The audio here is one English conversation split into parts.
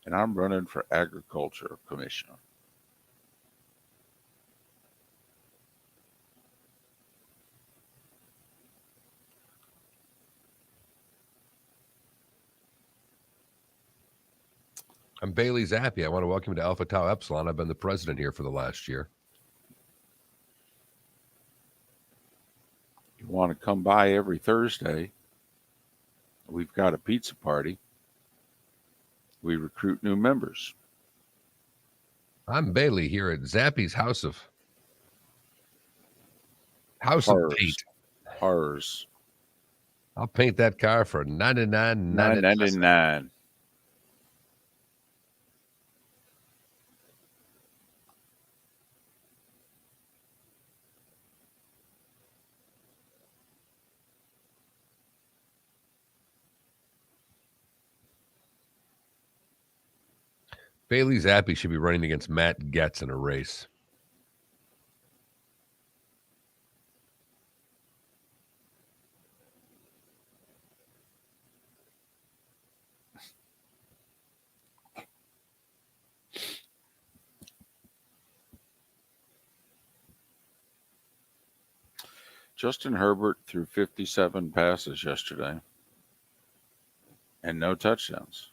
and I'm running for agriculture commissioner. I'm Bailey Zappi. I want to welcome you to Alpha Tau Epsilon. I've been the president here for the last year. You want to come by every Thursday? We've got a pizza party. We recruit new members. I'm Bailey here at Zappy's House of Paint. Horrors. I'll paint that car for $9.99. Bailey Zappi should be running against Matt Getz in a race. Justin Herbert threw 57 passes yesterday and no touchdowns.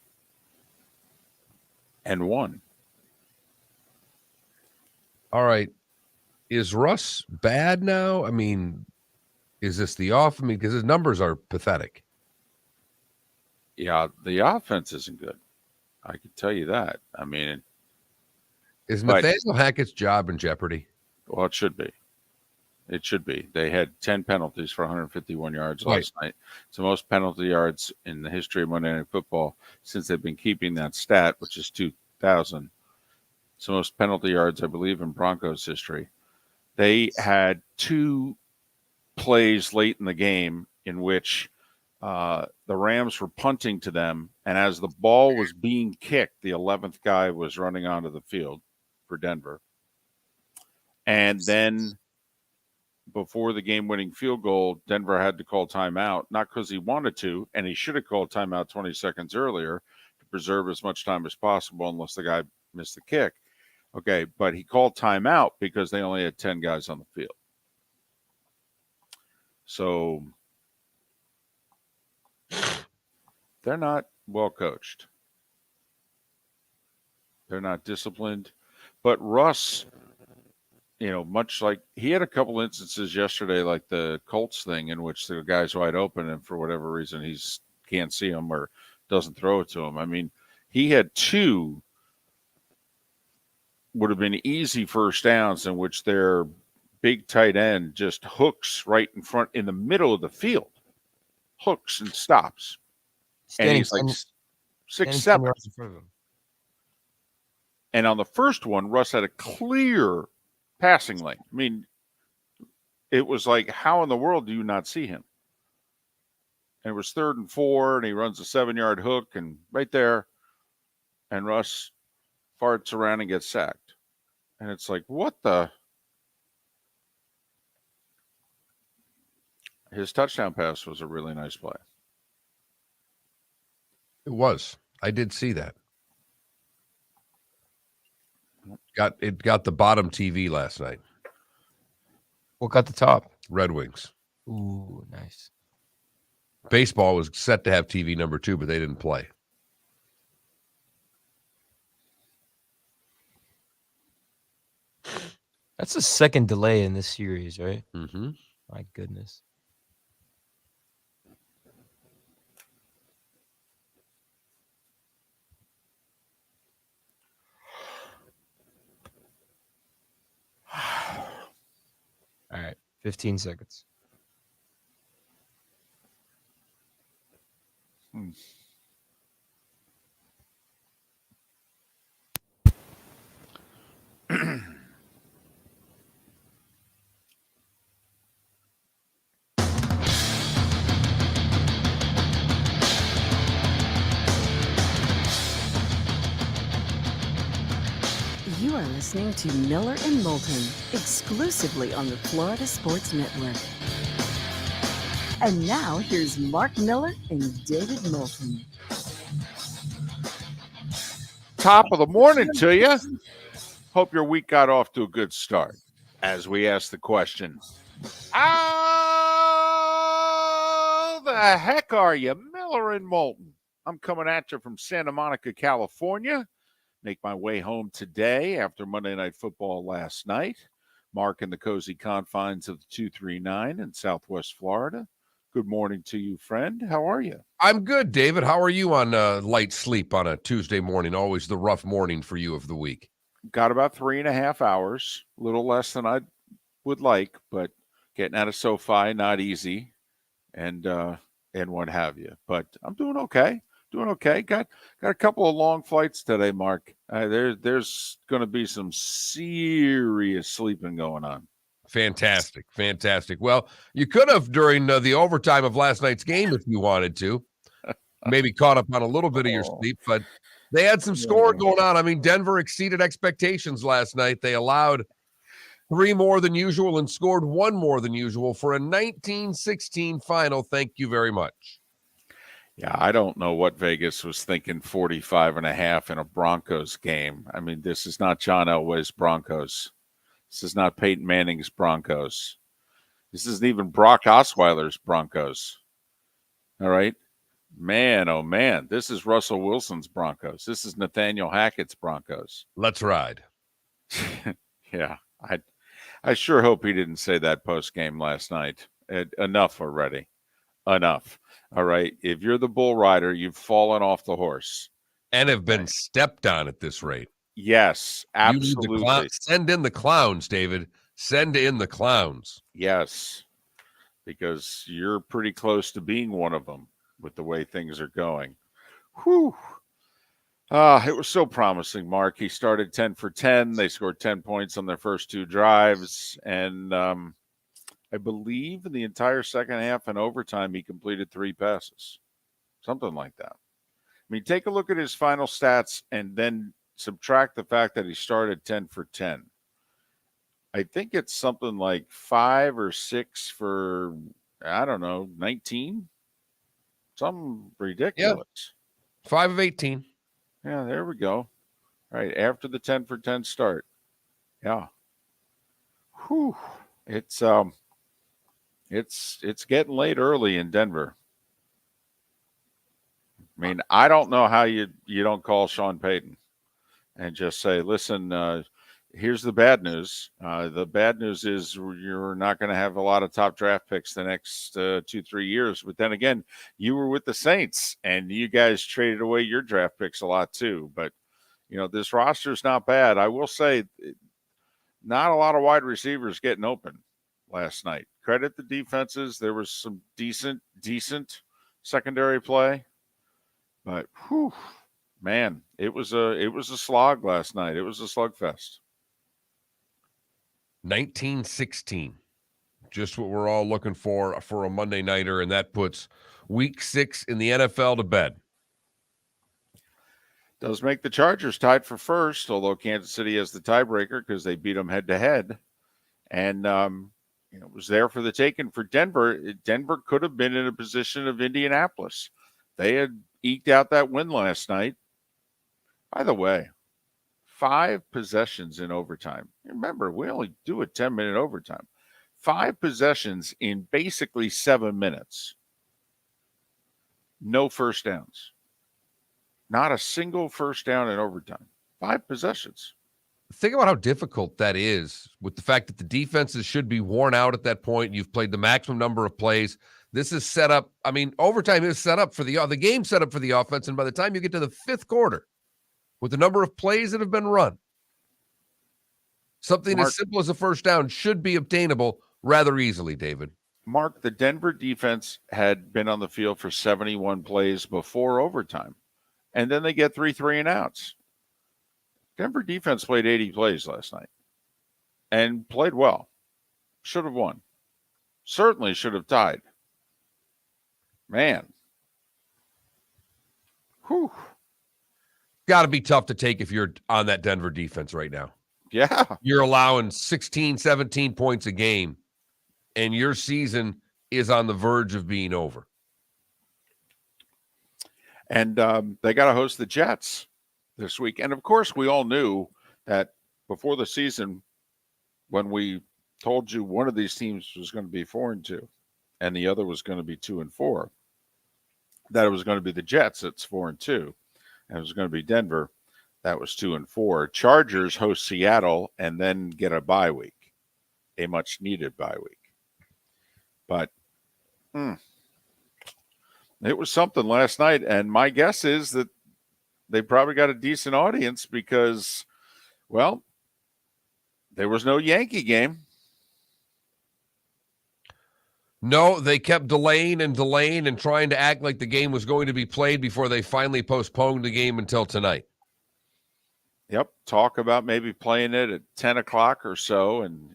And won. All right. Is Russ bad now? I mean, is this the off? I mean, because his numbers are pathetic. Yeah, the offense isn't good. I can tell you that. I mean, is Nathaniel Hackett's job in jeopardy? Well, it should be. It should be. They had 10 penalties for 151 yards last night. It's the most penalty yards in the history of Monday Night Football since they've been keeping that stat, which is 2,000. It's the most penalty yards, I believe, in Broncos history. They had 2 plays late in the game in which the Rams were punting to them, and as the ball was being kicked, the 11th guy was running onto the field for Denver. And then before the game-winning field goal, Denver had to call timeout, not because he wanted to, and he should have called timeout 20 seconds earlier to preserve as much time as possible unless the guy missed the kick. Okay, but he called timeout because they only had 10 guys on the field. So they're not well coached. They're not disciplined. But Russ, you know, much like he had a couple instances yesterday, like the Colts thing, in which the guy's wide open and for whatever reason he can't see him or doesn't throw it to him. I mean, he had 2 would have been easy first downs in which their big tight end just hooks right in front in the middle of the field, hooks and stops. And he's like 6'7". And on the first one, Russ had a clear passing lane. I mean, it was like, how in the world do you not see him? And it was 3rd and 4, and he runs a 7-yard hook, and right there, and Russ farts around and gets sacked. And it's like, what the? His touchdown pass was a really nice play. It was. I did see that. It got the bottom TV last night. What got the top? Red Wings. Ooh, nice. Baseball was set to have TV number 2, but they didn't play. That's the second delay in this series, right? Mm-hmm. My goodness. All right, 15 seconds. You are listening to Miller and Moulton, exclusively on the Florida Sports Network. And now, here's Mark Miller and David Moulton. top of the morning to you. Hope your week got off to a good start. As we ask the question, how the heck are you, Miller and Moulton? I'm coming at you from Santa Monica, California. Make my way home today after Monday Night Football last night. Mark in the cozy confines of the 239 in Southwest Florida. Good morning to you, friend. How are you? I'm good, David. How are you on light sleep on a Tuesday morning? Always the rough morning for you of the week. Got about 3.5 hours, a little less than I would like, but getting out of SoFi, not easy, and what have you. But I'm doing okay. Got a couple of long flights today, Mark. There's going to be some serious sleeping going on. Fantastic. Well, you could have during the overtime of last night's game if you wanted to. Maybe caught up on a little bit of your sleep, but they had some scoring going on. I mean, Denver exceeded expectations last night. They allowed 3 more than usual and scored 1 more than usual for a 19-16 final. Thank you very much. Yeah, I don't know what Vegas was thinking 45.5 in a Broncos game. I mean, this is not John Elway's Broncos. This is not Peyton Manning's Broncos. This isn't even Brock Osweiler's Broncos. All right? Man, oh man, this is Russell Wilson's Broncos. This is Nathaniel Hackett's Broncos. Let's ride. Yeah, I sure hope he didn't say that post-game last night. Enough already. Enough. All right. If you're the bull rider, you've fallen off the horse. And have been stepped on at this rate. Yes, absolutely. Send in the clowns, David. Send in the clowns. Yes, because you're pretty close to being one of them with the way things are going. Whew. It was so promising, Mark. He started 10 for 10. They scored 10 points on their first 2 drives. And I believe in the entire second half and overtime, he completed 3 passes, something like that. I mean, take a look at his final stats and then subtract the fact that he started 10 for 10. I think it's something like 5 or 6 for, I don't know, 19? Something ridiculous. Yeah. 5 of 18. Yeah, there we go. All right, after the 10 for 10 start. Yeah. Whew. It's getting late early in Denver. I mean, I don't know how you don't call Sean Payton and just say, listen, here's the bad news. The bad news is you're not going to have a lot of top draft picks the next 2-3 years. But then again, you were with the Saints, and you guys traded away your draft picks a lot too. But, this roster is not bad. I will say not a lot of wide receivers getting open last night. Credit the defenses. There was some decent secondary play. But, whew, man, it was a slog last night. It was a slugfest. 19-16. Just what we're all looking for a Monday nighter, and that puts week 6 in the NFL to bed. Does make the Chargers tied for first, although Kansas City has the tiebreaker because they beat them head-to-head. And, it was there for the taking for Denver. Denver could have been in a position of Indianapolis. They had eked out that win last night. By the way, 5 possessions in overtime. Remember, we only do a 10-minute overtime. 5 possessions in basically 7 minutes. No first downs. Not a single first down in overtime. 5 possessions. Think about how difficult that is with the fact that the defenses should be worn out at that point. You've played the maximum number of plays. This is set up. I mean, overtime is set up for the game set up for the offense. And by the time you get to the 5th quarter, with the number of plays that have been run, something as simple as a first down should be obtainable rather easily, David. Mark, the Denver defense had been on the field for 71 plays before overtime. And then they get 3 3-and-outs. Denver defense played 80 plays last night and played well. Should have won. Certainly should have tied. Man. Whew. Got to be tough to take if you're on that Denver defense right now. Yeah. You're allowing 16, 17 points a game, and your season is on the verge of being over. And they got to host the Jets. this week. And of course, we all knew that before the season, when we told you one of these teams was going to be 4-2 and the other was going to be 2-4, that it was going to be the Jets, that's 4-2, and it was going to be Denver, that was 2-4. Chargers host Seattle and then get a bye week, a much needed bye week. But it was something last night, and my guess is that they probably got a decent audience because, well, there was no Yankee game. No, they kept delaying and trying to act like the game was going to be played before they finally postponed the game until tonight. Yep, talk about maybe playing it at 10 o'clock or so, and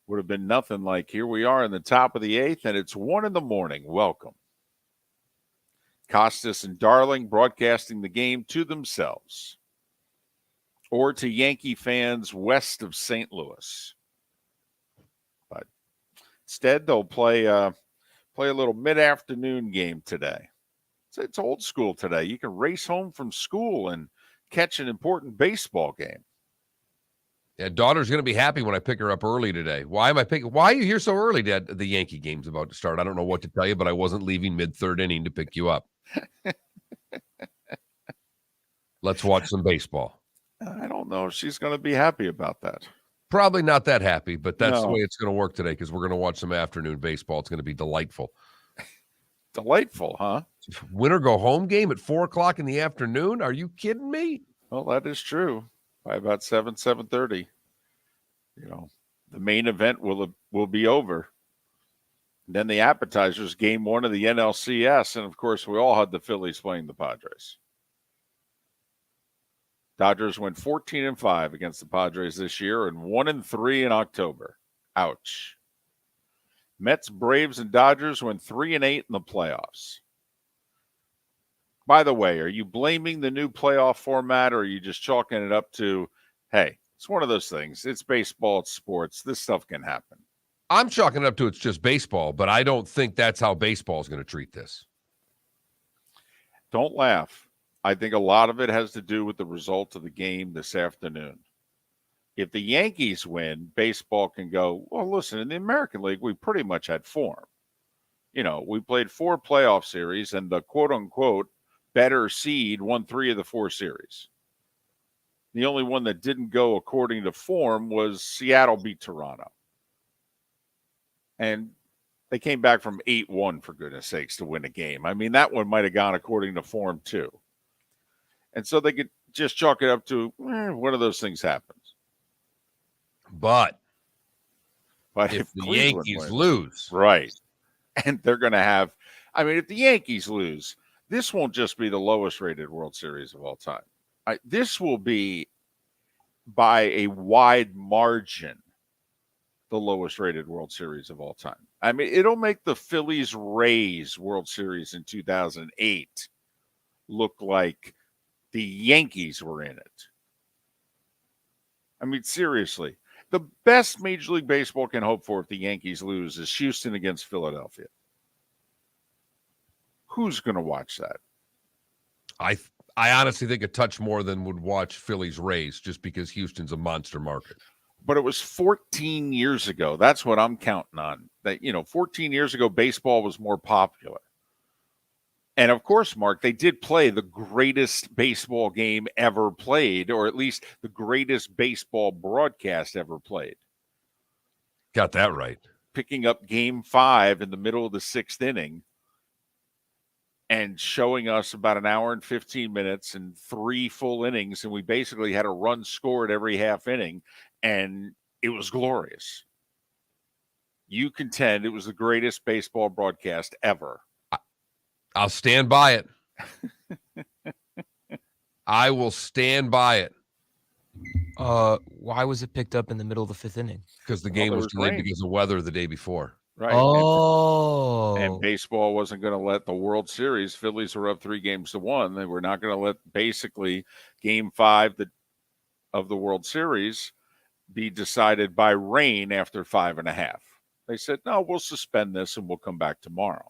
would have been nothing like here we are in the top of the 8th, and it's 1 a.m. Welcome. Costas and Darling broadcasting the game to themselves or to Yankee fans west of St. Louis. But instead, they'll play a little mid-afternoon game today. It's old school today. You can race home from school and catch an important baseball game. Yeah, daughter's going to be happy when I pick her up early today. Why are you here so early, Dad? The Yankee game's about to start. I don't know what to tell you, but I wasn't leaving mid-third inning to pick you up. Let's watch some baseball. I don't know if she's going to be happy about that. Probably not that happy, but that's the No. way it's going to work today because we're going to watch some afternoon baseball. It's going to be delightful. Delightful, huh? Winner go home game at 4 o'clock in the afternoon? Are you kidding me? Well, that is true. By about 7:30, the main event will be over. And then the appetizers, game 1 of the NLCS, and of course, we all had the Phillies playing the Padres. Dodgers went 14-5 against the Padres this year and 1-3 in October. Ouch. Mets, Braves, and Dodgers went 3-8 in the playoffs. By the way, are you blaming the new playoff format, or are you just chalking it up to, hey, it's one of those things. It's baseball, it's sports. This stuff can happen. I'm chalking it up to it's just baseball, but I don't think that's how baseball is going to treat this. Don't laugh. I think a lot of it has to do with the result of the game this afternoon. If the Yankees win, baseball can go, well, listen, in the American League, we pretty much had form. We played 4 playoff series, and the quote-unquote better seed won 3 of the 4 series. The only one that didn't go according to form was Seattle beat Toronto. And they came back from 8-1, for goodness sakes, to win a game. I mean, that one might have gone according to form, too. And so they could just chalk it up to, one of those things happens. But if the Cleveland Yankees wins, lose. right, and they're going to have, if the Yankees lose, this won't just be the lowest rated World Series of all time. This will be, by a wide margin, the lowest rated World Series of all time. It'll make the Phillies-Rays World Series in 2008 look like the Yankees were in it. Seriously. The best Major League Baseball can hope for if the Yankees lose is Houston against Philadelphia. Who's going to watch that? I honestly think a touch more than would watch Phillies Rays just because Houston's a monster market. But it was 14 years ago. That's what I'm counting on. That 14 years ago, baseball was more popular. And of course, Mark, they did play the greatest baseball game ever played, or at least the greatest baseball broadcast ever played. Got that right. Picking up game 5 in the middle of the 6th inning and showing us about an hour and 15 minutes and 3 full innings. And we basically had a run scored every half inning, and it was glorious. You contend it was the greatest baseball broadcast ever. I'll stand by it. I will stand by it. Why was it picked up in the middle of the 5th inning? Because the game was delayed rain. because of weather the day before. Right. Oh. And baseball wasn't going to let the World Series, Phillies were up 3-1. They were not going to let basically game 5 of the World Series be decided by rain after 5.5. They said, no, we'll suspend this and we'll come back tomorrow.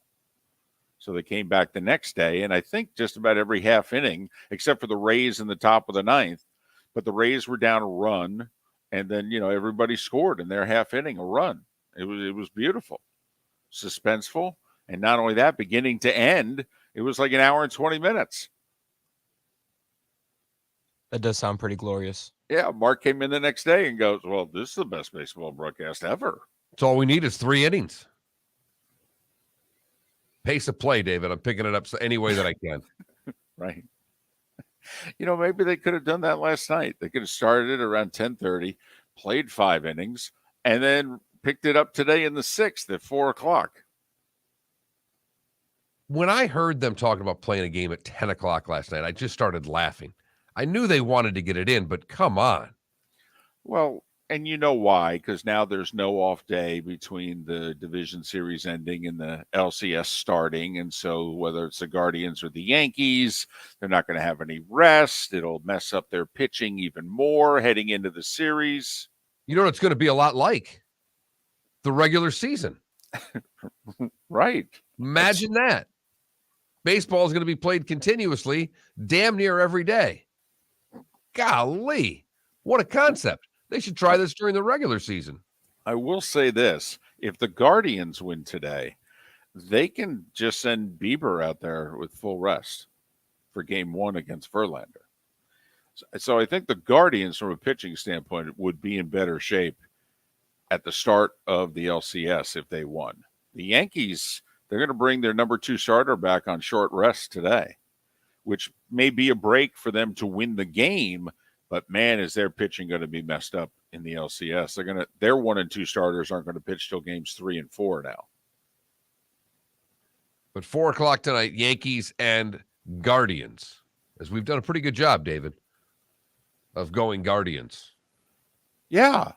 So they came back the next day, and I think just about every half inning, except for the Rays in the top of the ninth, but the Rays were down a run, and then, everybody scored in their half inning, a run. It was beautiful, suspenseful, and not only that, beginning to end, it was like an hour and 20 minutes. That does sound pretty glorious. Yeah, Mark came in the next day and goes, well, this is the best baseball broadcast ever. That's all we need is 3 innings. Pace of play, David. I'm picking it up any way that I can. Right. Maybe they could have done that last night. They could have started it around 10:30, played 5 innings, and then picked it up today in the 6th at 4:00. When I heard them talking about playing a game at 10 o'clock last night, I just started laughing. I knew they wanted to get it in, but come on. Well, and you know why, because now there's no off day between the division series ending and the LCS starting. And so whether it's the Guardians or the Yankees, they're not going to have any rest. It'll mess up their pitching even more heading into the series. You know what it's going to be a lot like? The regular season. Right. Imagine that. Baseball is going to be played continuously, damn near every day. Golly, what a concept. They should try this during the regular season. I will say this. If the Guardians win today, they can just send Bieber out there with full rest for game 1 against Verlander. So I think the Guardians, from a pitching standpoint, would be in better shape at the start of the LCS if they won. The Yankees, they're going to bring their number 2 starter back on short rest today, which may be a break for them to win the game. But man, is their pitching going to be messed up in the LCS? Their 1 and 2 starters aren't going to pitch till games 3 and 4 now. But 4:00 tonight, Yankees and Guardians. As we've done a pretty good job, David, of going Guardians. Yeah.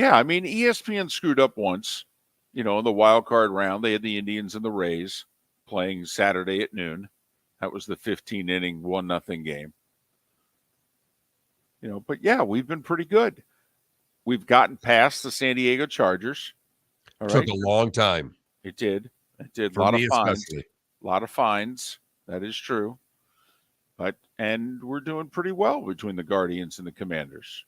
I mean, ESPN screwed up once. In the wild card round, they had the Indians and the Rays playing Saturday at noon. That was the 15-inning 1-0 game. But yeah, we've been pretty good. We've gotten past the San Diego Chargers. All right. Took a long time. It did. A For lot me of fines. especially. A lot of fines. That is true. And we're doing pretty well between the Guardians and the Commanders.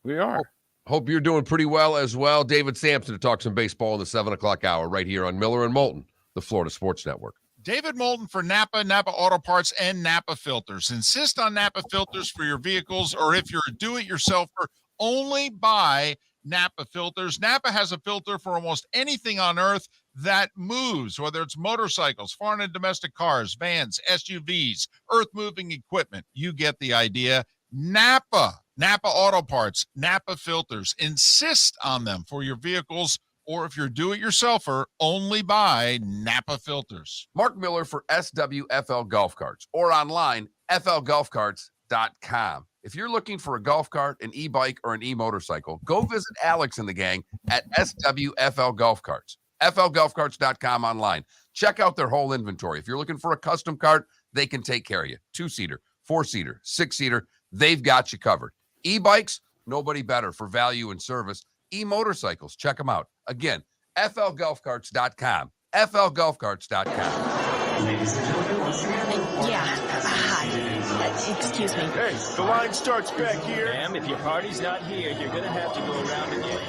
We are. Hope you're doing pretty well as well. David Samson to talk some baseball in the 7:00 hour right here on Miller and Moulton, the Florida Sports Network. David Moulton for Napa Auto Parts, and Napa Filters. Insist on Napa Filters for your vehicles, or if you're a do-it-yourselfer, only buy Napa Filters. Napa has a filter for almost anything on earth that moves, whether it's motorcycles, foreign and domestic cars, vans, SUVs, earth-moving equipment. You get the idea. Napa Auto Parts, Napa Filters. Insist on them for your vehicles, or if you're do-it-yourselfer, only buy Napa Filters. Mark Miller for SWFL Golf Carts, or online, flgolfcarts.com. If you're looking for a golf cart, an e-bike, or an e-motorcycle, go visit Alex and the gang at SWFL Golf Carts. flgolfcarts.com online. Check out their whole inventory. If you're looking for a custom cart, they can take care of you. 2-seater, 4-seater, 6-seater, they've got you covered. E-bikes, nobody better for value and service. E-motorcycles, check them out. Again, flgolfcarts.com. flgolfcarts.com. Ladies and gentlemen, Yeah. Hi. Excuse me. Hey, the line starts back here. ma'am, if your party's not here, you're gonna have to go around again.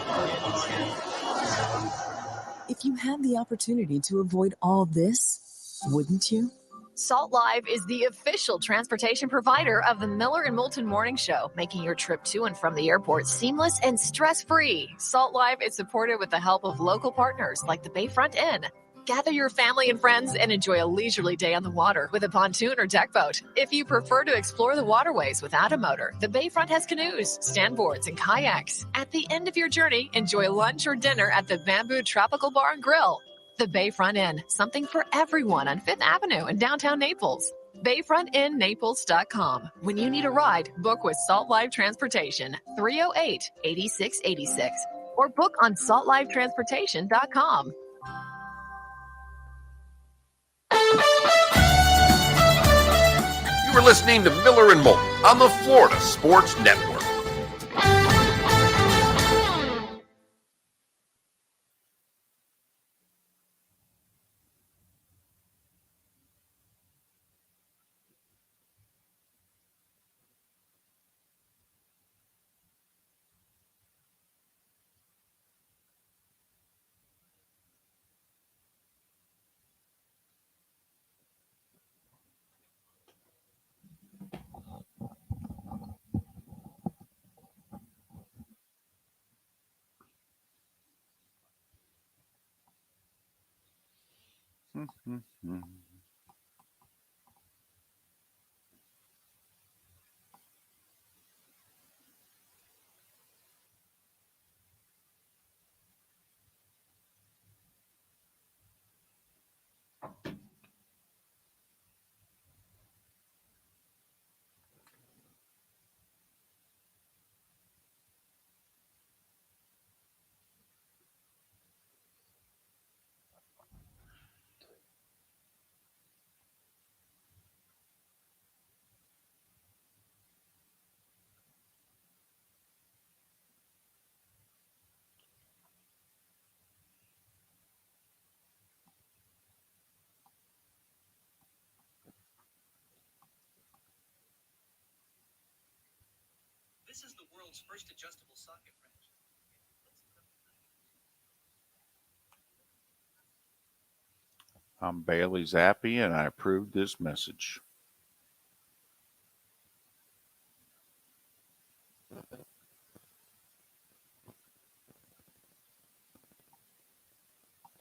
If you had the opportunity to avoid all this, wouldn't you? Salt Live is the official transportation provider of the Miller and Moulton Morning Show, making your trip to and from the airport seamless and stress-free. Salt Live is supported with the help of local partners like the Bayfront Inn. Gather your family and friends and enjoy a leisurely day on the water with a pontoon or deck boat. If you prefer to explore the waterways without a motor, the Bayfront has canoes, standboards, and kayaks. At the end of your journey, enjoy lunch or dinner at the Bamboo Tropical Bar and Grill. The Bayfront Inn, something for everyone on 5th Avenue in downtown Naples. BayfrontInNaples.com. When you need a ride, book with Salt Live Transportation, 308-8686, or book on saltlivetransportation.com. You were listening to Miller and Moulton on the Florida Sports Network. This is the world's first adjustable socket wrench. I'm Bailey Zappi, and I approve this message.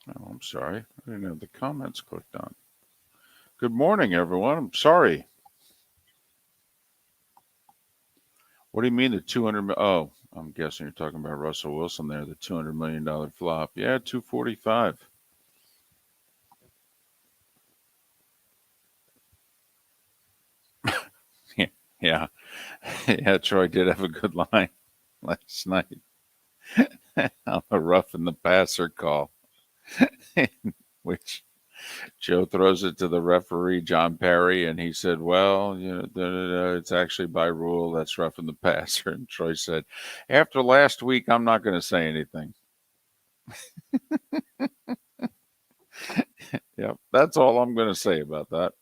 Oh, I'm sorry. I didn't have the comments clicked on. Good morning, everyone. I'm sorry. What do you mean the 200? Oh, I'm guessing you're talking about Russell Wilson there, the $200 million flop. Yeah, 245. Yeah. Yeah, Troy did have a good line last night on the roughing the passer call, which Joe throws it to the referee, John Perry, and he said, well, it's actually by rule that's roughing the passer. And Troy said, after last week, I'm not going to say anything. Yep, that's all I'm going to say about that.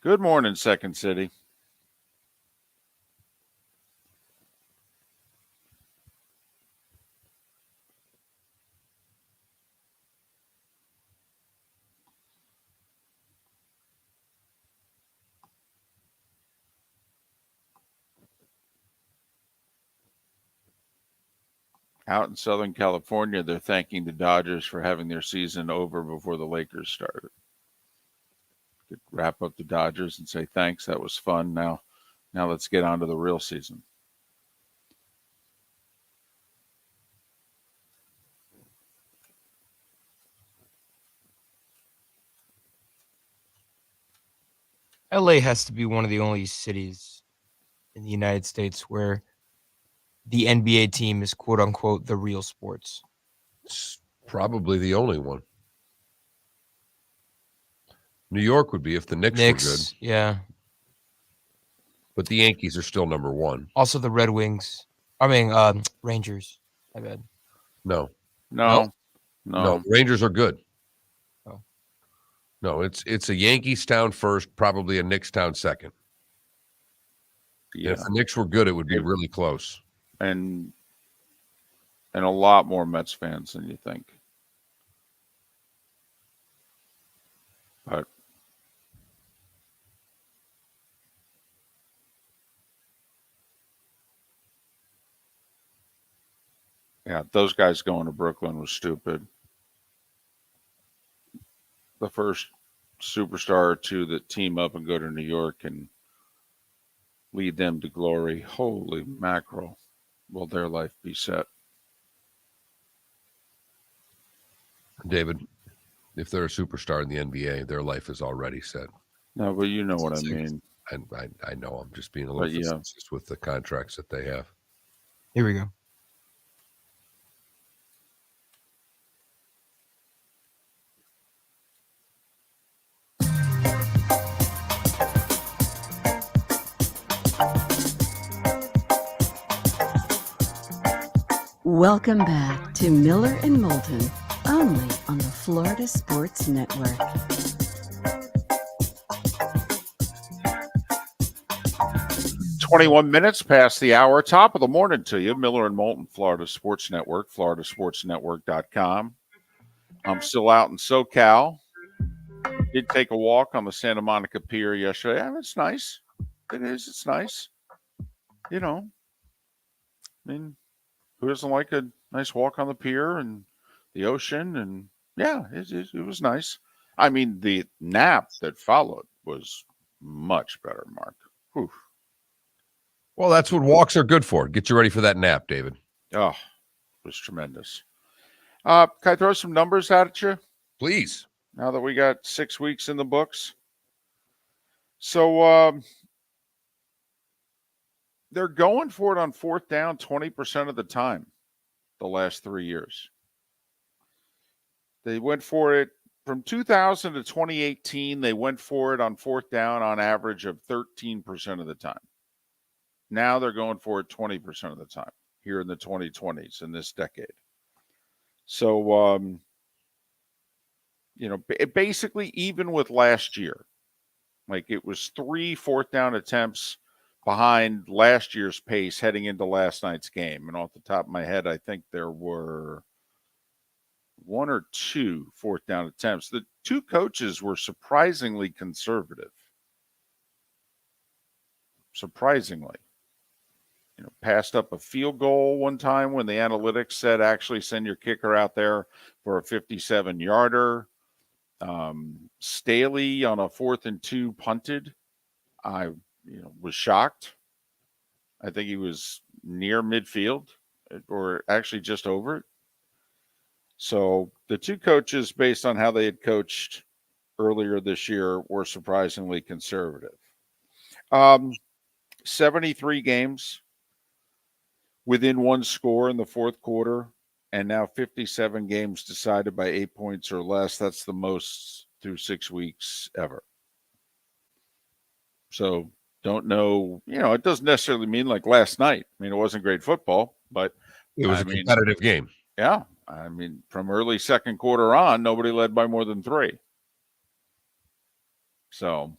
Good morning, Second City. Out in Southern California, they're thanking the Dodgers for having their season over before the Lakers started. Could wrap up the Dodgers and say, thanks, that was fun. Now let's get on to the real season. LA has to be one of the only cities in the United States where the NBA team is quote unquote the real sports. It's probably the only one. New York would be if the Knicks were good. Yeah. But the Yankees are still number one. Also the Red Wings. Rangers. My bad. No. No. Rangers are good. Oh. No, it's a Yankees town first, probably a Knicks town second. Yeah. If the Knicks were good, it would be really close. And a lot more Mets fans than you think. But yeah, those guys going to Brooklyn was stupid. The first superstar or two that team up and go to New York and lead them to glory. Holy mackerel. Will their life be set? David, if they're a superstar in the NBA, their life is already set. No, but you know what I mean. And I know I'm just being a little facetious with the contracts that they have. Here we go. Welcome back to Miller and Moulton, only on the Florida Sports Network. "21 minutes past the hour. Top of the morning to you. Miller and Moulton, Florida Sports Network, floridasportsnetwork.com. I'm still out in SoCal. Did take a walk on the Santa Monica Pier yesterday. Yeah, it's nice. It is. It's nice. You know, I mean, who doesn't like a nice walk on the pier and the ocean? And yeah, it was nice. I mean, the nap that followed was much better, Mark. Whew. Well, that's what walks are good for. Get you ready for that nap, David. Oh, it was tremendous. Can I throw some numbers at you? Please. Now that we got 6 weeks in the books. So they're going for it on fourth down 20% of the time the last 3 years. They went for it from 2000 to 2018. They went for it on fourth down on average of 13% of the time. Now they're going for it 20% of the time here in the 2020s in this decade. So, basically even with last year, like it was 3 fourth down attempts behind last year's pace heading into last night's game. And off the top of my head, I think there were 1 or 2 fourth down attempts. The two coaches were surprisingly conservative. Surprisingly. Passed up a field goal one time when the analytics said actually send your kicker out there for a 57-yarder. Staley on a 4th and 2 punted. I was shocked. I think he was near midfield or actually just over it. So the two coaches, based on how they had coached earlier this year, were surprisingly conservative. 73 games within one score in the fourth quarter, and now 57 games decided by 8 points or less. That's the most through 6 weeks ever. So don't know, it doesn't necessarily mean like last night. I mean, it wasn't great football, but it was a competitive game. Yeah. I mean, from early second quarter on, nobody led by more than 3. So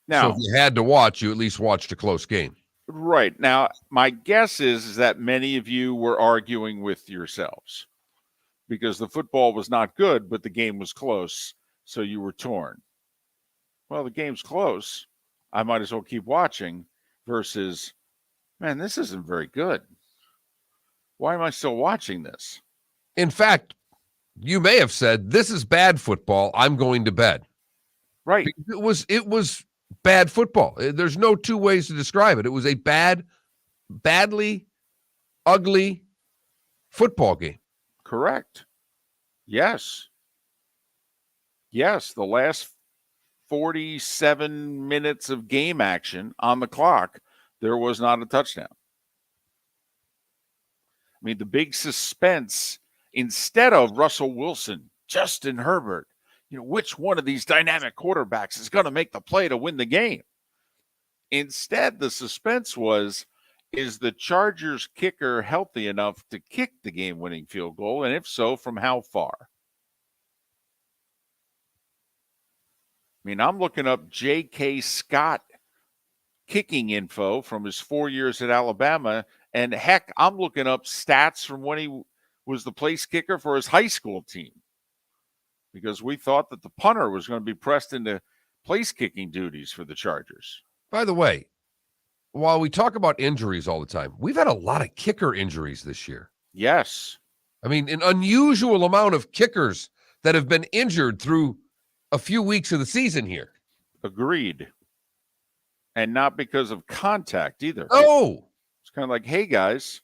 now, if you had to watch, you at least watched a close game. Right. Now, my guess is that many of you were arguing with yourselves because the football was not good, but the game was close, so you were torn. Well, the game's close. I might as well keep watching versus, man, this isn't very good. Why am I still watching this? In fact, you may have said, this is bad football. I'm going to bed. Right. It was bad football. There's no two ways to describe it. It was a badly ugly football game. Correct. Yes. Yes, the last 47 minutes of game action on the clock, there was not a touchdown. I mean, the big suspense, instead of Russell Wilson, Justin Herbert, which one of these dynamic quarterbacks is going to make the play to win the game? Instead, the suspense was, is the Chargers kicker healthy enough to kick the game-winning field goal? And if so, from how far? I mean, I'm looking up J.K. Scott kicking info from his 4 years at Alabama. And heck, I'm looking up stats from when he was the place kicker for his high school team, because we thought that the punter was going to be pressed into place kicking duties for the Chargers. By the way, while we talk about injuries all the time, we've had a lot of kicker injuries this year. Yes. I mean, an unusual amount of kickers that have been injured through a few weeks of the season here. Agreed. And not because of contact either. Oh! It's kind of like, hey, guys,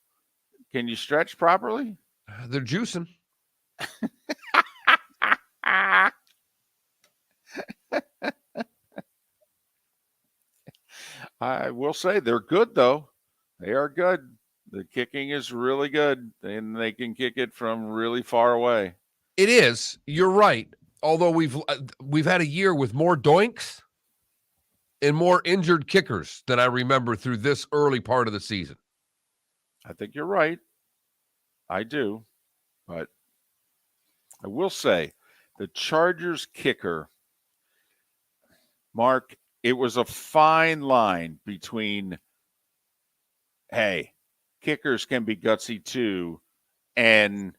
can you stretch properly? They're juicing. I will say they're good, though. They are good. The kicking is really good, and they can kick it from really far away. It is. You're right. Although we've had a year with more doinks and more injured kickers than I remember through this early part of the season. I think you're right. I do. But I will say the Chargers kicker, Mark, it was a fine line between, hey, kickers can be gutsy too, and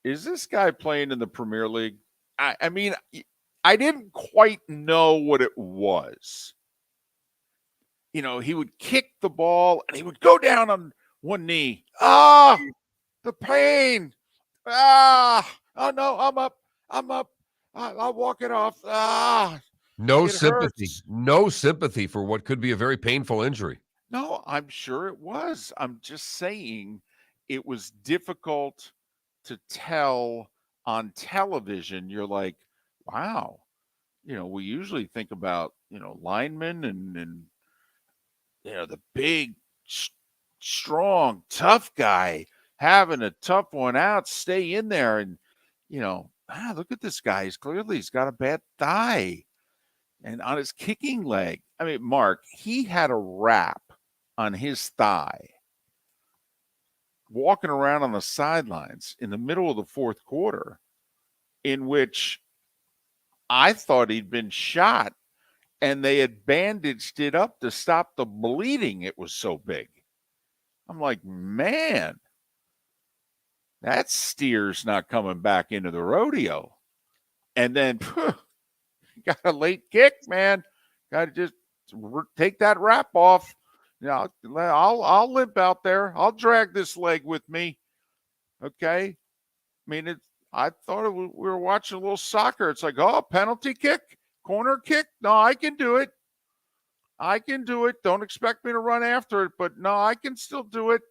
is this guy playing in the Premier League? I mean, I didn't quite know what it was. He would kick the ball and he would go down on one knee. Ah, the pain. Ah, oh no, I'm up. I'll walk it off. Ah, No it sympathy. hurts. No sympathy for what could be a very painful injury. No, I'm sure it was. I'm just saying it was difficult to tell on television. You're like, wow, we usually think about, linemen and the big, strong, tough guy having a tough one out, stay in there. And, look at this guy. He's got a bad thigh and on his kicking leg. I mean, Mark, he had a wrap on his thigh walking around on the sidelines in the middle of the fourth quarter, in which I thought he'd been shot and they had bandaged it up to stop the bleeding. It was so big. I'm like, man, that steer's not coming back into the rodeo. And then got a late kick, man. Got to just take that wrap off. I'll limp out there. I'll drag this leg with me. Okay. I mean, I thought we were watching a little soccer. It's like, oh, penalty kick, corner kick. No, I can do it. Don't expect me to run after it, but no, I can still do it.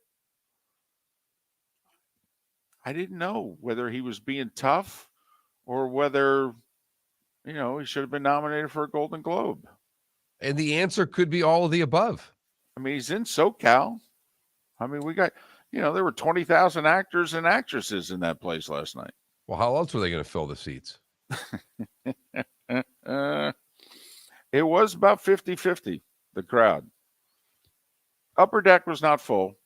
I didn't know whether he was being tough or whether, he should have been nominated for a Golden Globe. And the answer could be all of the above. I mean, he's in SoCal. I mean, we got, there were 20,000 actors and actresses in that place last night. Well, how else were they going to fill the seats? It was about 50-50, the crowd. Upper deck was not full.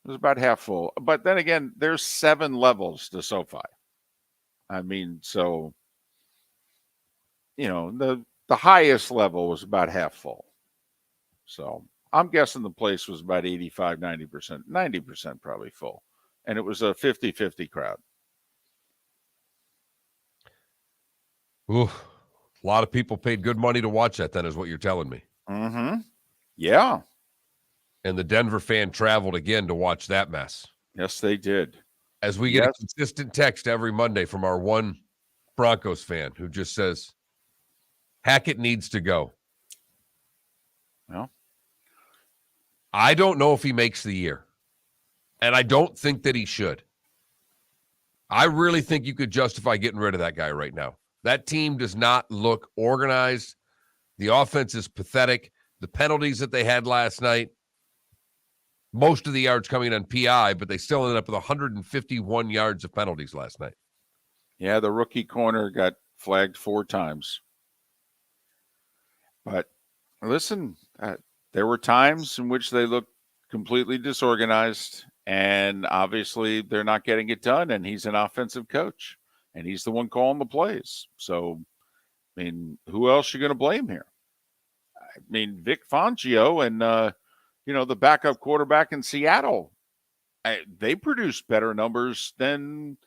It was about half full. But then again, there's 7 levels to SoFi. I mean, so, the highest level was about half full. So I'm guessing the place was about 85, 90%, 90% probably full. And it was a 50-50 crowd. Ooh, a lot of people paid good money to watch that, then, is what you're telling me. Mm-hmm. Yeah. And the Denver fan traveled again to watch that mess. Yes, they did. As we get a consistent text every Monday from our one Broncos fan who just says, Hackett needs to go. Well, I don't know if he makes the year. And I don't think that he should. I really think you could justify getting rid of that guy right now. That team does not look organized. The offense is pathetic. The penalties that they had last night, most of the yards coming on PI, but they still ended up with 151 yards of penalties last night. Yeah, the rookie corner got flagged 4 times. But listen, there were times in which they looked completely disorganized, and obviously they're not getting it done, and he's an offensive coach, and he's the one calling the plays. So, I mean, who else are you going to blame here? I mean, Vic Fangio and, the backup quarterback in Seattle, they produced better numbers than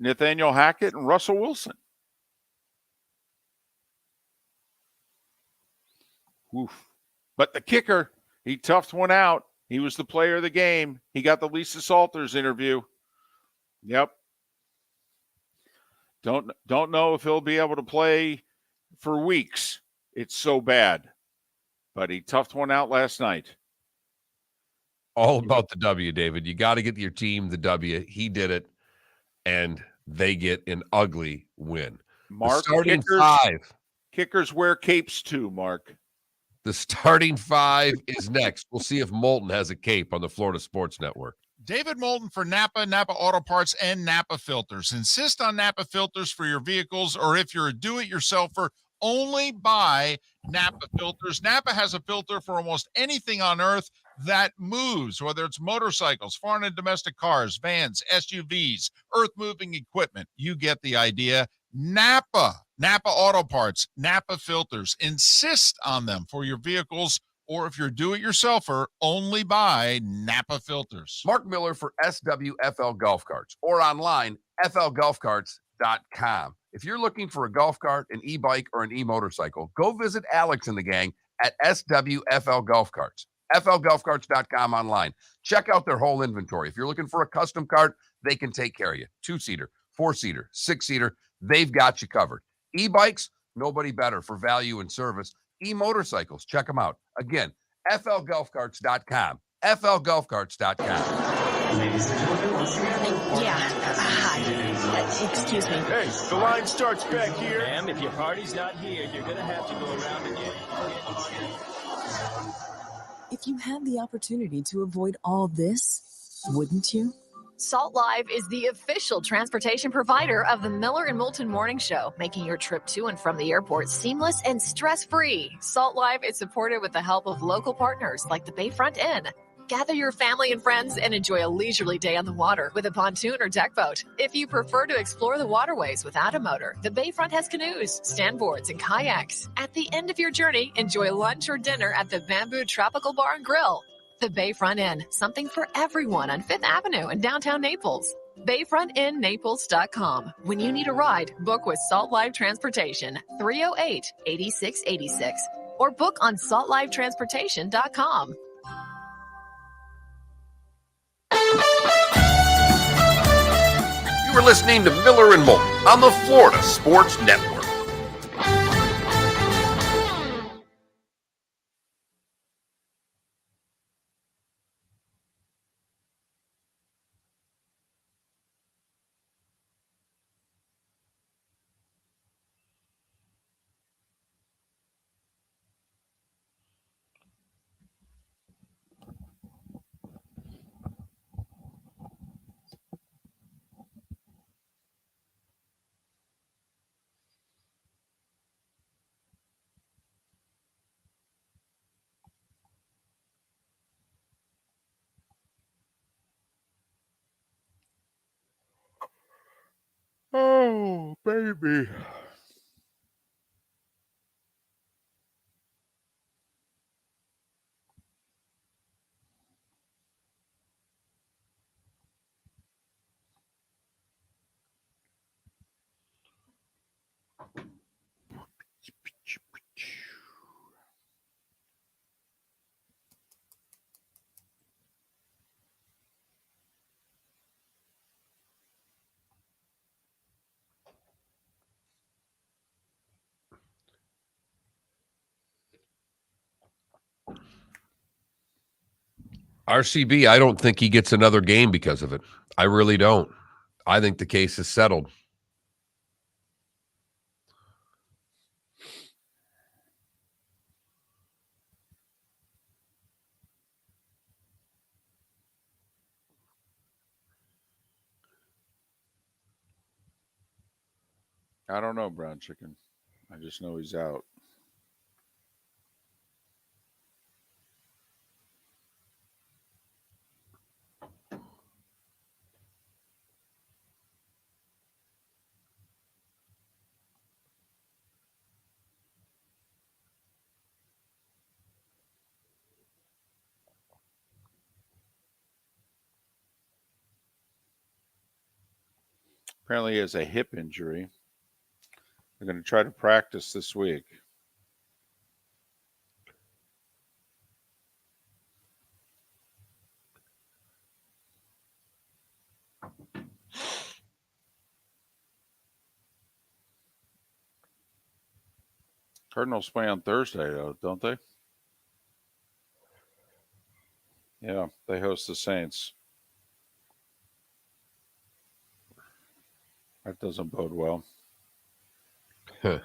Nathaniel Hackett and Russell Wilson. Oof. But the kicker, he toughed one out. He was the player of the game. He got the Lisa Salters interview. Yep. Don't know if he'll be able to play for weeks. It's so bad. But he toughed one out last night. All about the W, David. You got to get your team the W. He did it, and they get an ugly win. Mark, the starting 5. Kickers wear capes too, Mark. The starting 5 is next. We'll see if Moulton has a cape on the Florida Sports Network. David Moulton for Napa Auto Parts, and Napa Filters. Insist on Napa filters for your vehicles, or if you're a do-it-yourselfer, only buy Napa filters. Napa has a filter for almost anything on earth that moves, whether it's motorcycles, foreign and domestic cars, vans, SUVs, earth-moving equipment. You get the idea. Napa Auto Parts, Napa filters. Insist on them for your vehicles, or if you're a do-it-yourselfer, only buy Napa filters. Mark Miller for SWFL Golf Carts, or online, flgolfcarts.com. If you're looking for a golf cart, an e-bike, or an e-motorcycle, go visit Alex and the gang at SWFL Golf Carts. FLGolfCarts.com online. Check out their whole inventory. If you're looking for a custom cart, they can take care of you. 2-seater, 4-seater, 6-seater, they've got you covered. E-bikes, nobody better for value and service. E-motorcycles, check them out. Again, FLGolfCarts.com. FLGolfCarts.com. Ladies and gentlemen, once again. Yeah. Hi. Excuse me. Hey, the line starts back here. Ma'am, if your party's not here, you're going to have to go around again. If you had the opportunity to avoid all this, wouldn't you? Salt Live is the official transportation provider of the Miller and Moulton Morning Show, making your trip to and from the airport seamless and stress-free. Salt Live is supported with the help of local partners like the Bayfront Inn. Gather your family and friends and enjoy a leisurely day on the water with a pontoon or deck boat. If you prefer to explore the waterways without a motor, the Bayfront has canoes, standboards, and kayaks. At the end of your journey, enjoy lunch or dinner at the Bamboo Tropical Bar and Grill. The Bayfront Inn, something for everyone on 5th Avenue in downtown Naples. BayfrontInNaples.com. When you need a ride, book with Salt Live Transportation, 308-8686, or book on saltlivetransportation.com. You were listening to Miller and Moulton on the Florida Sports Network. Oh, baby. RCB, I don't think he gets another game because of it. I really don't. I think the case is settled. I don't know, Brown Chicken. I just know he's out. Apparently, he has a hip injury. They're going to try to practice this week. Cardinals play on Thursday, though, don't they? Yeah, they host the Saints. That doesn't bode well. You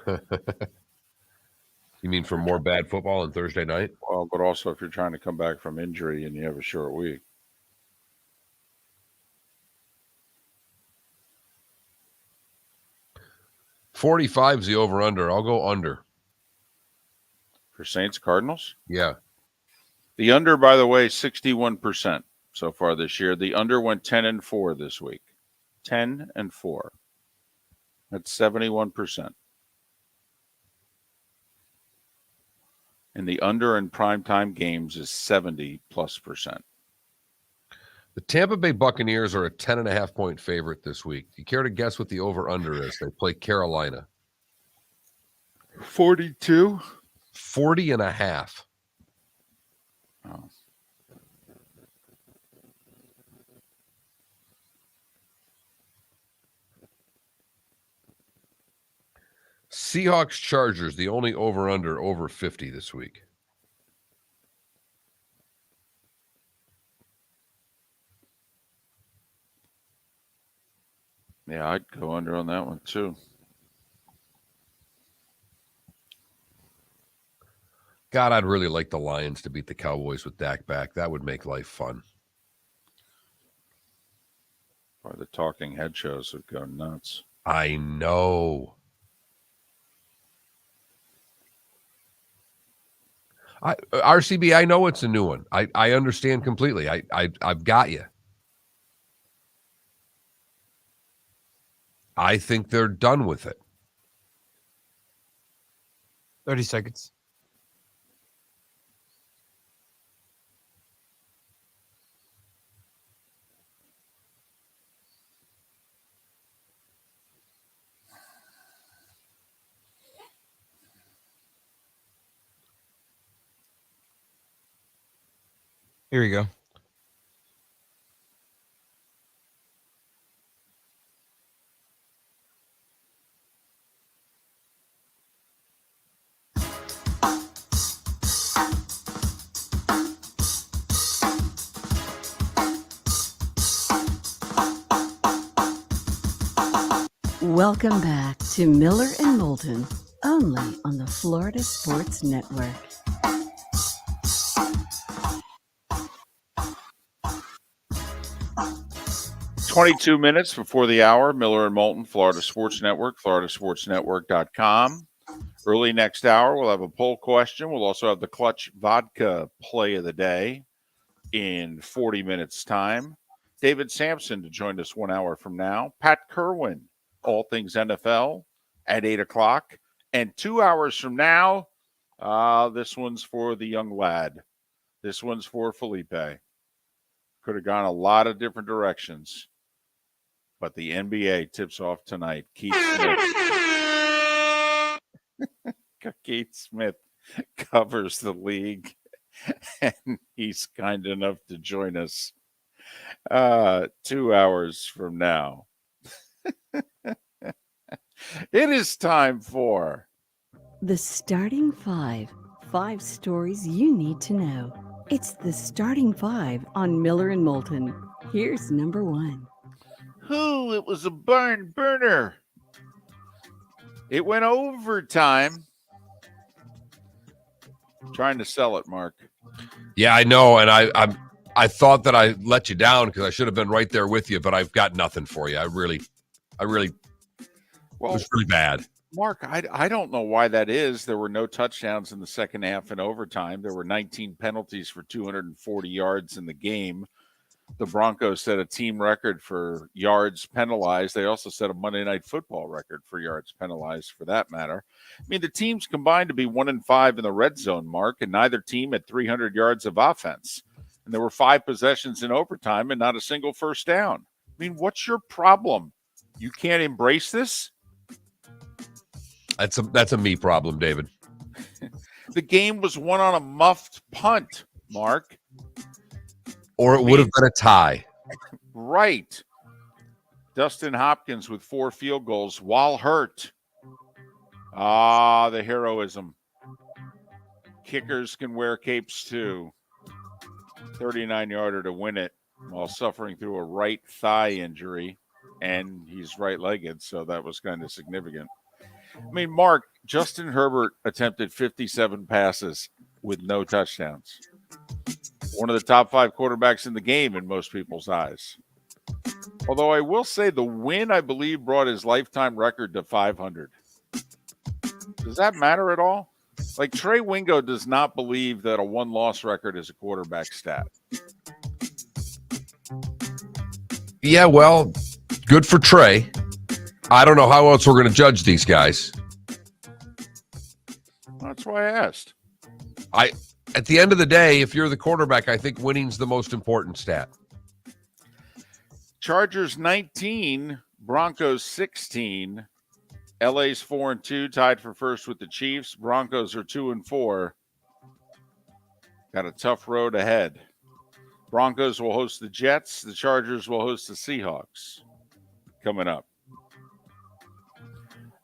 mean for more bad football on Thursday night? Well, but also if you're trying to come back from injury and you have a short week. $45 is the over-under. I'll go under. For Saints Cardinals? Yeah. The under, by the way, 61% so far this year. The under went 10-4 this week. 10-4. That's 71%. And the under in primetime games is 70+%. The Tampa Bay Buccaneers are a 10.5-point favorite this week. Do you care to guess what the over-under is? They play Carolina. 42? 40.5. Oh. Seahawks Chargers, the only over 50 this week. Yeah, I'd go under on that one too. God, I'd really like the Lions to beat the Cowboys with Dak back. That would make life fun. Or the talking head shows would go nuts. I know. RCB, I know it's a new one. I understand completely. I've got you. I think they're done with it. 30 seconds. Here we go. Welcome back to Miller and Moulton, only on the Florida Sports Network. "22 minutes before the hour, Miller and Moulton, Florida Sports Network, floridasportsnetwork.com. Early next hour, we'll have a poll question. We'll also have the Clutch Vodka play of the day in 40 minutes' time. David Samson to join us 1 hour from now. Pat Kirwan, all things NFL, at 8 o'clock. And 2 hours from now, this one's for the young lad. This one's for Felipe. Could have gone a lot of different directions. But the NBA tips off tonight. Keith Smith covers the league, and he's kind enough to join us 2 hours from now. It is time for The Starting Five. 5 stories you need to know. It's the Starting Five on Miller and Moulton. Here's number 1. Who? It was a barn burner. It went overtime. Trying to sell it, Mark. Yeah, I know, and I thought that I let you down because I should have been right there with you, but I've got nothing for you. I really Well, it was really bad. Mark, I don't know why that is. There were no touchdowns in the second half and overtime. There were 19 penalties for 240 yards in the game. The Broncos set a team record for yards penalized. They also set a Monday Night Football record for yards penalized, for that matter. I mean, the teams combined to be 1-5 in the red zone, Mark, and neither team had 300 yards of offense. And there were 5 possessions in overtime and not a single first down. I mean, what's your problem? You can't embrace this? That's a me problem, David. The game was won on a muffed punt, Mark. Or it would have been a tie. Right. Dustin Hopkins with 4 field goals while hurt. The heroism. Kickers can wear capes too. 39-yarder to win it while suffering through a right thigh injury. And he's right-legged, so that was kind of significant. I mean, Mark, Justin Herbert attempted 57 passes with no touchdowns. One of the top 5 quarterbacks in the game in most people's eyes. Although I will say the win, I believe, brought his lifetime record to 500. Does that matter at all? Like, Trey Wingo does not believe that a 1-loss record is a quarterback stat. Yeah, well, good for Trey. I don't know how else we're going to judge these guys. That's why I asked. At the end of the day, if you're the quarterback, I think winning's the most important stat. Chargers 19, Broncos 16. LA's 4-2, tied for first with the Chiefs. Broncos are 2-4. Got a tough road ahead. Broncos will host the Jets. The Chargers will host the Seahawks coming up.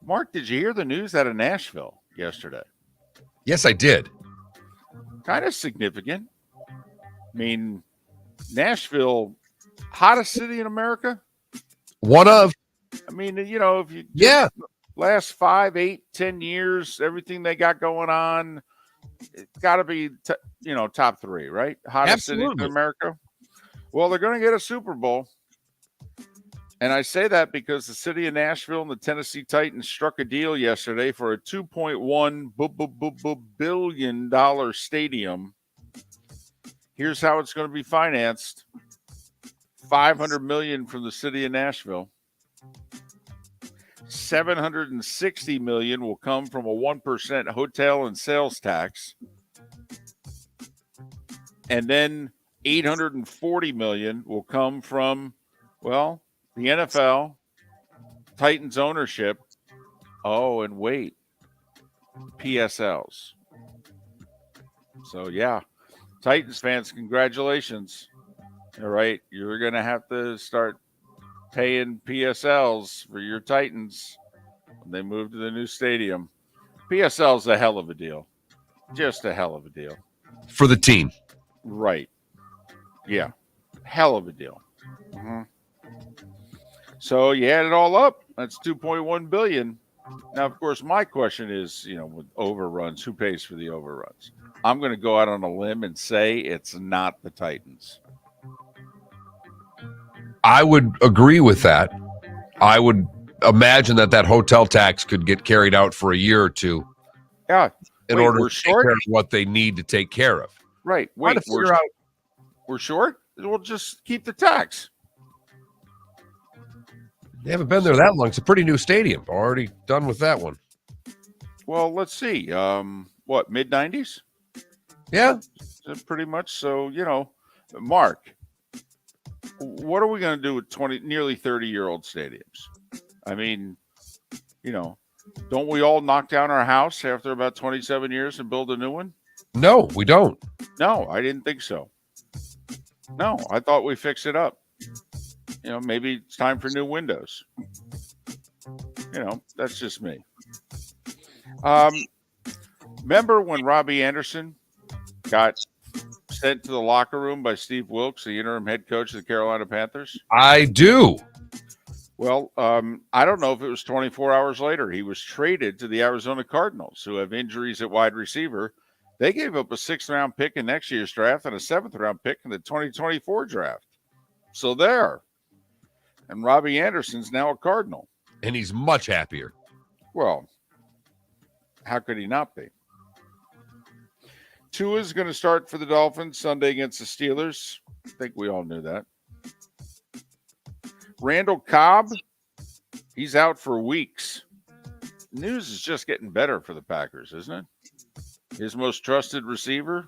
Mark, did you hear the news out of Nashville yesterday? Yes, I did. Kind of significant. I mean, Nashville, hottest city in America. One of. I mean, if you Yeah. last 5, 8, 10 years, everything they got going on, it's got to be top 3, right? Hottest cities in America. Well, they're going to get a Super Bowl. And I say that because the city of Nashville and the Tennessee Titans struck a deal yesterday for a $2.1 billion stadium. Here's how it's going to be financed. $500 million from the city of Nashville. $760 million will come from a 1% hotel and sales tax. And then $840 million will come from, the NFL, Titans ownership. Oh, and wait, PSLs. So, yeah, Titans fans, congratulations. All right, you're going to have to start paying PSLs for your Titans when they move to the new stadium. PSL's a hell of a deal. Just a hell of a deal. For the team. Right. Yeah. Hell of a deal. Mm-hmm. So you add it all up, that's $2.1 billion. Now, of course, my question is, with overruns, who pays for the overruns? I'm going to go out on a limb and say it's not the Titans. I would agree with that. I would imagine that hotel tax could get carried out for a year or two. Yeah. In order to take care of what they need to take care of. Right. Wait, we're short? We'll just keep the tax. They haven't been there that long. It's a pretty new stadium. Already done with that one. Well, let's see. Mid-90s? Yeah. Pretty much. So, Mark, what are we going to do with nearly 30-year-old stadiums? I mean, don't we all knock down our house after about 27 years and build a new one? No, we don't. No, I didn't think so. No, I thought we fixed it up. Maybe it's time for new windows. That's just me. Remember when Robbie Anderson got sent to the locker room by Steve Wilkes, the interim head coach of the Carolina Panthers? I do. Well, I don't know if it was 24 hours later. He was traded to the Arizona Cardinals, who have injuries at wide receiver. They gave up a 6th-round pick in next year's draft and a 7th-round pick in the 2024 draft. So there. And Robbie Anderson's now a Cardinal. And he's much happier. Well, how could he not be? Tua's going to start for the Dolphins Sunday against the Steelers. I think we all knew that. Randall Cobb, he's out for weeks. News is just getting better for the Packers, isn't it? His most trusted receiver,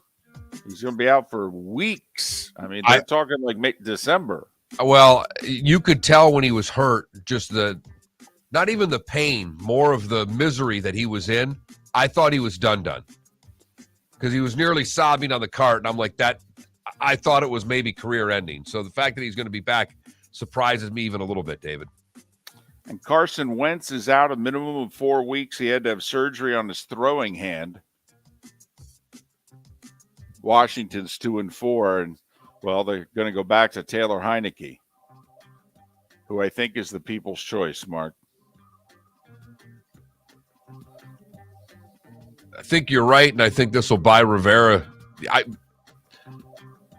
he's going to be out for weeks. I mean, they're talking like December. Well, you could tell when he was hurt, just not even the pain, more of the misery that he was in. I thought he was done. Because he was nearly sobbing on the cart, and I'm like, I thought it was maybe career ending. So the fact that he's going to be back surprises me even a little bit, David. And Carson Wentz is out a minimum of 4 weeks. He had to have surgery on his throwing hand. Washington's 2-4, and they're going to go back to Taylor Heineke, who I think is the people's choice, Mark. I think you're right, and I think this will buy Rivera.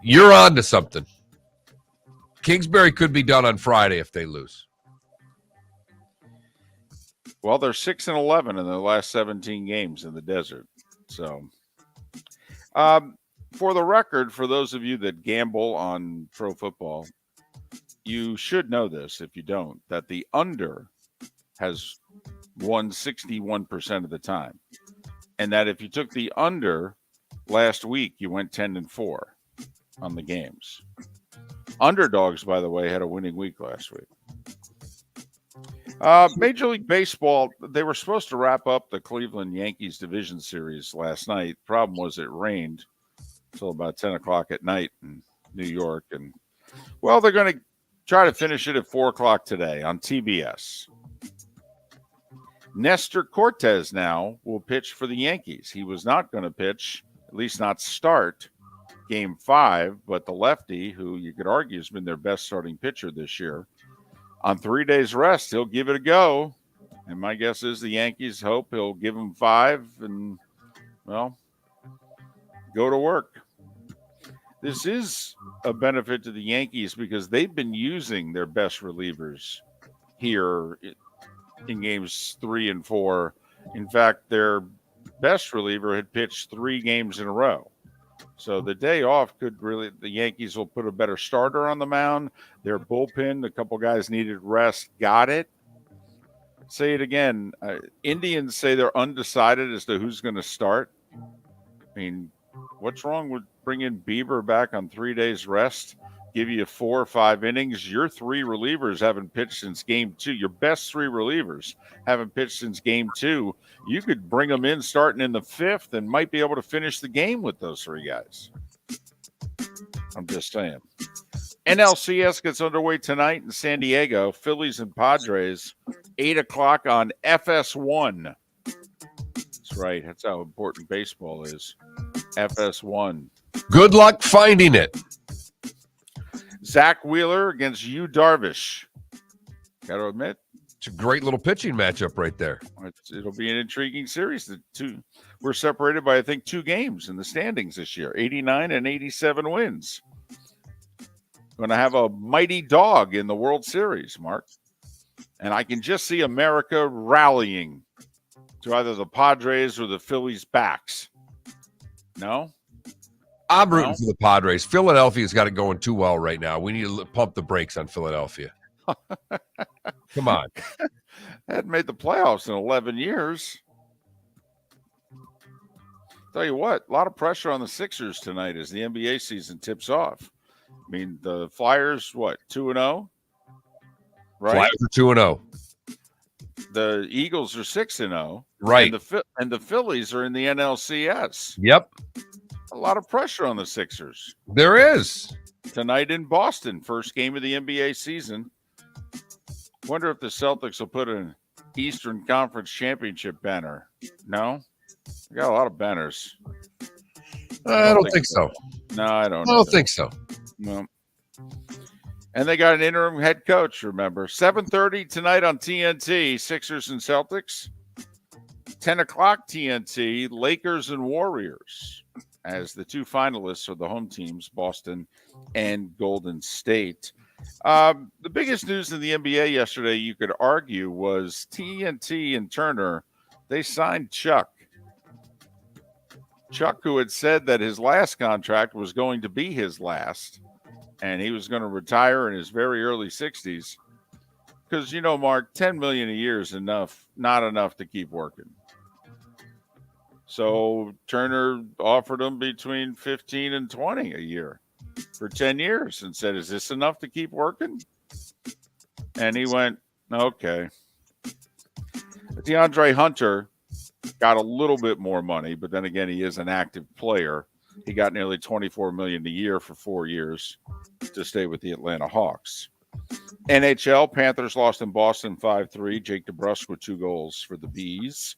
You're on to something. Kingsbury could be done on Friday if they lose. Well, they're 6-11 in their last 17 games in the desert. So, for the record, for those of you that gamble on pro football, you should know this if you don't, that the under has won 61% of the time. And that if you took the under last week, you went 10-4 on the games. Underdogs, by the way, had a winning week last week. Major League Baseball, they were supposed to wrap up the Cleveland Yankees division series last night. Problem was it rained until about 10 o'clock at night in New York. And, they're going to try to finish it at 4 o'clock today on TBS. Nestor Cortez now will pitch for the Yankees. He was not going to pitch, at least not start, Game 5, but the lefty, who you could argue has been their best starting pitcher this year, on 3 days rest, he'll give it a go. And my guess is the Yankees hope he'll give him 5 and, well, go to work. This is a benefit to the Yankees because they've been using their best relievers here in games 3 and 4. In fact, their best reliever had pitched 3 games in a row. So the day off could really, the Yankees will put a better starter on the mound. Their bullpen, a couple guys needed rest, got it. Say it again. Indians say they're undecided as to who's going to start. I mean, what's wrong with bringing Bieber back on 3 days rest? Give you 4 or 5 innings. Your 3 relievers haven't pitched since game 2. Your best 3 relievers haven't pitched since game 2. You could bring them in starting in the 5th and might be able to finish the game with those 3 guys. I'm just saying. NLCS gets underway tonight in San Diego. Phillies and Padres, 8 o'clock on FS1. That's right. That's how important baseball is. FS1. Good luck finding it. Zach Wheeler against Yu Darvish. Got to admit, It's a great little pitching matchup right there. it'll be an intriguing series. We're separated by, I think, 2 games in the standings this year, 89 and 87 wins. Going to have a mighty dog in the World Series, Mark. And I can just see America rallying to either the Padres or the Phillies' backs. No? I'm rooting for the Padres. Philadelphia's got it going too well right now. We need to pump the brakes on Philadelphia. Come on. Hadn't made the playoffs in 11 years. Tell you what, a lot of pressure on the Sixers tonight as the NBA season tips off. I mean, the Flyers, what, 2-0? Right? Flyers are 2-0. The Eagles are 6-0. Right. And the Phillies are in the NLCS. Yep. A lot of pressure on the Sixers. There is. Tonight in Boston, first game of the NBA season. Wonder if the Celtics will put an Eastern Conference Championship banner. No? They got a lot of banners. I don't think so. No, I don't. I don't think so. No. And they got an interim head coach, remember. 7:30 tonight on TNT, Sixers and Celtics. 10 o'clock TNT, Lakers and Warriors, as the 2 finalists are the home teams, Boston and Golden State. The biggest news in the NBA yesterday, you could argue, was TNT and Turner. They signed Chuck. Chuck, who had said that his last contract was going to be his last, and he was going to retire in his very early 60s. Because, you know, Mark, $10 million a year is enough, not enough to keep working. So Turner offered him between 15 and 20 a year for 10 years and said, is this enough to keep working? And he went, okay. DeAndre Hunter got a little bit more money, but then again, he is an active player. He got nearly $24 million a year for 4 years to stay with the Atlanta Hawks. NHL, Panthers lost in Boston 5-3. Jake DeBrusk with 2 goals for the Bees.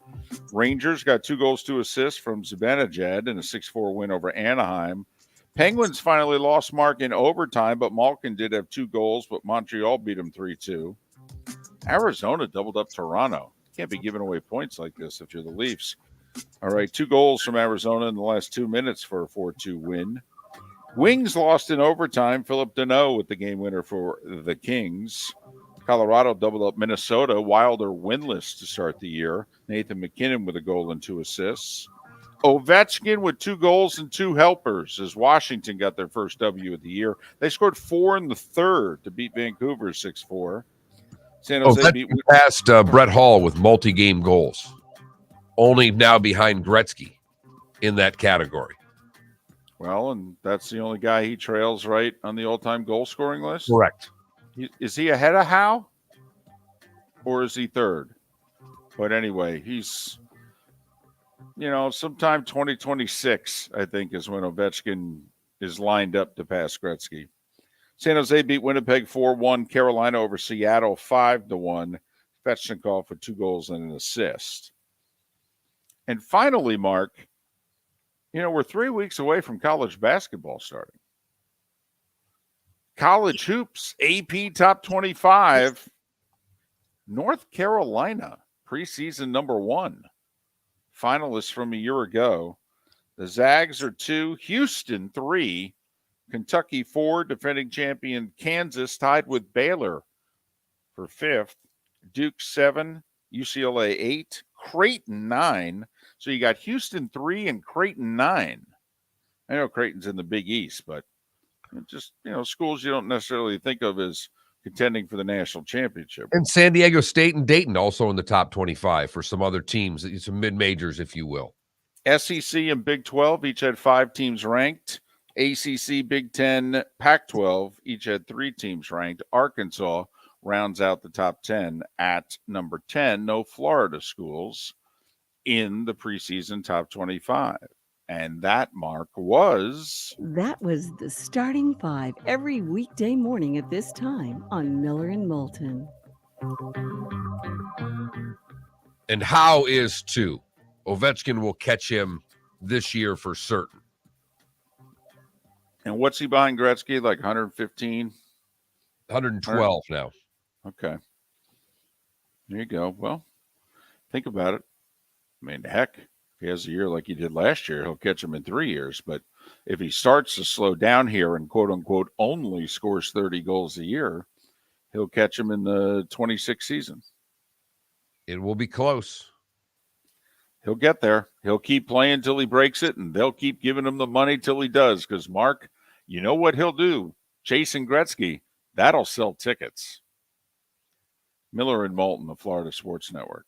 Rangers got 2 goals, 2 assists from Zibanejad in a 6-4 win over Anaheim. Penguins finally lost, Mark, in overtime, but Malkin did have 2 goals, but Montreal beat him 3-2. Arizona doubled up Toronto. Can't be giving away points like this if you're the Leafs. All right, 2 goals from Arizona in the last 2 minutes for a 4-2 win. Wings lost in overtime. Philip Deneau with the game winner for the Kings. Colorado doubled up Minnesota. Wilder winless to start the year. Nathan McKinnon with a goal and 2 assists. Ovechkin with 2 goals and 2 helpers as Washington got their first W of the year. They scored 4 in the third to beat Vancouver 6-4. San Jose beat past Brett Hall with multi-game goals. Only now behind Gretzky in that category. Well, and that's the only guy he trails right on the all-time goal-scoring list? Correct. Is he ahead of Howe? Or is he third? But anyway, he's, you know, sometime 2026, I think, is when Ovechkin is lined up to pass Gretzky. San Jose beat Winnipeg 4-1. Carolina over Seattle 5-1. Svechnikov with 2 goals and an assist. And finally, Mark, we're 3 weeks away from college basketball starting. College hoops, AP top 25. North Carolina, preseason number 1. Finalists from a year ago. The Zags are 2, Houston 3, Kentucky 4, defending champion Kansas tied with Baylor for 5th, Duke 7, UCLA 8, Creighton 9. So you got Houston 3 and Creighton 9. I know Creighton's in the Big East, but just, schools you don't necessarily think of as contending for the national championship. And San Diego State and Dayton also in the top 25 for some other teams, some mid-majors, if you will. SEC and Big 12 each had 5 teams ranked. ACC, Big 10, Pac-12 each had 3 teams ranked. Arkansas rounds out the top 10 at number 10. No Florida schools in the preseason top 25. And that, Mark, That was the starting 5 every weekday morning at this time on Miller and Moulton. And how is 2? Ovechkin will catch him this year for certain. And what's he behind Gretzky? Like 115? 112 now. Okay. There you go. Well, think about it. I mean, heck, if he has a year like he did last year, he'll catch him in 3 years. But if he starts to slow down here and, quote-unquote, only scores 30 goals a year, he'll catch him in the 26th season. It will be close. He'll get there. He'll keep playing till he breaks it, and they'll keep giving him the money till he does. Because, Mark, you know what he'll do? Chasing Gretzky, that'll sell tickets. Miller and Moulton, the Florida Sports Network.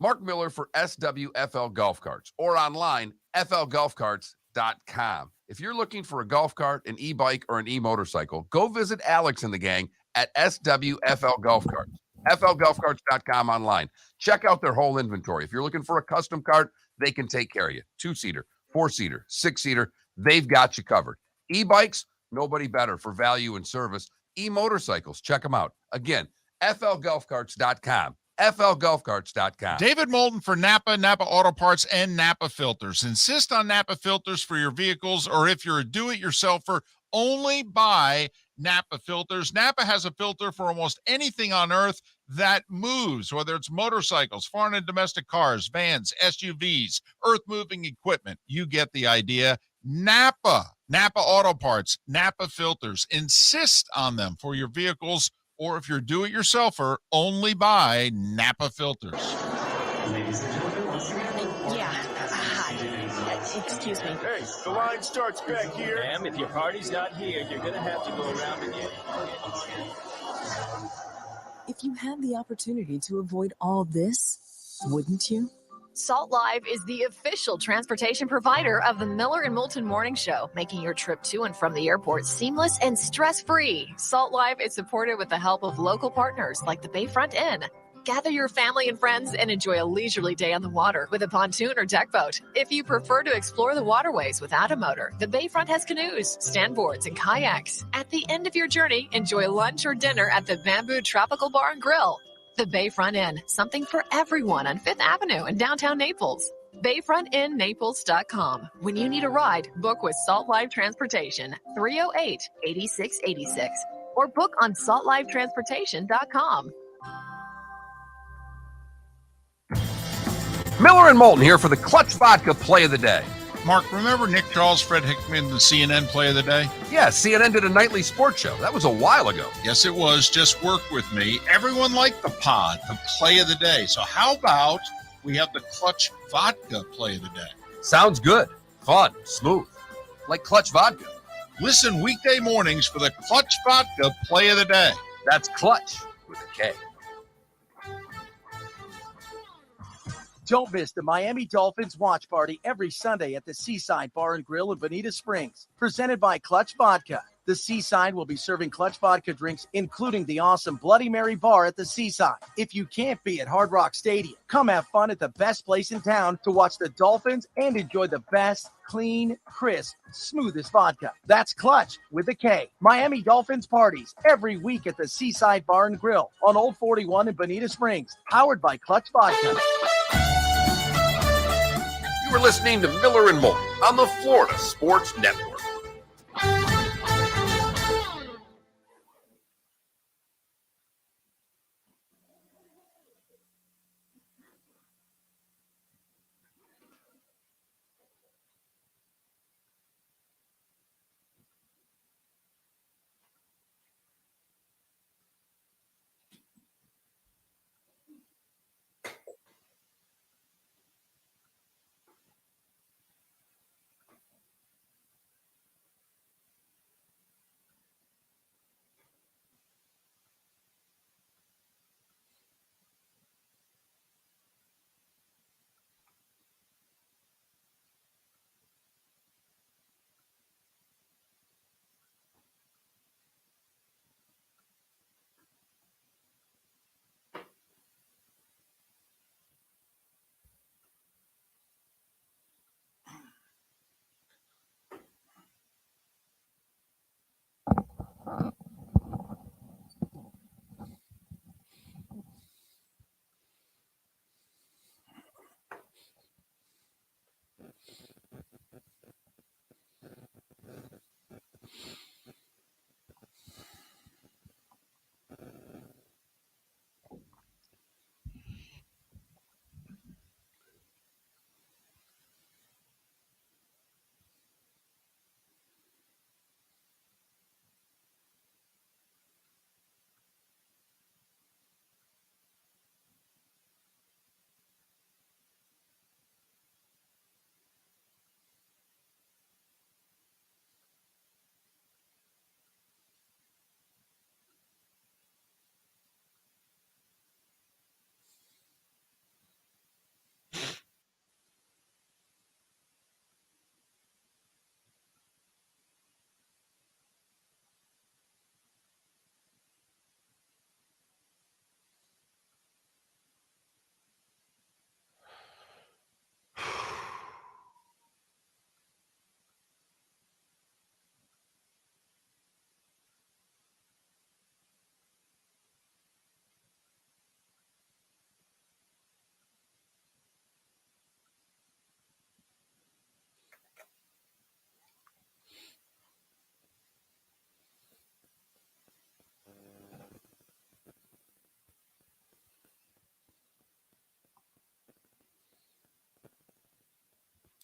Mark Miller for SWFL Golf Carts or online, flgolfcarts.com. If you're looking for a golf cart, an e-bike, or an e-motorcycle, go visit Alex and the gang at SWFL Golf Carts. flgolfcarts.com online. Check out their whole inventory. If you're looking for a custom cart, they can take care of you. 2-seater, 4-seater, 6-seater, they've got you covered. E-bikes, nobody better for value and service. E-motorcycles, check them out. Again, flgolfcarts.com. flgolfcarts.com. David Moulton for Napa Auto Parts, and Napa Filters. Insist on Napa filters for your vehicles, or if you're a do-it-yourselfer, only buy Napa filters. Napa has a filter for almost anything on earth that moves, whether it's motorcycles, foreign and domestic cars, vans, SUVs, earth-moving equipment. You get the idea. Napa Auto Parts, Napa filters. Insist on them for your vehicles, or if you're do-it-yourselfer, only buy Napa filters. Yeah. Hi. Excuse me. Hey, the line starts back here. Ma'am, if your party's not here, you're gonna have to go around again. If you had the opportunity to avoid all this, wouldn't you? Salt Live is the official transportation provider of the Miller and Moulton Morning Show, making your trip to and from the airport seamless and stress-free. Salt Live is supported with the help of local partners like the Bayfront Inn. Gather your family and friends and enjoy a leisurely day on the water with a pontoon or deck boat. If you prefer to explore the waterways without a motor, the Bayfront has canoes, standboards, and kayaks. At the end of your journey, enjoy lunch or dinner at the Bamboo Tropical Bar and Grill. The Bayfront Inn, something for everyone on 5th Avenue in downtown Naples. BayfrontInNaples.com. When you need a ride, book with Salt Live Transportation, 308-8686, or book on saltlivetransportation.com. Miller and Moulton here for the Clutch Vodka Play of the Day. Mark, remember Nick Charles, Fred Hickman, the CNN Play of the Day? Yeah, CNN did a nightly sports show. That was a while ago. Yes, it was. Just work with me. Everyone liked the pod, the Play of the Day. So how about we have the Clutch Vodka Play of the Day? Sounds good. Fun. Smooth. Like Clutch Vodka. Listen weekday mornings for the Clutch Vodka Play of the Day. That's Clutch with a K. Don't miss the Miami Dolphins watch party every Sunday at the Seaside Bar and Grill in Bonita Springs. Presented by Clutch Vodka. The Seaside will be serving Clutch vodka drinks, including the awesome Bloody Mary bar at the Seaside. If you can't be at Hard Rock Stadium, come have fun at the best place in town to watch the Dolphins and enjoy the best, clean, crisp, smoothest vodka. That's Clutch with a K. Miami Dolphins parties every week at the Seaside Bar and Grill on Old 41 in Bonita Springs, powered by Clutch Vodka. You were listening to Miller and Moulton on the Florida Sports Network.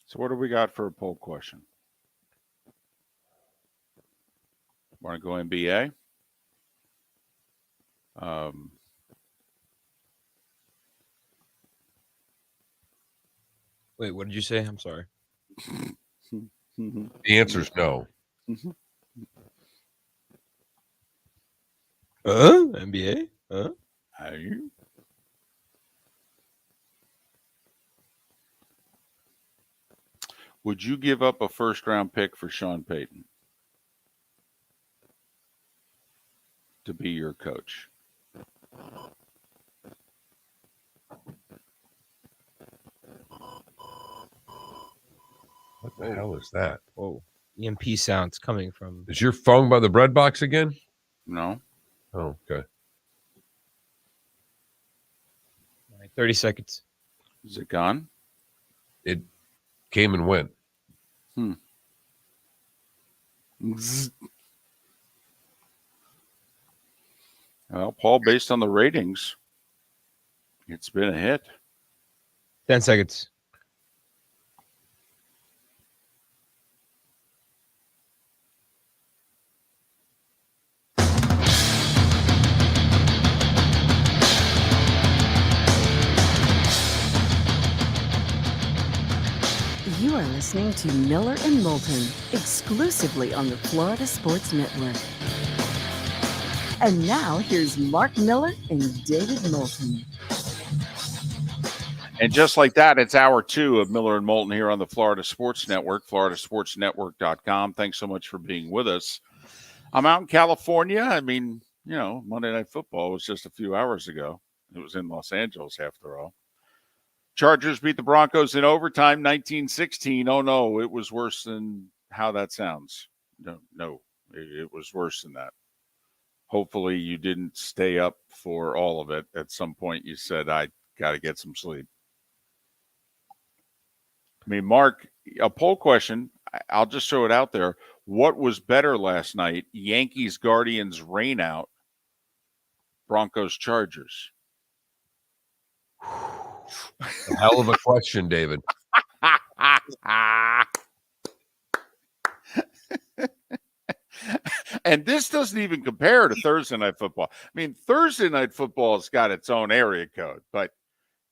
So what do we got for a poll question? Want to go NBA? Wait, what did you say? I'm sorry. The answer is no. NBA? Would you give up a first-round pick for Sean Payton to be your coach? What the hell is that? Whoa. EMP sounds coming from. Is your phone by the bread box again? No. Oh, okay. All right, 30 seconds. Is it gone? It came and went. Well, Paul, based on the ratings, it's been a hit. 10 seconds. You are listening to Miller and Moulton, exclusively on the Florida Sports Network. And now here's Mark Miller and David Moulton. And just like that, it's hour 2 of Miller and Moulton here on the Florida Sports Network, floridasportsnetwork.com. Thanks so much for being with us. I'm out in California. I mean, Monday Night Football was just a few hours ago. It was in Los Angeles, after all. Chargers beat the Broncos in overtime, 19-16. Oh, no, it was worse than how that sounds. No, it was worse than that. Hopefully you didn't stay up for all of it. At some point you said, I got to get some sleep. I mean, Mark, a poll question, I'll just throw it out there. What was better last night? Yankees, Guardians, rain out, Broncos, Chargers. A hell of a question, David. And this doesn't even compare to Thursday Night Football. I mean, Thursday Night Football has got its own area code, but,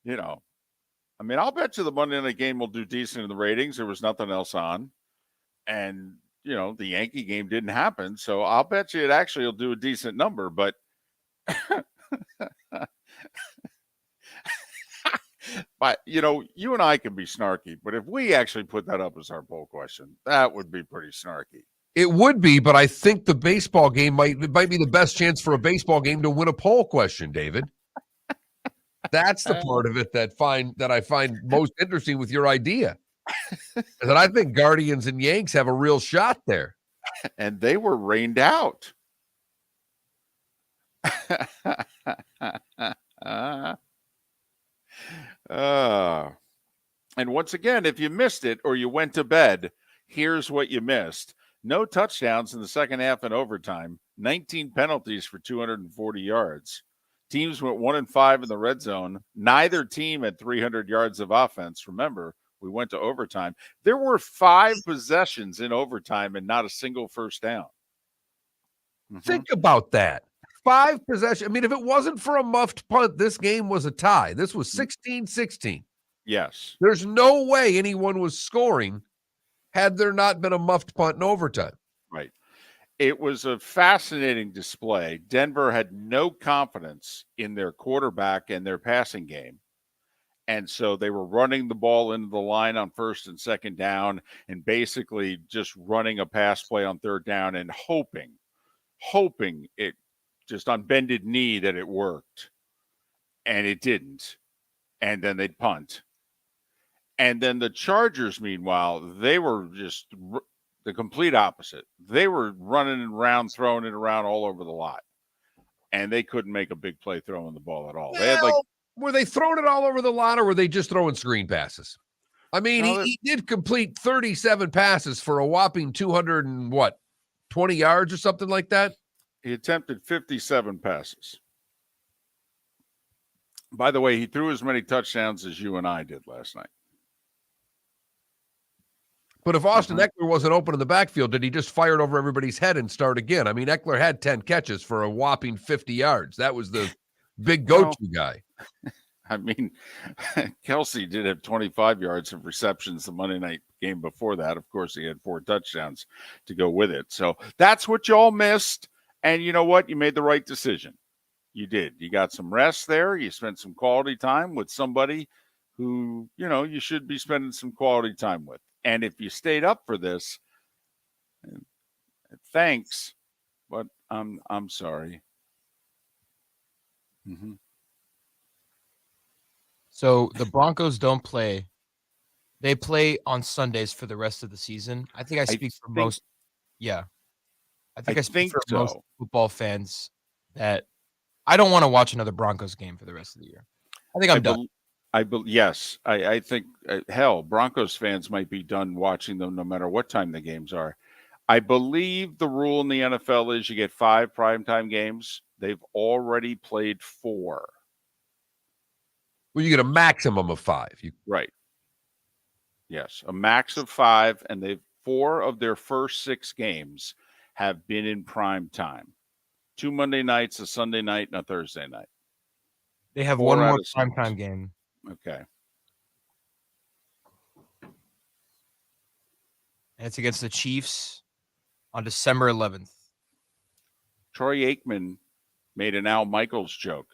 I'll bet you the Monday night game will do decent in the ratings. There was nothing else on. And, the Yankee game didn't happen. So I'll bet you it actually will do a decent number, but but, you and I can be snarky, but if we actually put that up as our poll question, that would be pretty snarky. It would be, but I think the baseball game might be the best chance for a baseball game to win a poll question, David. That's the part of it that I find most interesting with your idea. That I think Guardians and Yanks have a real shot there. And they were rained out. And once again, if you missed it or you went to bed, here's what you missed. No touchdowns in the second half and overtime. 19 penalties for 240 yards. Teams went 1-5 in the red zone. Neither team had 300 yards of offense. Remember, we went to overtime. There were 5 possessions in overtime and not a single first down. Think about that. 5 possessions. I mean, if it wasn't for a muffed punt, this game was a tie. This was 16-16. Yes. There's no way anyone was scoring had there not been a muffed punt in overtime. Right. It was a fascinating display. Denver had no confidence in their quarterback and their passing game. And so they were running the ball into the line on first and second down and basically just running a pass play on third down and hoping it just on bended knee that it worked. And it didn't. And then they'd punt. And then the Chargers, meanwhile, they were just the complete opposite. They were running it around, throwing it around all over the lot. And they couldn't make a big play throwing the ball at all. They had were they throwing it all over the lot, or were they just throwing screen passes? I mean, he did complete 37 passes for a whopping 20 yards or something like that. He attempted 57 passes. By the way, he threw as many touchdowns as you and I did last night. But if Austin Eckler wasn't open in the backfield, did he just fire it over everybody's head and start again? I mean, Eckler had 10 catches for a whopping 50 yards. That was the big go-to guy. I mean, Kelsey did have 25 yards of receptions the Monday night game before that. Of course, he had 4 touchdowns to go with it. So that's what y'all missed. And you know what? You made the right decision. You did. You got some rest there. You spent some quality time with somebody who, you should be spending some quality time with. And if you stayed up for this, thanks, but I'm sorry. Mm-hmm. So the Broncos don't play. They play on Sundays for the rest of the season. I think I speak for most. Yeah. I speak for most football fans that I don't want to watch another Broncos game for the rest of the year. I think I'm done. Yes, I think, hell, Broncos fans might be done watching them no matter what time the games are. I believe the rule in the NFL is you get 5 primetime games. They've already played 4. Well, you get a maximum of 5. Right. Yes, a max of 5, and 4 of their first 6 games have been in prime time. 2 Monday nights, a Sunday night, and a Thursday night. They have 1 more primetime game. Okay. And it's against the Chiefs on December 11th. Troy Aikman made an Al Michaels joke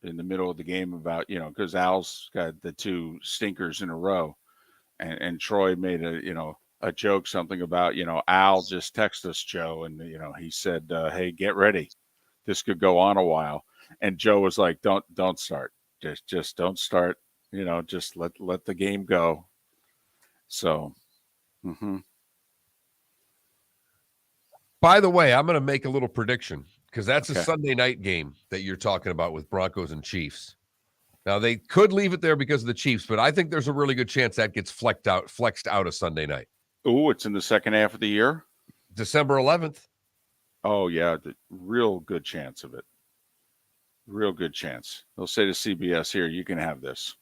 in the middle of the game about, because Al's got the 2 stinkers in a row. And Troy made a joke, something about, Al just texted us, Joe, and he said, "Hey, get ready. This could go on a while." And Joe was like, "Don't start. Just don't start. Just let the game go." So, By the way, I'm going to make a little prediction because that's a Okay. Sunday night game that you're talking about with Broncos and Chiefs. Now, they could leave it there because of the Chiefs, but I think there's a really good chance that gets flexed out of Sunday night. Ooh, it's in the second half of the year? December 11th. Oh, yeah, real good chance of it. Real good chance. They'll say to CBS, "Here, you can have this.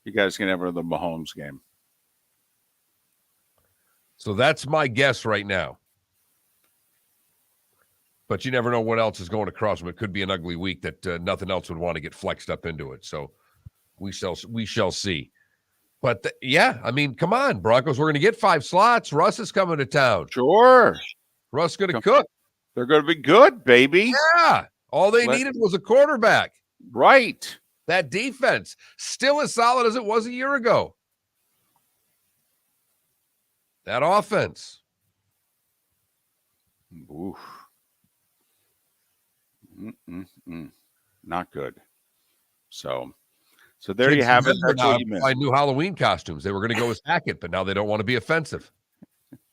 You guys can have the Mahomes game." So that's my guess right now. But you never know what else is going across them. It could be an ugly week that nothing else would want to get flexed up into it. So we shall see. But yeah, I mean, come on, Broncos. We're going to get 5 slots. Russ is coming to town. Sure. Russ going to cook. They're going to be good, baby. Yeah. All they needed was a quarterback. Right. That defense still as solid as it was a year ago. That offense. Oof. Not good. So there you have it. That's what you missed. Buy new Halloween costumes. They were going to go as Hackett, but now they don't want to be offensive.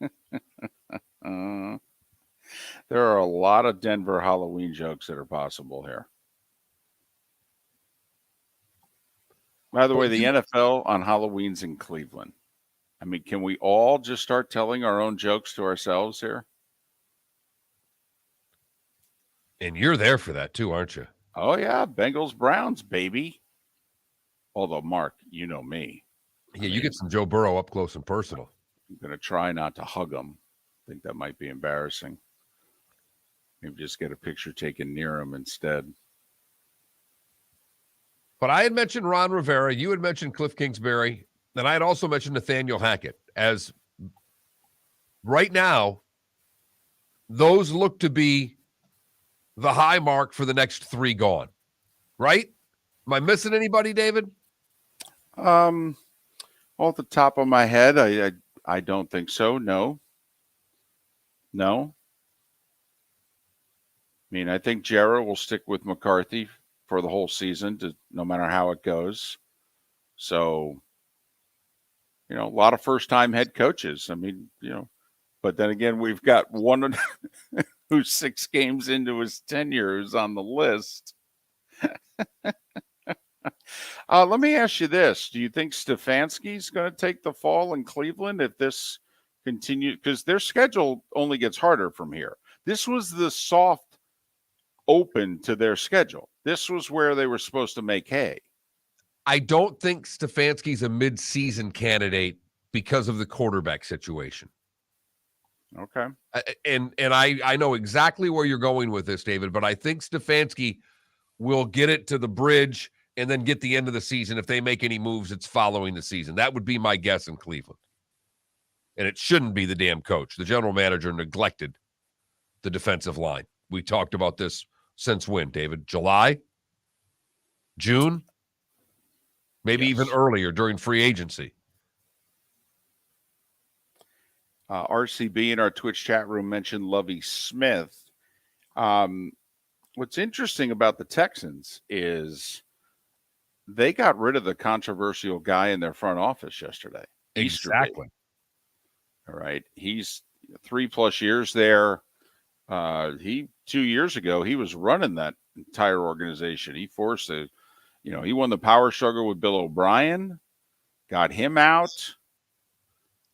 There are a lot of Denver Halloween jokes that are possible here. By the way, the NFL on Halloween's in Cleveland. I mean, can we all just start telling our own jokes to ourselves here? And you're there for that too, aren't you? Oh, yeah. Bengals, Browns, baby. Although, Mark, you know me. Yeah, you get some Joe Burrow up close and personal. I'm going to try not to hug him. I think that might be embarrassing. Maybe just get a picture taken near him instead. But I had mentioned Ron Rivera. You had mentioned Cliff Kingsbury. And I had also mentioned Nathaniel Hackett. As right now, those look to be the high mark for the next 3 gone. Right? Am I missing anybody, David? Off the top of my head, I don't think so. No. I mean, I think Jarrah will stick with McCarthy for the whole season, no matter how it goes. So, a lot of first-time head coaches. I mean, but then again, we've got one who's 6 games into his tenure who's on the list. Let me ask you this. Do you think Stefanski's going to take the fall in Cleveland if this continues? Because their schedule only gets harder from here. This was the soft open to their schedule. This was where they were supposed to make hay. I don't think Stefanski's a mid-season candidate because of the quarterback situation. Okay. And I know exactly where you're going with this, David, but I think Stefanski will get it to the bridge and then get the end of the season. If they make any moves, it's following the season. That would be my guess in Cleveland. And it shouldn't be the damn coach. The general manager neglected the defensive line. We talked about this since when, David? July? June? Maybe even earlier during free agency. RCB in our Twitch chat room mentioned Lovie Smith. What's interesting about the Texans is they got rid of the controversial guy in their front office yesterday. Exactly. All right. He's 3+ years there. 2 years ago, he was running that entire organization. He forced he won the power struggle with Bill O'Brien, got him out,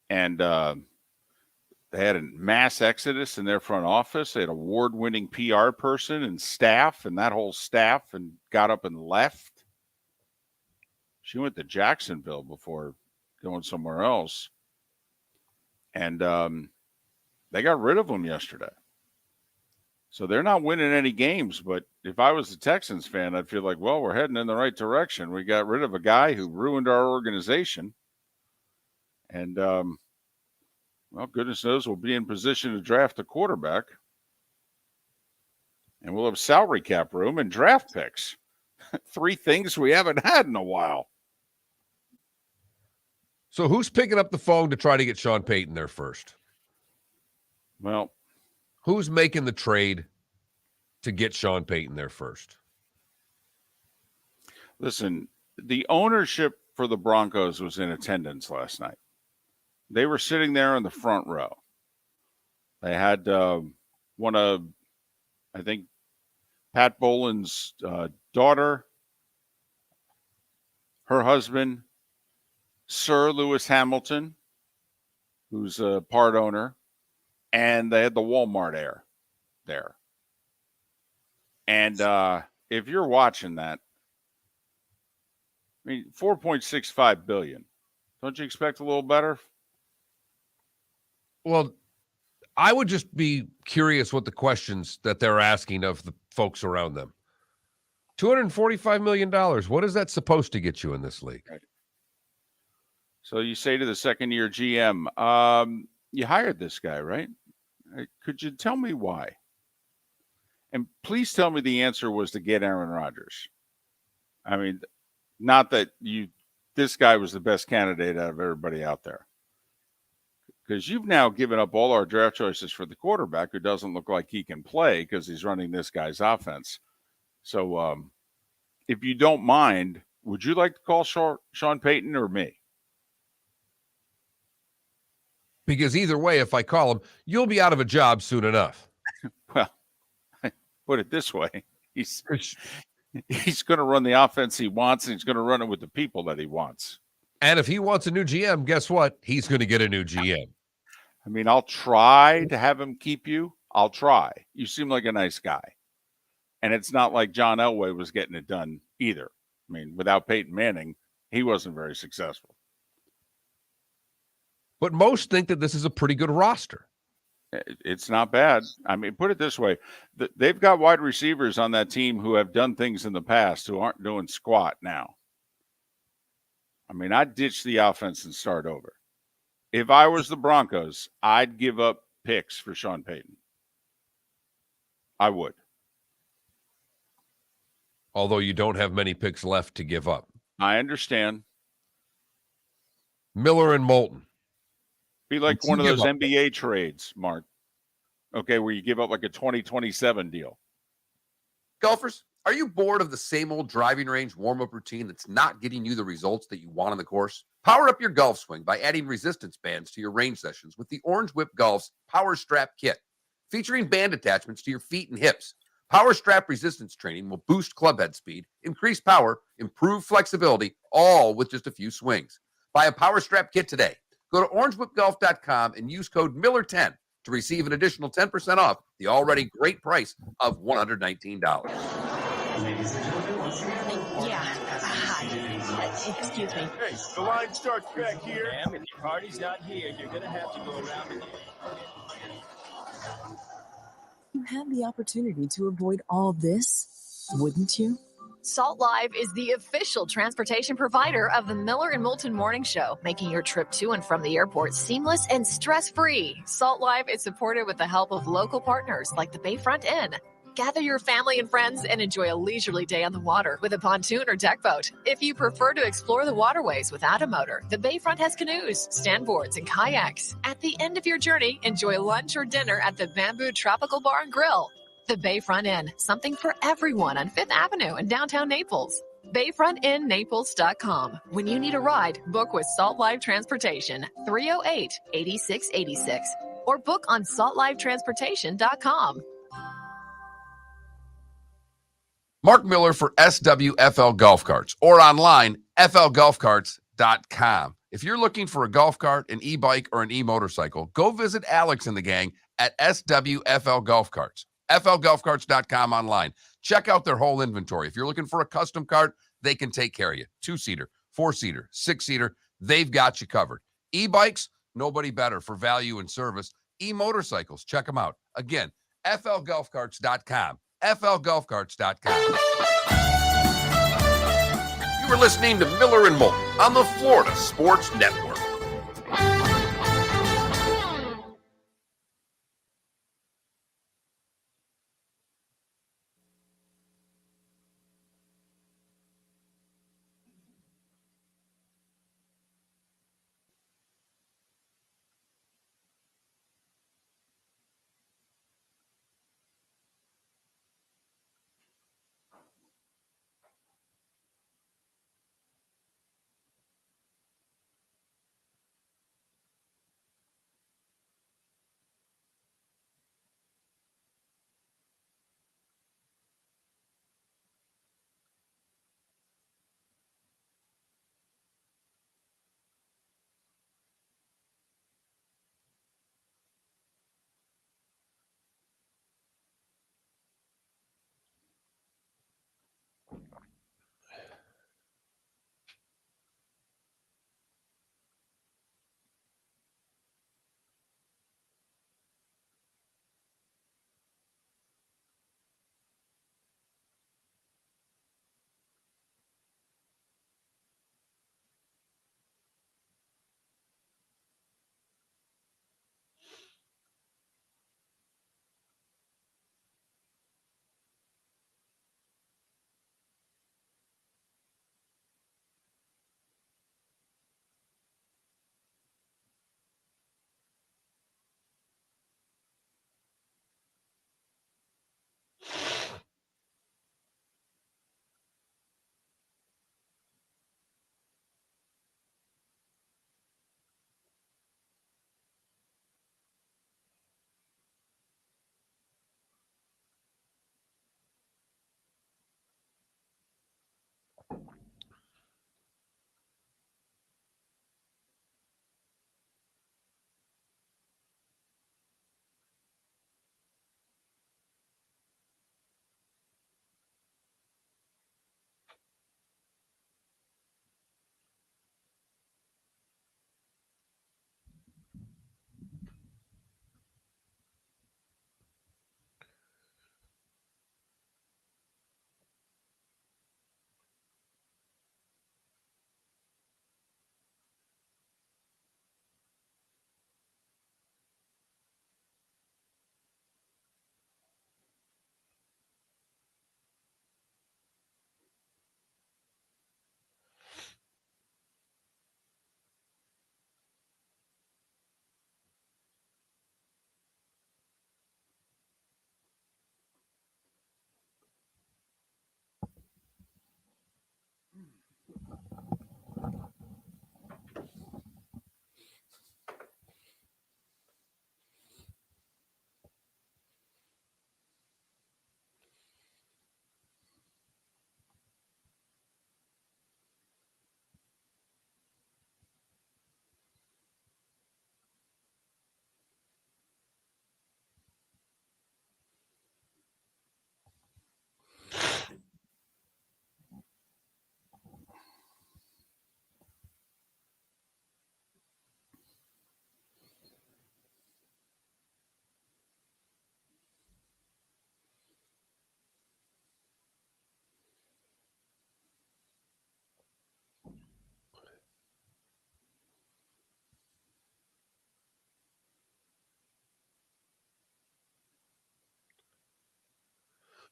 and they had a mass exodus in their front office. They had an award-winning PR person and staff, and that whole staff and got up and left. She went to Jacksonville before going somewhere else. And they got rid of him yesterday. So they're not winning any games, but if I was a Texans fan, I'd feel like, well, we're heading in the right direction. We got rid of a guy who ruined our organization. And, well, goodness knows we'll be in position to draft a quarterback. And we'll have salary cap room and draft picks. 3 things we haven't had in a while. So who's picking up the phone to try to get Sean Payton there first? Well, who's making the trade to get Sean Payton there first? Listen, the ownership for the Broncos was in attendance last night. They were sitting there in the front row. They had one of, I think, Pat Boland's daughter, her husband, Sir Lewis Hamilton, who's a part owner, and they had the Walmart heir there. And if you're watching that, I mean, $4.65 billion. Don't you expect a little better? Well, I would just be curious what the questions that they're asking of the folks around them. $245 million. What is that supposed to get you in this league? Right. So you say to the second-year GM, you hired this guy, right? Could you tell me why? And please tell me the answer was to get Aaron Rodgers. I mean, not that this guy was the best candidate out of everybody out there. Because you've now given up all our draft choices for the quarterback who doesn't look like he can play because he's running this guy's offense. So if you don't mind, would you like to call Sean Payton or me? Because either way, if I call him, you'll be out of a job soon enough. Well, put it this way. He's going to run the offense he wants, and he's going to run it with the people that he wants. And if he wants a new GM, guess what? He's going to get a new GM. I mean, I'll try to have him keep you. I'll try. You seem like a nice guy. And it's not like John Elway was getting it done either. I mean, without Peyton Manning, he wasn't very successful. But most think that this is a pretty good roster. It's not bad. I mean, put it this way. They've got wide receivers on that team who have done things in the past who aren't doing squat now. I mean, I'd ditch the offense and start over. If I was the Broncos, I'd give up picks for Sean Payton. I would. Although you don't have many picks left to give up. I understand. Miller and Moulton. Be like one of those NBA trades, Mark. Okay, where you give up like a 2027 deal. Golfers, are you bored of the same old driving range warm-up routine that's not getting you the results that you want on the course? Power up your golf swing by adding resistance bands to your range sessions with the Orange Whip Golf's Power Strap Kit. Featuring band attachments to your feet and hips, Power Strap resistance training will boost clubhead speed, increase power, improve flexibility, all with just a few swings. Buy a Power Strap Kit today. Go to orangewhipgolf.com and use code Miller10 to receive an additional 10% off the already great price of $119. Ladies and gentlemen, once again, Excuse me. Hey, the line starts back here. Ma'am, if your party's not here, you're gonna have to go around again. You had the opportunity to avoid all this, wouldn't you? Salt Live is the official transportation provider of the Miller and Moulton Morning Show, making your trip to and from the airport seamless and stress-free. Salt Live is supported with the help of local partners like the Bayfront Inn. Gather your family and friends and enjoy a leisurely day on the water with a pontoon or deck boat. If you prefer to explore the waterways without a motor, the Bayfront has canoes, standboards, and kayaks. At the end of your journey, enjoy lunch or dinner at the Bamboo Tropical Bar and Grill. The Bayfront Inn, something for everyone on 5th Avenue in downtown Naples. BayfrontInNaples.com. When you need a ride, book with Salt Live Transportation, 308-8686, or book on saltlivetransportation.com. Mark Miller for SWFL Golf Carts or online, flgolfcarts.com. If you're looking for a golf cart, an e-bike, or an e-motorcycle, go visit Alex and the gang at SWFL Golf Carts. flgolfcarts.com online. Check out their whole inventory. If you're looking for a custom cart, they can take care of you. 2-seater, 4-seater, 6-seater, they've got you covered. E-bikes, nobody better for value and service. E-motorcycles, check them out. Again, flgolfcarts.com. flgolfcarts.com. You were listening to Miller and Moulton on the Florida Sports Network.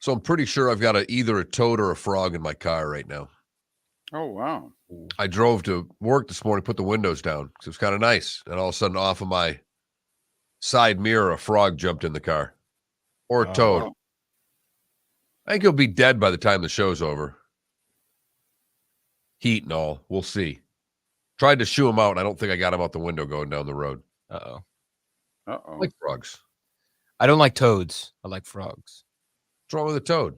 So I'm pretty sure I've got either a toad or a frog in my car right now. Oh, wow. I drove to work this morning, put the windows down because it was kind of nice. And all of a sudden, off of my side mirror, a frog jumped in the car. Or a toad. Wow. I think he'll be dead by the time the show's over. Heat and all. We'll see. Tried to shoo him out, and I don't think I got him out the window going down the road. Uh-oh. I like frogs. I don't like toads. I like frogs. What's wrong with a toad?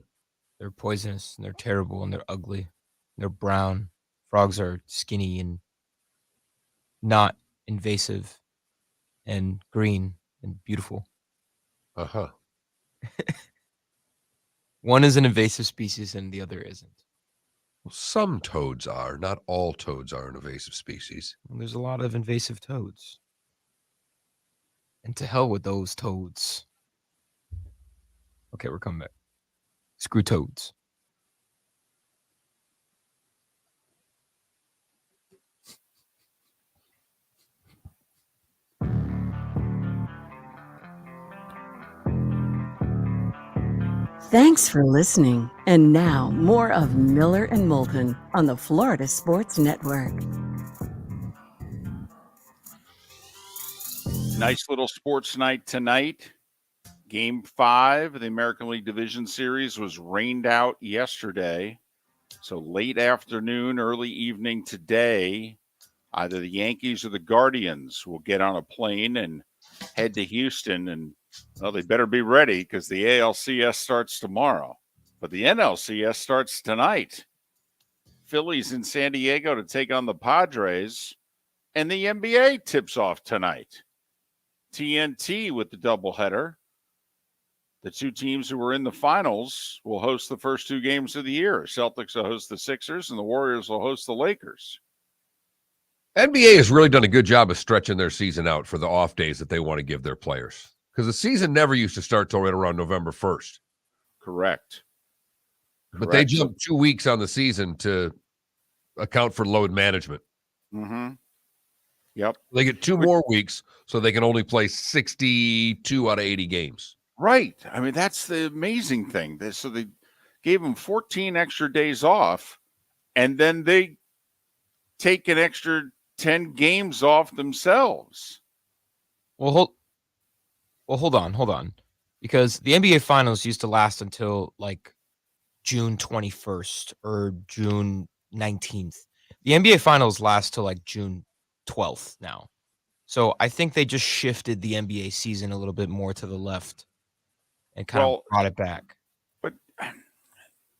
They're poisonous, and they're terrible, and they're ugly. They're brown. Frogs are skinny and not invasive and green and beautiful. Uh-huh. One is an invasive species and the other isn't. Well, some toads are. Not all toads are an invasive species. Well, there's a lot of invasive toads. And to hell with those toads. Okay, we're coming back. Screw toads. Thanks for listening. And now, more of Miller and Moulton on the Florida Sports Network. Nice little sports night tonight. Game 5 of the American League Division Series was rained out yesterday. So late afternoon, early evening today, either the Yankees or the Guardians will get on a plane and head to Houston. And, well, they better be ready because the ALCS starts tomorrow. But the NLCS starts tonight. Phillies in San Diego to take on the Padres. And the NBA tips off tonight. TNT with the doubleheader. The two teams who were in the finals will host the first 2 games of the year. Celtics will host the Sixers, and the Warriors will host the Lakers. NBA has really done a good job of stretching their season out for the off days that they want to give their players. Because the season never used to start till right around November 1st. Correct. But they jumped 2 weeks on the season to account for load management. Mm-hmm. Yep. They get 2 more weeks, so they can only play 62 out of 80 games. Right. I mean, that's the amazing thing. So they gave them 14 extra days off, and then they take an extra 10 games off themselves. Well, hold on. Because the NBA Finals used to last until like June 21st or June 19th. The NBA Finals last till like June 12th now. So I think they just shifted the NBA season a little bit more to the left and kind of brought it back. But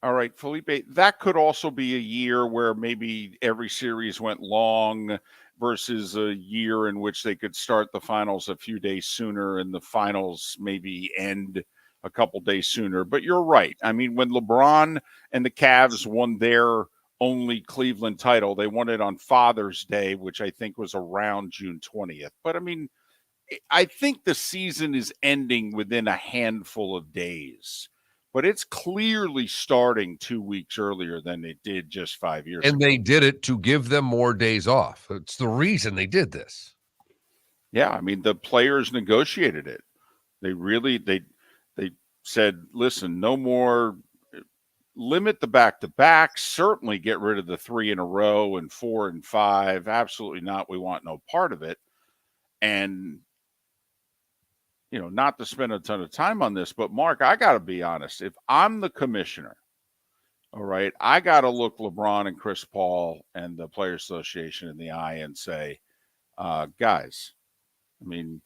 all right, Felipe, that could also be a year where maybe every series went long versus a year in which they could start the finals a few days sooner and the finals maybe end a couple days sooner. But you're right. I mean, when LeBron and the Cavs won their only Cleveland title, they won it on Father's Day, which I think was around June 20th. But I mean, I think the season is ending within a handful of days, but it's clearly starting 2 weeks earlier than it did just 5 years ago. And they did it to give them more days off. It's the reason they did this. Yeah, I mean, the players negotiated it. They really, they said, listen, no more, limit the back-to-backs, certainly get rid of the 3 in a row and 4 and 5. Absolutely not. We want no part of it. And, you know, not to spend a ton of time on this, but Mark, I got to be honest. If I'm the commissioner, all right, I got to look LeBron and Chris Paul and the Players Association in the eye and say, guys, I mean,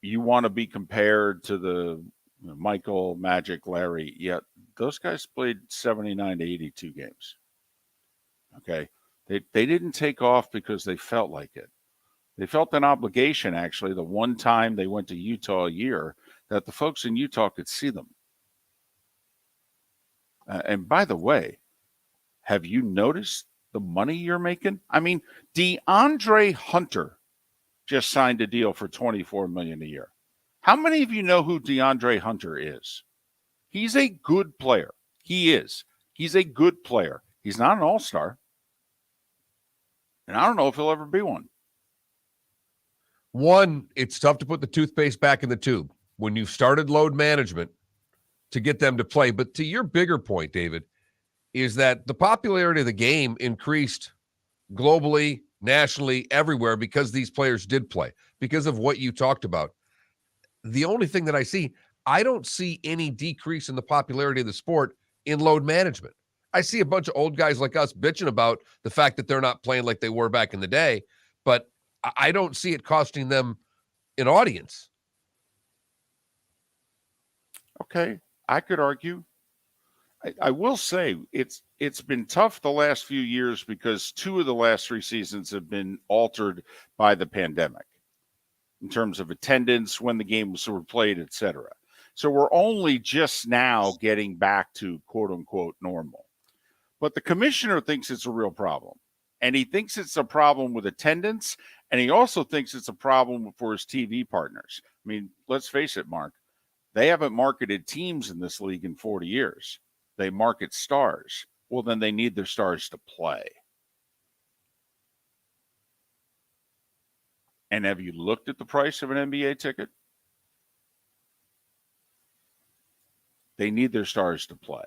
you want to be compared to the Michael, Magic, Larry, yet those guys played 79 to 82 games. Okay. They didn't take off because they felt like it. They felt an obligation, actually, the one time they went to Utah a year, that the folks in Utah could see them. And by the way, have you noticed the money you're making? I mean, DeAndre Hunter just signed a deal for $24 million a year. How many of you know who DeAndre Hunter is? He's a good player. He is. He's a good player. He's not an all-star. And I don't know if he'll ever be one. One, it's tough to put the toothpaste back in the tube. When you've started load management, to get them to play. But to your bigger point, David, is that the popularity of the game increased globally, nationally, everywhere because these players did play, because of what you talked about. The only thing that I don't see any decrease in the popularity of the sport in load management. I see a bunch of old guys like us bitching about the fact that they're not playing like they were back in the day, but I don't see it costing them an audience. Okay, I could argue. I will say it's been tough the last few years because 2 of the last 3 seasons have been altered by the pandemic in terms of attendance, when the games were played, etc. So we're only just now getting back to quote unquote normal. But the commissioner thinks it's a real problem. And he thinks it's a problem with attendance. And he also thinks it's a problem for his TV partners. I mean, let's face it, Mark. They haven't marketed teams in this league in 40 years. They market stars. Well, then they need their stars to play. And have you looked at the price of an NBA ticket? They need their stars to play.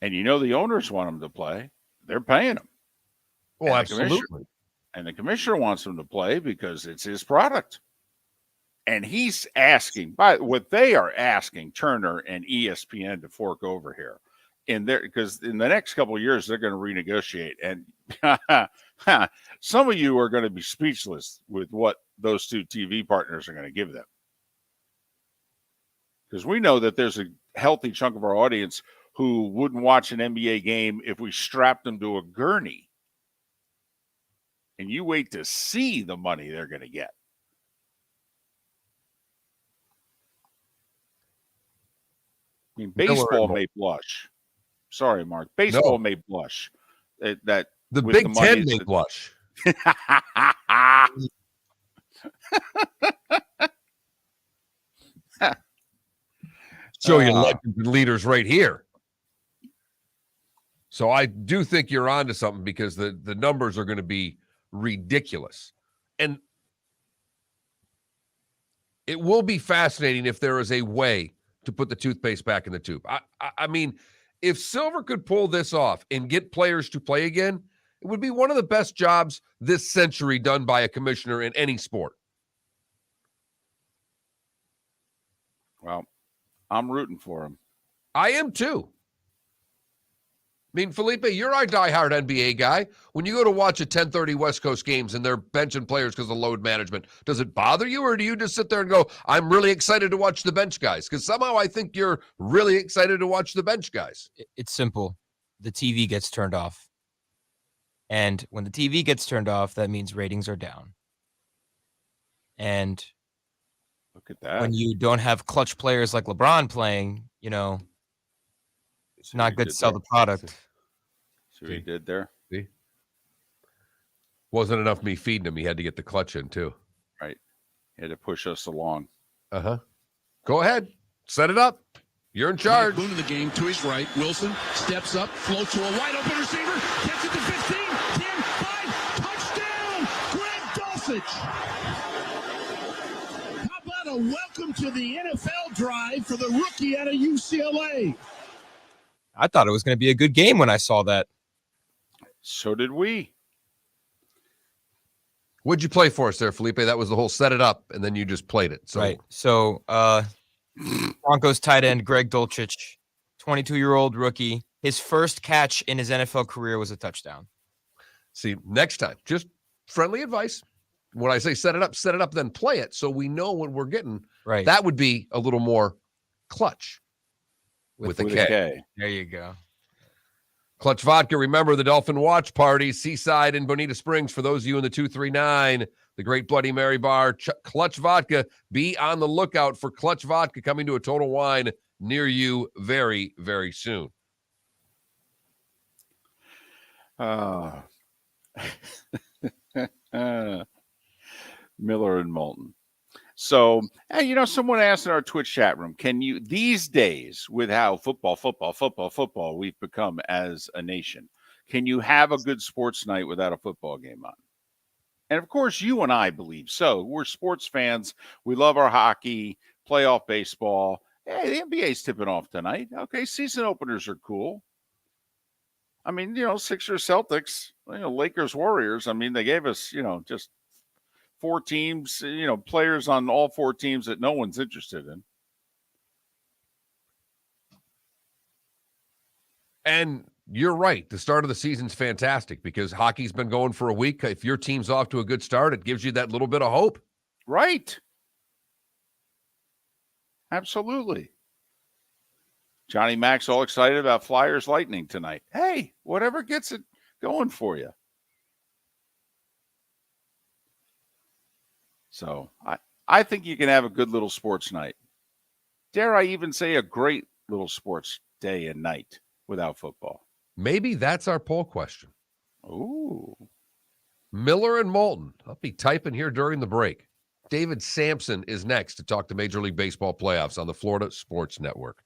And you know the owners want them to play. They're paying them. Oh, absolutely. And the commissioner wants them to play because it's his product. And he's asking, by what they are asking Turner and ESPN to fork over here. Because in the next couple of years, they're going to renegotiate. And some of you are going to be speechless with what those 2 TV partners are going to give them. Because we know that there's a healthy chunk of our audience who wouldn't watch an NBA game if we strapped them to a gurney. And you wait to see the money they're going to get. I mean, baseball may blush. Sorry, Mark. Baseball may blush. That the Big Ten may blush. Show you legends and leaders right here. So I do think you're onto something because the numbers are going to be ridiculous. And it will be fascinating if there is a way to put the toothpaste back in the tube. I mean, if Silver could pull this off and get players to play again, it would be one of the best jobs this century done by a commissioner in any sport. Well, I'm rooting for him. I am too. I mean, Felipe, you're our diehard NBA guy. When you go to watch a 10:30 West Coast games and they're benching players because of load management, does it bother you, or do you just sit there and go, I'm really excited to watch the bench guys? Because somehow I think you're really excited to watch the bench guys. It's simple. The TV gets turned off. And when the TV gets turned off, that means ratings are down. And look at that. When you don't have clutch players like LeBron playing, you know, it's not good to sell the product. See what he did there? See? Wasn't enough me feeding him. He had to get the clutch in, too. Right. He had to push us along. Uh-huh. Go ahead. Set it up. You're in charge. Boone in the game to his right. Wilson steps up, floats to a wide open receiver. Gets it to 15, 10, 5. Touchdown! Greg Dulcich. How about a welcome to the NFL drive for the rookie out of UCLA? I thought it was going to be a good game when I saw that. So did we. What'd you play for us there, Felipe? That was the whole set it up, and then you just played it. So. Right. So, Broncos tight end Greg Dulcich, 22-year-old rookie. His first catch in his NFL career was a touchdown. See, next time, just friendly advice. When I say set it up, then play it so we know what we're getting. Right. That would be a little more clutch. With a K. There you go. Clutch Vodka. Remember the Dolphin Watch Party, Seaside in Bonita Springs. For those of you in the 239, the Great Bloody Mary Bar, Clutch Vodka. Be on the lookout for Clutch Vodka coming to a Total Wine near you very, very soon. Miller and Moulton. So, someone asked in our Twitch chat room, can you, these days, with how football we've become as a nation, can you have a good sports night without a football game on? And of course, you and I believe so. We're sports fans. We love our hockey. playoff baseball. Hey, the NBA's tipping off tonight. Okay, season openers are cool. I mean, Sixers, Celtics, Lakers, Warriors. I mean, they gave us, just 4 teams, players on all 4 teams that no one's interested in. And you're right. The start of the season's fantastic because hockey's been going for a week. If your team's off to a good start, it gives you that little bit of hope. Right. Absolutely. Johnny Mac's all excited about Flyers Lightning tonight. Hey, whatever gets it going for you. So I think you can have a good little sports night. Dare I even say a great little sports day and night without football. Maybe that's our poll question. Ooh. Miller and Moulton. I'll be typing here during the break. David Samson is next to talk to Major League Baseball playoffs on the Florida Sports Network.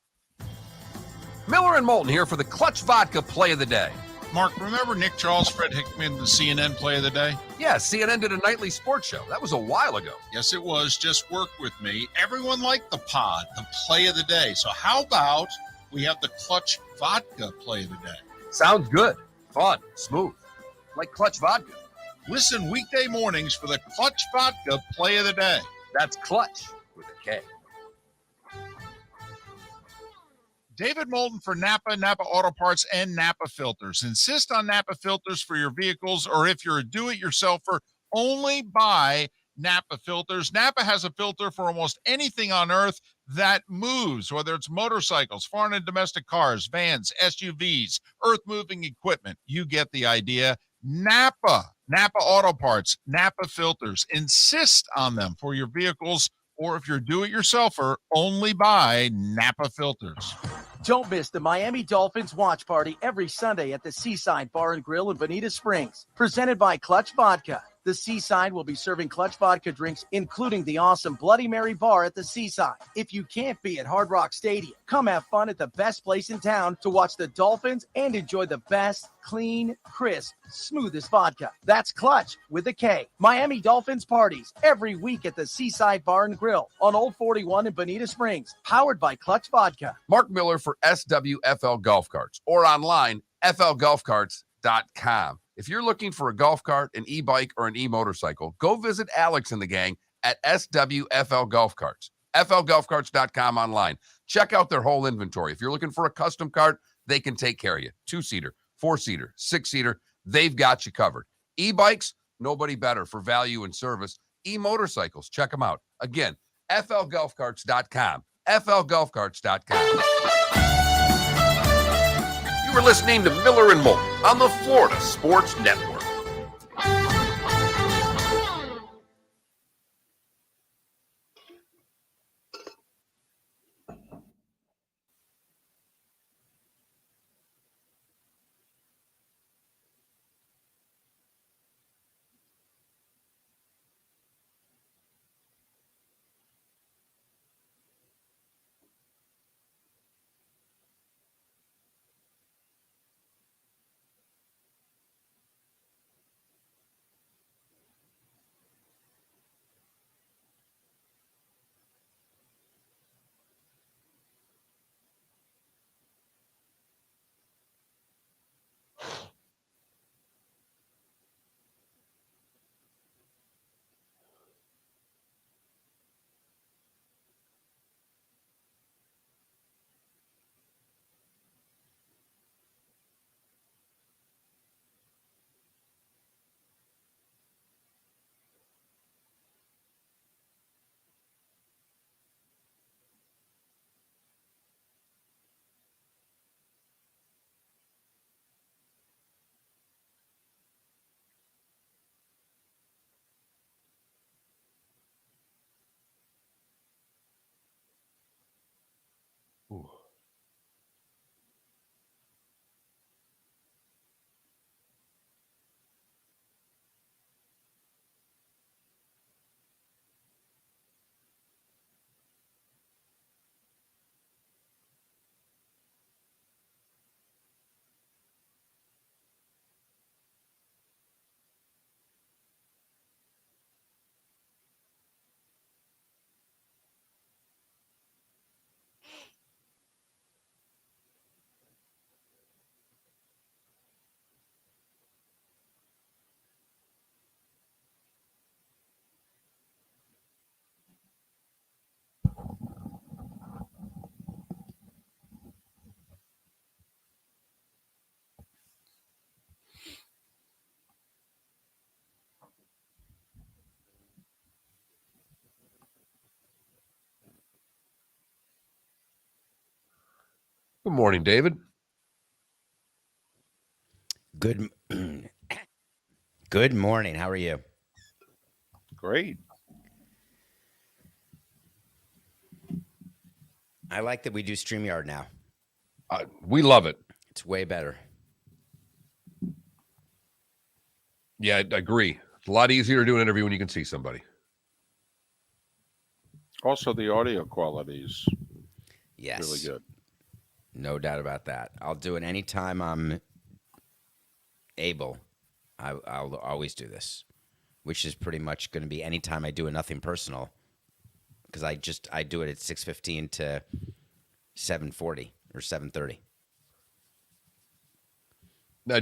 Miller and Moulton here for the Clutch Vodka Play of the Day. Mark, remember Nick Charles, Fred Hickman, the CNN Play of the Day? Yeah, CNN did a nightly sports show. That was a while ago. Yes, it was. Just work with me. Everyone liked the pod, the Play of the Day. So how about we have the Clutch Vodka Play of the Day? Sounds good. Fun. Smooth. Like Clutch Vodka. Listen weekday mornings for the Clutch Vodka Play of the Day. That's Clutch with a K. David Moulton for Napa, Napa Auto Parts, and Napa Filters. Insist on Napa filters for your vehicles, or if you're a do-it-yourselfer, only buy Napa filters. Napa has a filter for almost anything on earth that moves, whether it's motorcycles, foreign and domestic cars, vans, SUVs, earth-moving equipment. You get the idea. Napa Auto Parts, Napa filters. Insist on them for your vehicles, or if you're do-it-yourselfer, only buy Napa filters. Don't miss the Miami Dolphins watch party every Sunday at the Seaside Bar and Grill in Bonita Springs. Presented by Clutch Vodka. The Seaside will be serving Clutch Vodka drinks, including the awesome Bloody Mary bar at the Seaside. If you can't be at Hard Rock Stadium, come have fun at the best place in town to watch the Dolphins and enjoy the best, clean, crisp, smoothest vodka. That's Clutch with a K. Miami Dolphins parties every week at the Seaside Bar and Grill on Old 41 in Bonita Springs. Powered by Clutch Vodka. Mark Miller for SWFL Golf Carts or online, flgolfcarts.com. If you're looking for a golf cart, an e-bike, or an e-motorcycle, go visit Alex and the gang at SWFL Golf Carts. flgolfcarts.com online. Check out their whole inventory. If you're looking for a custom cart, they can take care of you. 2-seater, 4-seater, 6-seater, they've got you covered. E-bikes, nobody better for value and service. E-motorcycles, check them out. Again, flgolfcarts.com. flgolfcarts.com. You were listening to Miller and Moulton on the Florida Sports Network. Good morning, David. Good morning. How are you? Great. I like that we do StreamYard now. We love it. It's way better. Yeah, I agree. It's a lot easier to do an interview when you can see somebody. Also, the audio quality is really good. No doubt about that. I'll do it anytime I'm able. I'll always do this, which is pretty much going to be anytime I do a Nothing Personal, because I do it at 6:15 to 7:40 or 7:30. Now,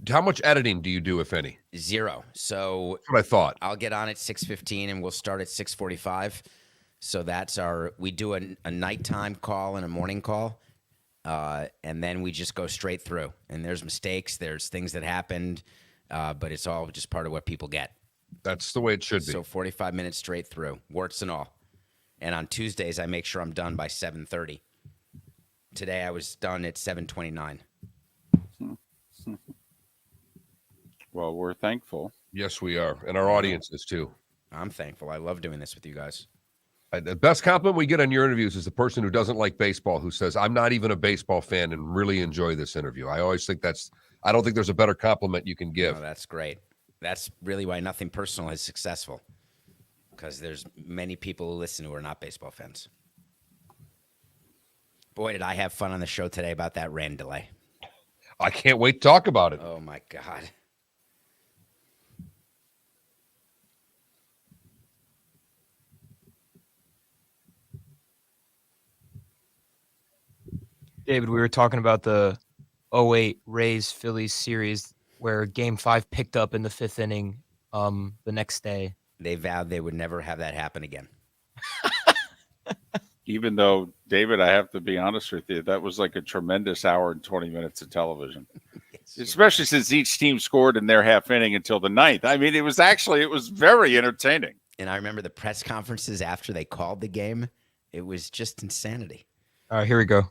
how much editing do you do, if any? Zero. So that's what I thought. I'll get on at 6:15 and we'll start at 6:45. So that's we do a nighttime call and a morning call. And then we just go straight through. And there's mistakes, there's things that happened, but it's all just part of what people get. That's the way it should be. So 45 minutes straight through, warts and all. And on Tuesdays, I make sure I'm done by 7:30. Today, I was done at 7:29. Well, we're thankful. Yes, we are. And our audience is too. I'm thankful. I love doing this with you guys. The best compliment we get on your interviews is the person who doesn't like baseball, who says, I'm not even a baseball fan and really enjoy this interview. I always think I don't think there's a better compliment you can give. Oh, that's great. That's really why Nothing Personal is successful, because there's many people who listen who are not baseball fans. Boy, did I have fun on the show today about that rain delay. I can't wait to talk about it. Oh, my God. David, we were talking about the 08 Rays-Phillies series where Game 5 picked up in the 5th inning the next day. They vowed they would never have that happen again. Even though, David, I have to be honest with you, that was like a tremendous hour and 20 minutes of television. Yes, especially since each team scored in their half inning until the 9th. I mean, it was very entertaining. And I remember the press conferences after they called the game. It was just insanity. All right, here we go.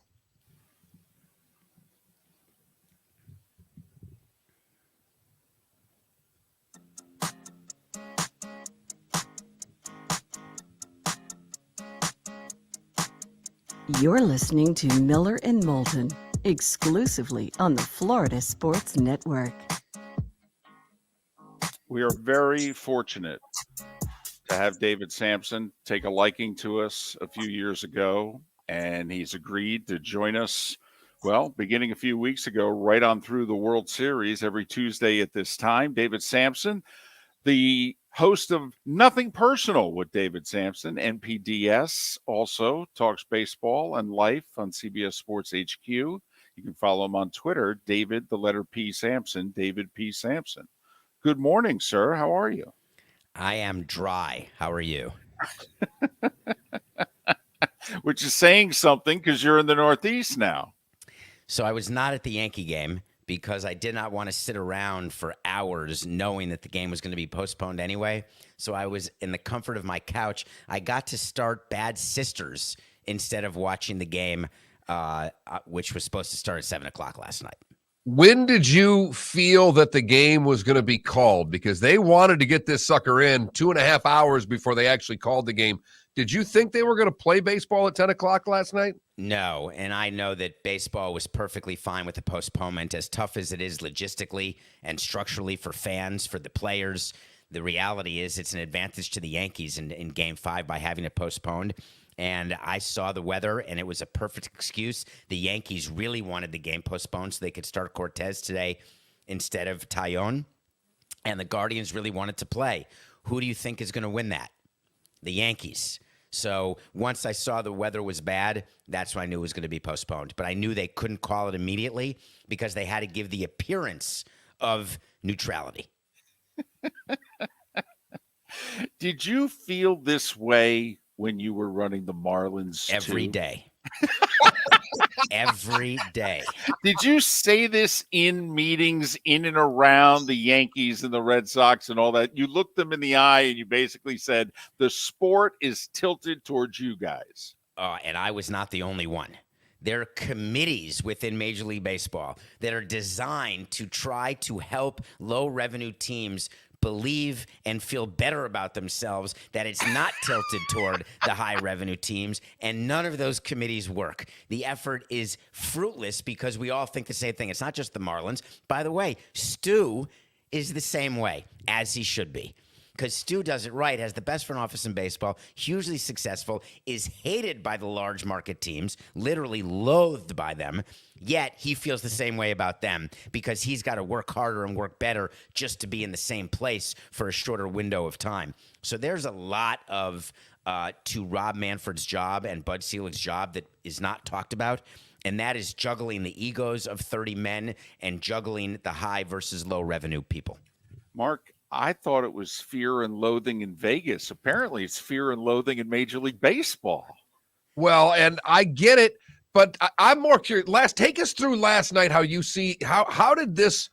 You're listening to Miller and Moulton, exclusively on the Florida Sports Network. We are very fortunate to have David Samson take a liking to us a few years ago, and he's agreed to join us, well, beginning a few weeks ago, right on through the World Series every Tuesday at this time. David Samson, the host of Nothing Personal with David Samson, NPDS, also talks baseball and life on CBS Sports HQ. You can follow him on Twitter, David, the letter P. Samson, David P. Samson. Good morning, sir. How are you? I am dry. How are you? Which is saying something because you're in the Northeast now. So I was not at the Yankee game because I did not want to sit around for hours knowing that the game was going to be postponed anyway. So I was in the comfort of my couch. I got to start Bad Sisters instead of watching the game, which was supposed to start at 7 o'clock last night. When did you feel that the game was going to be called? Because they wanted to get this sucker in 2.5 hours before they actually called the game. Did you think they were going to play baseball at 10 o'clock last night? No, and I know that baseball was perfectly fine with the postponement, as tough as it is logistically and structurally for fans, for the players. The reality is it's an advantage to the Yankees in Game 5 by having it postponed. And I saw the weather, and it was a perfect excuse. The Yankees really wanted the game postponed so they could start Cortez today instead of Taillon. And the Guardians really wanted to play. Who do you think is going to win that? The Yankees. So once I saw the weather was bad, that's when I knew it was going to be postponed. But I knew they couldn't call it immediately because they had to give the appearance of neutrality. Did you feel this way when you were running the Marlins every day? Every day. Did you say this in meetings in and around the Yankees and the Red Sox and all that? You looked them in the eye and you basically said, the sport is tilted towards you guys. And I was not the only one. There are committees within Major League Baseball that are designed to try to help low revenue teams believe and feel better about themselves, that it's not tilted toward the high revenue teams, and none of those committees work. The effort is fruitless because we all think the same thing. It's not just the Marlins. By the way, Stu is the same way, as he should be. Because Stu does it right, has the best front office in baseball, hugely successful, is hated by the large market teams, literally loathed by them, yet he feels the same way about them because he's got to work harder and work better just to be in the same place for a shorter window of time. So there's a lot of to Rob Manfred's job and Bud Selig's job that is not talked about, and that is juggling the egos of 30 men and juggling the high versus low revenue people. Mark, I thought it was fear and loathing in Vegas. Apparently, it's fear and loathing in Major League Baseball. Well, and I get it, but I'm more curious. Take us through last night. How you see how did this?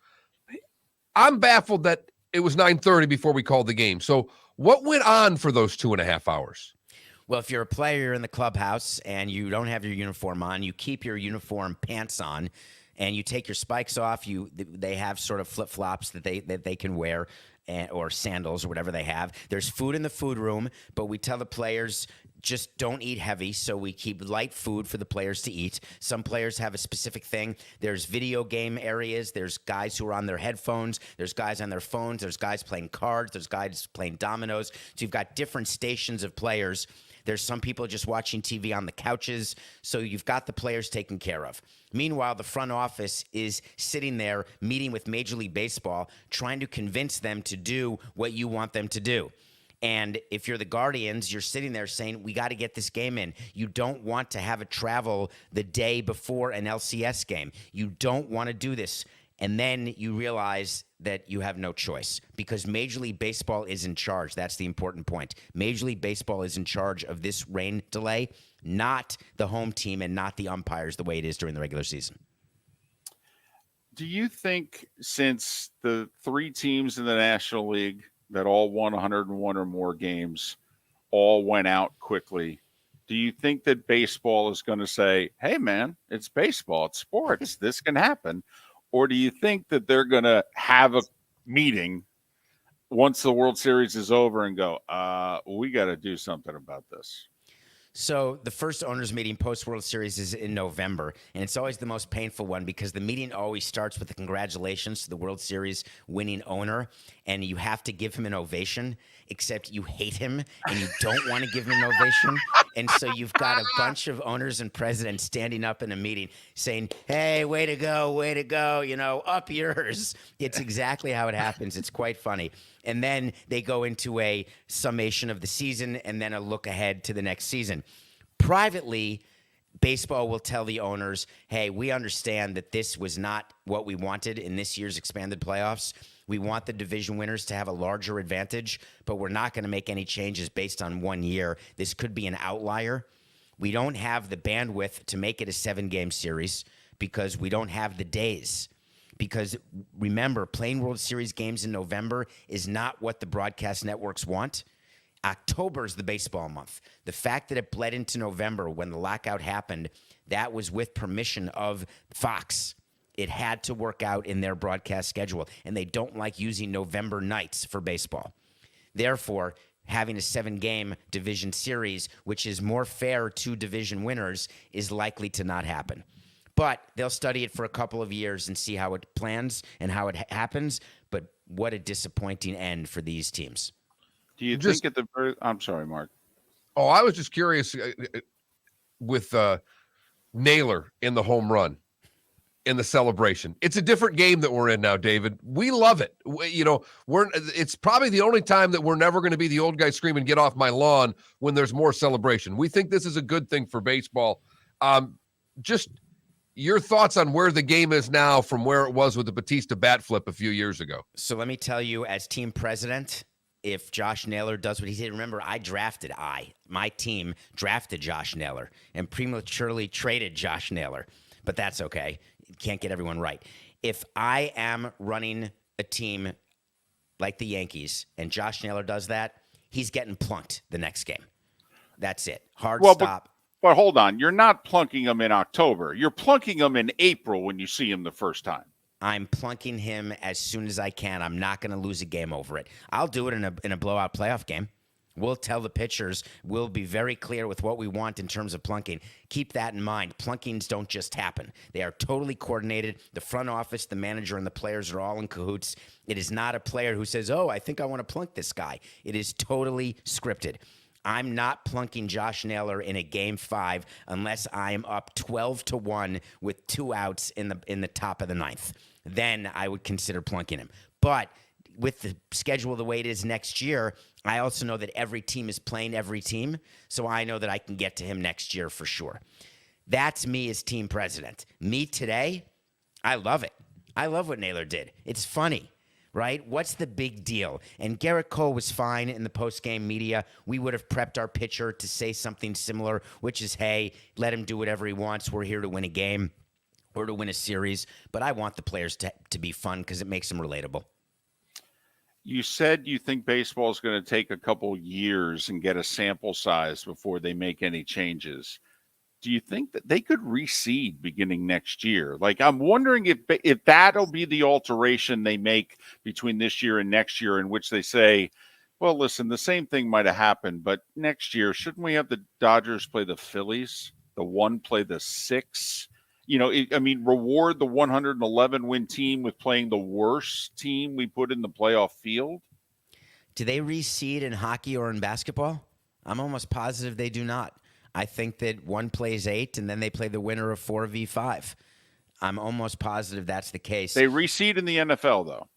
I'm baffled that it was 9:30 before we called the game. So what went on for those 2.5 hours? Well, if you're a player in the clubhouse and you don't have your uniform on, you keep your uniform pants on, and you take your spikes off. They have sort of flip flops that they can wear. Or sandals or whatever they have. There's food in the food room, but we tell the players just don't eat heavy, so we keep light food for the players to eat. Some players have a specific thing. There's video game areas. There's guys who are on their headphones. There's guys on their phones. There's guys playing cards. There's guys playing dominoes. So you've got different stations of players. There's some people just watching TV on the couches. So you've got the players taken care of. Meanwhile, the front office is sitting there meeting with Major League Baseball, trying to convince them to do what you want them to do. And if you're the Guardians, you're sitting there saying, we got to get this game in. You don't want to have it travel the day before an LCS game. You don't want to do this. And then you realize that you have no choice because Major League Baseball is in charge. That's the important point. Major League Baseball is in charge of this rain delay, not the home team and not the umpires the way it is during the regular season. Do you think since the 3 teams in the National League that all won 101 or more games all went out quickly, do you think that baseball is going to say, hey, man, it's baseball, it's sports, this can happen? Or do you think that they're going to have a meeting once the World Series is over and go, we got to do something about this? So the first owners meeting post-World Series is in November, and it's always the most painful one because the meeting always starts with the congratulations to the World Series winning owner, and you have to give him an ovation, except you hate him and you don't want to give him an ovation. And so you've got a bunch of owners and presidents standing up in a meeting saying, hey, way to go, up yours. It's exactly how it happens. It's quite funny. And then they go into a summation of the season and then a look ahead to the next season. Privately, baseball will tell the owners, hey, we understand that this was not what we wanted in this year's expanded playoffs. We want the division winners to have a larger advantage, but we're not going to make any changes based on 1 year. This could be an outlier. We don't have the bandwidth to make it a 7-game series because we don't have the days. Because remember, playing World Series games in November is not what the broadcast networks want. October is the baseball month. The fact that it bled into November when the lockout happened, that was with permission of Fox. It had to work out in their broadcast schedule, and they don't like using November nights for baseball. Therefore, having a 7-game division series, which is more fair to division winners, is likely to not happen. But they'll study it for a couple of years and see how it plans and how it happens. But what a disappointing end for these teams. Do you think at the very... I'm sorry, Mark. Oh, I was just curious with Naylor in the home run. In the celebration. It's a different game that we're in now, David. We love it. It's probably the only time that we're never going to be the old guy screaming, get off my lawn, when there's more celebration. We think this is a good thing for baseball. Just your thoughts on where the game is now from where it was with the Batista bat flip a few years ago. So let me tell you, as team president, if Josh Naylor does what he did, remember, my team drafted Josh Naylor and prematurely traded Josh Naylor, but that's okay. Can't get everyone right. If I am running a team like the Yankees and Josh Naylor does that, he's getting plunked the next game. That's it. Hard stop. But hold on, you're not plunking him in October. You're plunking him in April when you see him the first time. I'm plunking him as soon as I can. I'm not going to lose a game over it. I'll do it in a blowout playoff game. We'll tell the pitchers. We'll be very clear with what we want in terms of plunking. Keep that in mind. Plunkings don't just happen. They are totally coordinated. The front office, the manager, and the players are all in cahoots. It is not a player who says, oh, I think I want to plunk this guy. It is totally scripted. I'm not plunking Josh Naylor in a game 5 unless I'm up 12-1 with 2 outs in the top of the 9th. Then I would consider plunking him. But with the schedule the way it is next year, I also know that every team is playing every team, so I know that I can get to him next year for sure. That's me as team president. Me today, I love it. I love what Naylor did. It's funny, right? What's the big deal? And Garrett Cole was fine in the post-game media. We would have prepped our pitcher to say something similar, which is, hey, let him do whatever he wants. We're here to win a game or to win a series. But I want the players to be fun because it makes them relatable. You said you think baseball is going to take a couple years and get a sample size before they make any changes. Do you think that they could reseed beginning next year? Like, I'm wondering if that'll be the alteration they make between this year and next year, in which they say, well, listen, the same thing might have happened, but next year, shouldn't we have the Dodgers play the Phillies, the 1 play the 6? Reward the 111-win team with playing the worst team we put in the playoff field? Do they reseed in hockey or in basketball? I'm almost positive they do not. I think that 1 plays 8, and then they play the winner of 4v5. I'm almost positive that's the case. They reseed in the NFL, though.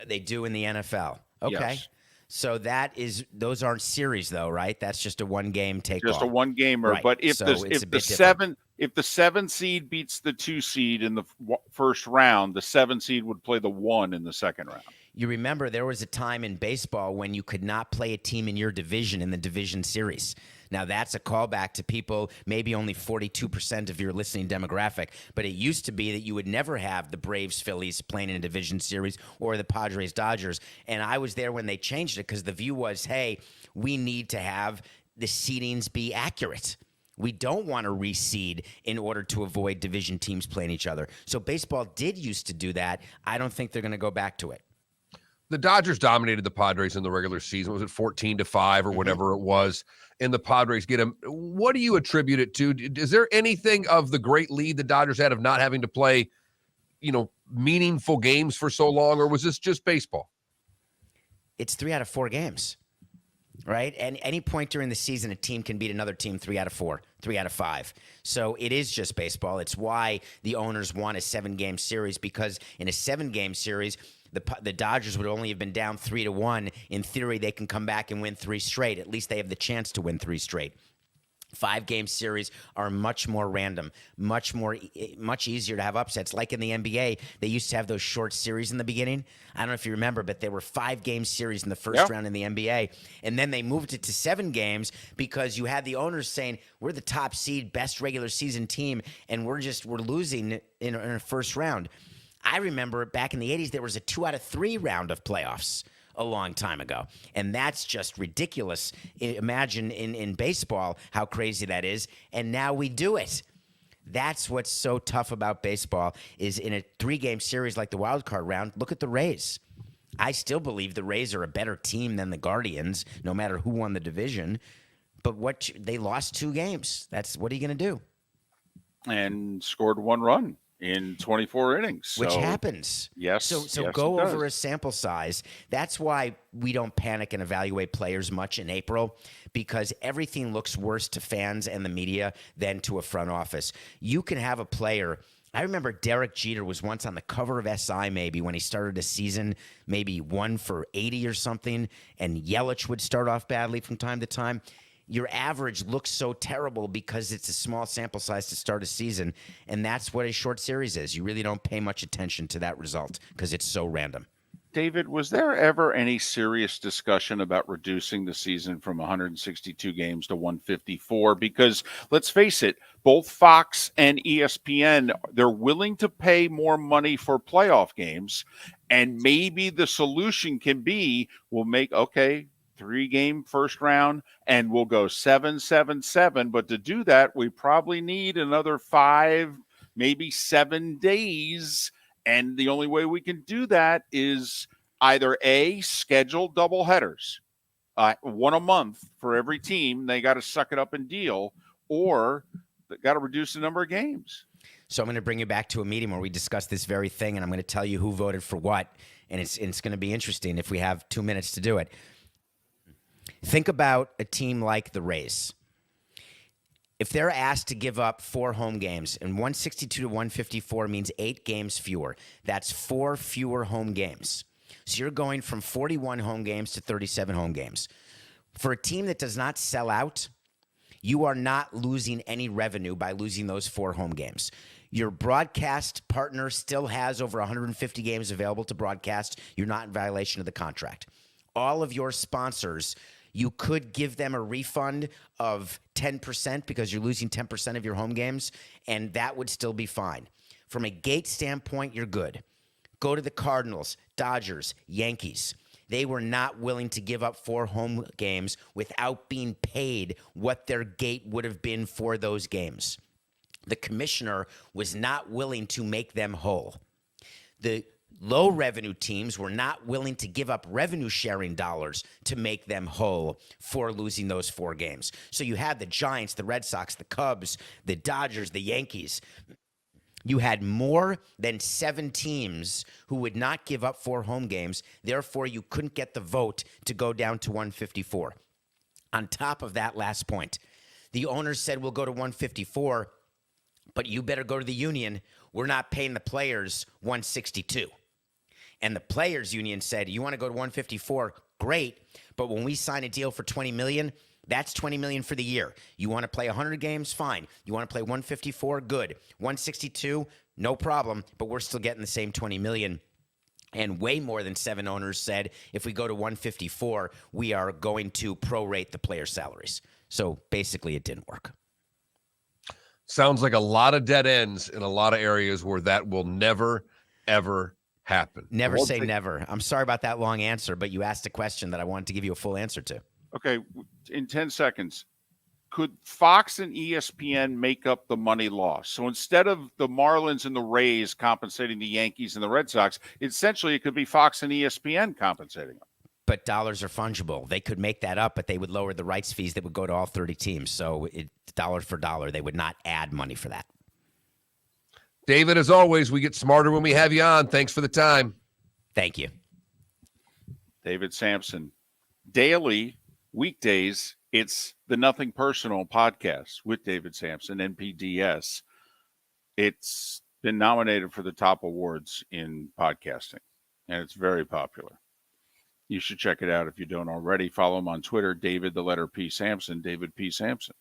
They do in the NFL. Okay. Yes. So those aren't series, though, right? That's just a 1-game take-all. Just a 1-gamer. Right. But if So the it's a bit if the 7 seed beats the 2 seed in the first round, the 7 seed would play the 1 in the second round. You remember there was a time in baseball when you could not play a team in your division in the division series. Now, that's a callback to people, maybe only 42% of your listening demographic, but it used to be that you would never have the Braves-Phillies playing in a division series or the Padres-Dodgers. And I was there when they changed it because the view was, hey, we need to have the seedings be accurate. We don't want to reseed in order to avoid division teams playing each other. So baseball did used to do that. I don't think they're going to go back to it. The Dodgers dominated the Padres in the regular season. Was it 14-5 or whatever it was? And the Padres get them. What do you attribute it to? Is there anything of the great lead the Dodgers had of not having to play, meaningful games for so long, or was this just baseball? It's 3 out of 4 games, right? And any point during the season, a team can beat another team 3 out of 4, 3 out of 5. So it is just baseball. It's why the owners want a 7-game series, because in a 7-game series, the Dodgers would only have been down 3-1. In theory, they can come back and win 3 straight. At least they have the chance to win 3 straight. 5-game series are much more random, much easier to have upsets. Like in the NBA, they used to have those short series in the beginning. I don't know if you remember, but there were 5-game series in the first round in the NBA. And then they moved it to 7 games because you had the owners saying, we're the top seed, best regular season team, and we're losing in a first round. I remember back in the 80s, there was a 2 out of 3 round of playoffs a long time ago. And that's just ridiculous. Imagine in baseball how crazy that is. And now we do it. That's what's so tough about baseball is in a 3-game series like the wild card round, look at the Rays. I still believe the Rays are a better team than the Guardians, no matter who won the division. But they lost 2 games. What are you going to do? And scored 1 run in 24 innings. Which happens. Yes. So go over a sample size. That's why we don't panic and evaluate players much in April, because everything looks worse to fans and the media than to a front office. You can have a player. I remember Derek Jeter was once on the cover of SI maybe when he started a season, maybe 1 for 80 or something, and Yelich would start off badly from time to time. Your average looks so terrible because it's a small sample size to start a season, and that's what a short series is. You really don't pay much attention to that result because it's so random. David, was there ever any serious discussion about reducing the season from 162 games to 154? Because let's face it, both Fox and ESPN, they're willing to pay more money for playoff games, and maybe the solution can be, 3-game first round, and we'll go 7-7-7. But to do that, we probably need another 5, maybe 7 days. And the only way we can do that is either A, schedule double headers, one a month for every team. They got to suck it up and deal, or they got to reduce the number of games. So I'm going to bring you back to a meeting where we discussed this very thing, and I'm going to tell you who voted for what, and it's going to be interesting if we have 2 minutes to do it. Think about a team like the Rays. If they're asked to give up 4 home games, and 162 to 154 means 8 games fewer, that's 4 fewer home games. So you're going from 41 home games to 37 home games. For a team that does not sell out, you are not losing any revenue by losing those 4 home games. Your broadcast partner still has over 150 games available to broadcast. You're not in violation of the contract. All of your sponsors, you could give them a refund of 10% because you're losing 10% of your home games, and that would still be fine. From a gate standpoint, you're good. Go to the Cardinals, Dodgers, Yankees. They were not willing to give up 4 home games without being paid what their gate would have been for those games. The commissioner was not willing to make them whole. The low revenue teams were not willing to give up revenue sharing dollars to make them whole for losing those 4 games. So you had the Giants, the Red Sox, the Cubs, the Dodgers, the Yankees. You had more than 7 teams who would not give up 4 home games. Therefore, you couldn't get the vote to go down to 154. On top of that last point, the owners said we'll go to 154, but you better go to the union. We're not paying the players 162. And the players union said, you want to go to 154? Great. But when we sign a deal for $20 million, that's $20 million for the year. You want to play 100 games? Fine. You want to play 154? Good. 162? No problem. But we're still getting the same $20 million. And way more than 7 owners said, if we go to 154, we are going to prorate the player salaries. So basically, it didn't work. Sounds like a lot of dead ends in a lot of areas where that will never, ever happen. Never say never. I'm sorry about that long answer, but you asked a question that I wanted to give you a full answer to. Okay, in 10 seconds, could Fox and ESPN make up the money loss? So instead of the Marlins and the Rays compensating the Yankees and the Red Sox, essentially it could be Fox and ESPN compensating them. But dollars are fungible. They could make that up, but they would lower the rights fees that would go to all 30 teams. So it's dollar for dollar. They would not add money for that. David, as always, we get smarter when we have you on. Thanks for the time. Thank you. David Samson. Daily, weekdays, it's the Nothing Personal podcast with David Samson, NPDS. It's been nominated for the top awards in podcasting, and it's very popular. You should check it out if you don't already. Follow him on Twitter, David, the letter P. Samson, David P. Samson.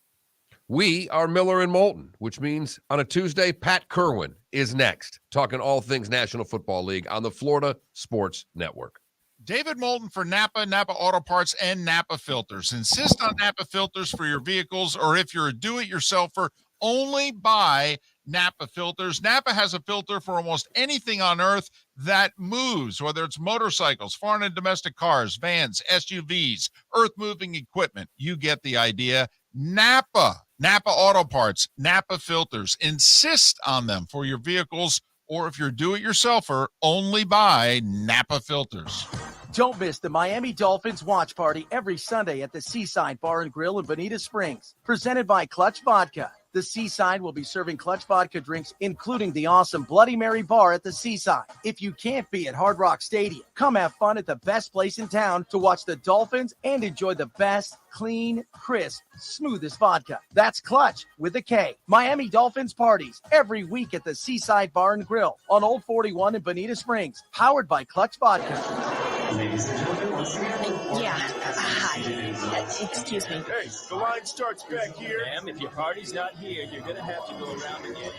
We are Miller and Moulton, which means on a Tuesday, Pat Kirwan is next, talking all things National Football League on the Florida Sports Network. David Moulton for Napa, Napa Auto Parts, and Napa Filters. Insist on Napa filters for your vehicles, or if you're a do-it-yourselfer, only buy Napa filters. Napa has a filter for almost anything on earth that moves, whether it's motorcycles, foreign and domestic cars, vans, SUVs, earth-moving equipment. You get the idea. Napa Auto Parts, Napa filters. Insist on them for your vehicles, or if you're a do-it-yourselfer, only buy Napa filters. Don't miss the Miami Dolphins watch party every Sunday at the Seaside Bar and Grill in Bonita Springs, presented by Clutch Vodka. The Seaside will be serving Clutch Vodka drinks, including the awesome Bloody Mary bar at the Seaside. If you can't be at Hard Rock Stadium, come have fun at the best place in town to watch the Dolphins and enjoy the best, clean, crisp, smoothest vodka. That's Clutch with a K. Miami Dolphins parties every week at the Seaside Bar and Grill on Old 41 in Bonita Springs, powered by Clutch Vodka. Yeah. Hi. Excuse me. Hey, the line starts back here. Ma'am, if your party's not here, you're going to have to go around again.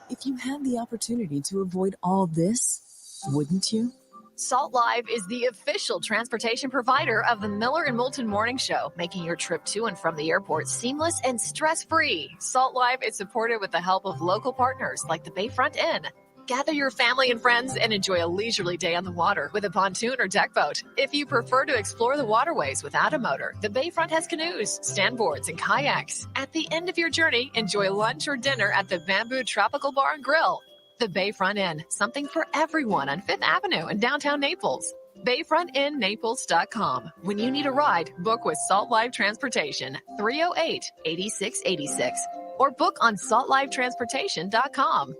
If you had the opportunity to avoid all this, wouldn't you? Salt Live is the official transportation provider of the Miller and Moulton Morning Show, making your trip to and from the airport seamless and stress-free. Salt Live is supported with the help of local partners like the Bayfront Inn. Gather your family and friends and enjoy a leisurely day on the water with a pontoon or deck boat. If you prefer to explore the waterways without a motor, the Bayfront has canoes, standboards, and kayaks. At the end of your journey, enjoy lunch or dinner at the Bamboo Tropical Bar and Grill. The Bayfront Inn, something for everyone on 5th Avenue in downtown Naples. BayfrontInNaples.com. When you need a ride, book with Salt Life Transportation, 308-8686, or book on saltlifetransportation.com.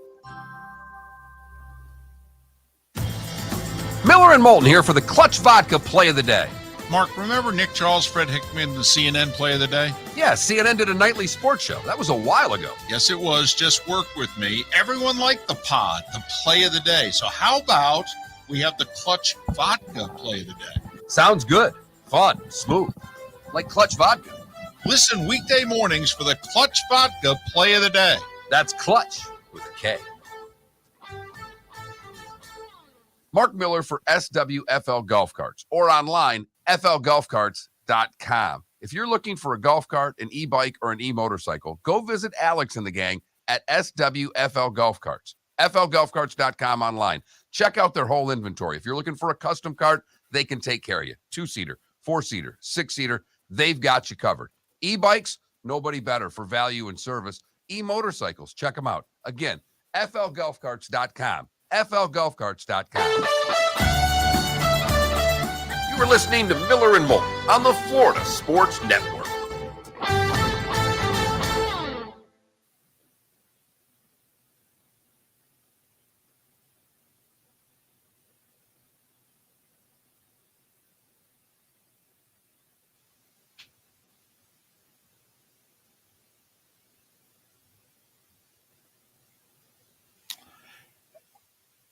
Miller and Moulton here for the Clutch Vodka Play of the Day. Mark, remember Nick Charles, Fred Hickman, the CNN Play of the Day? Yeah, CNN did a nightly sports show. That was a while ago. Yes, it was. Just work with me. Everyone liked the pod, the Play of the Day. So how about we have the Clutch Vodka Play of the Day? Sounds good. Fun. Smooth. Like Clutch Vodka. Listen weekday mornings for the Clutch Vodka Play of the Day. That's Clutch with a K. Mark Miller for SWFL Golf Carts or online, flgolfcarts.com. If you're looking for a golf cart, an e-bike, or an e-motorcycle, go visit Alex and the gang at SWFL Golf Carts. flgolfcarts.com online. Check out their whole inventory. If you're looking for a custom cart, they can take care of you. 2-seater, 4-seater, 6-seater, they've got you covered. E-bikes, nobody better for value and service. E-motorcycles, check them out. Again, flgolfcarts.com. flgolfcarts.com. You were listening to Miller and Moulton on the Florida Sports Network.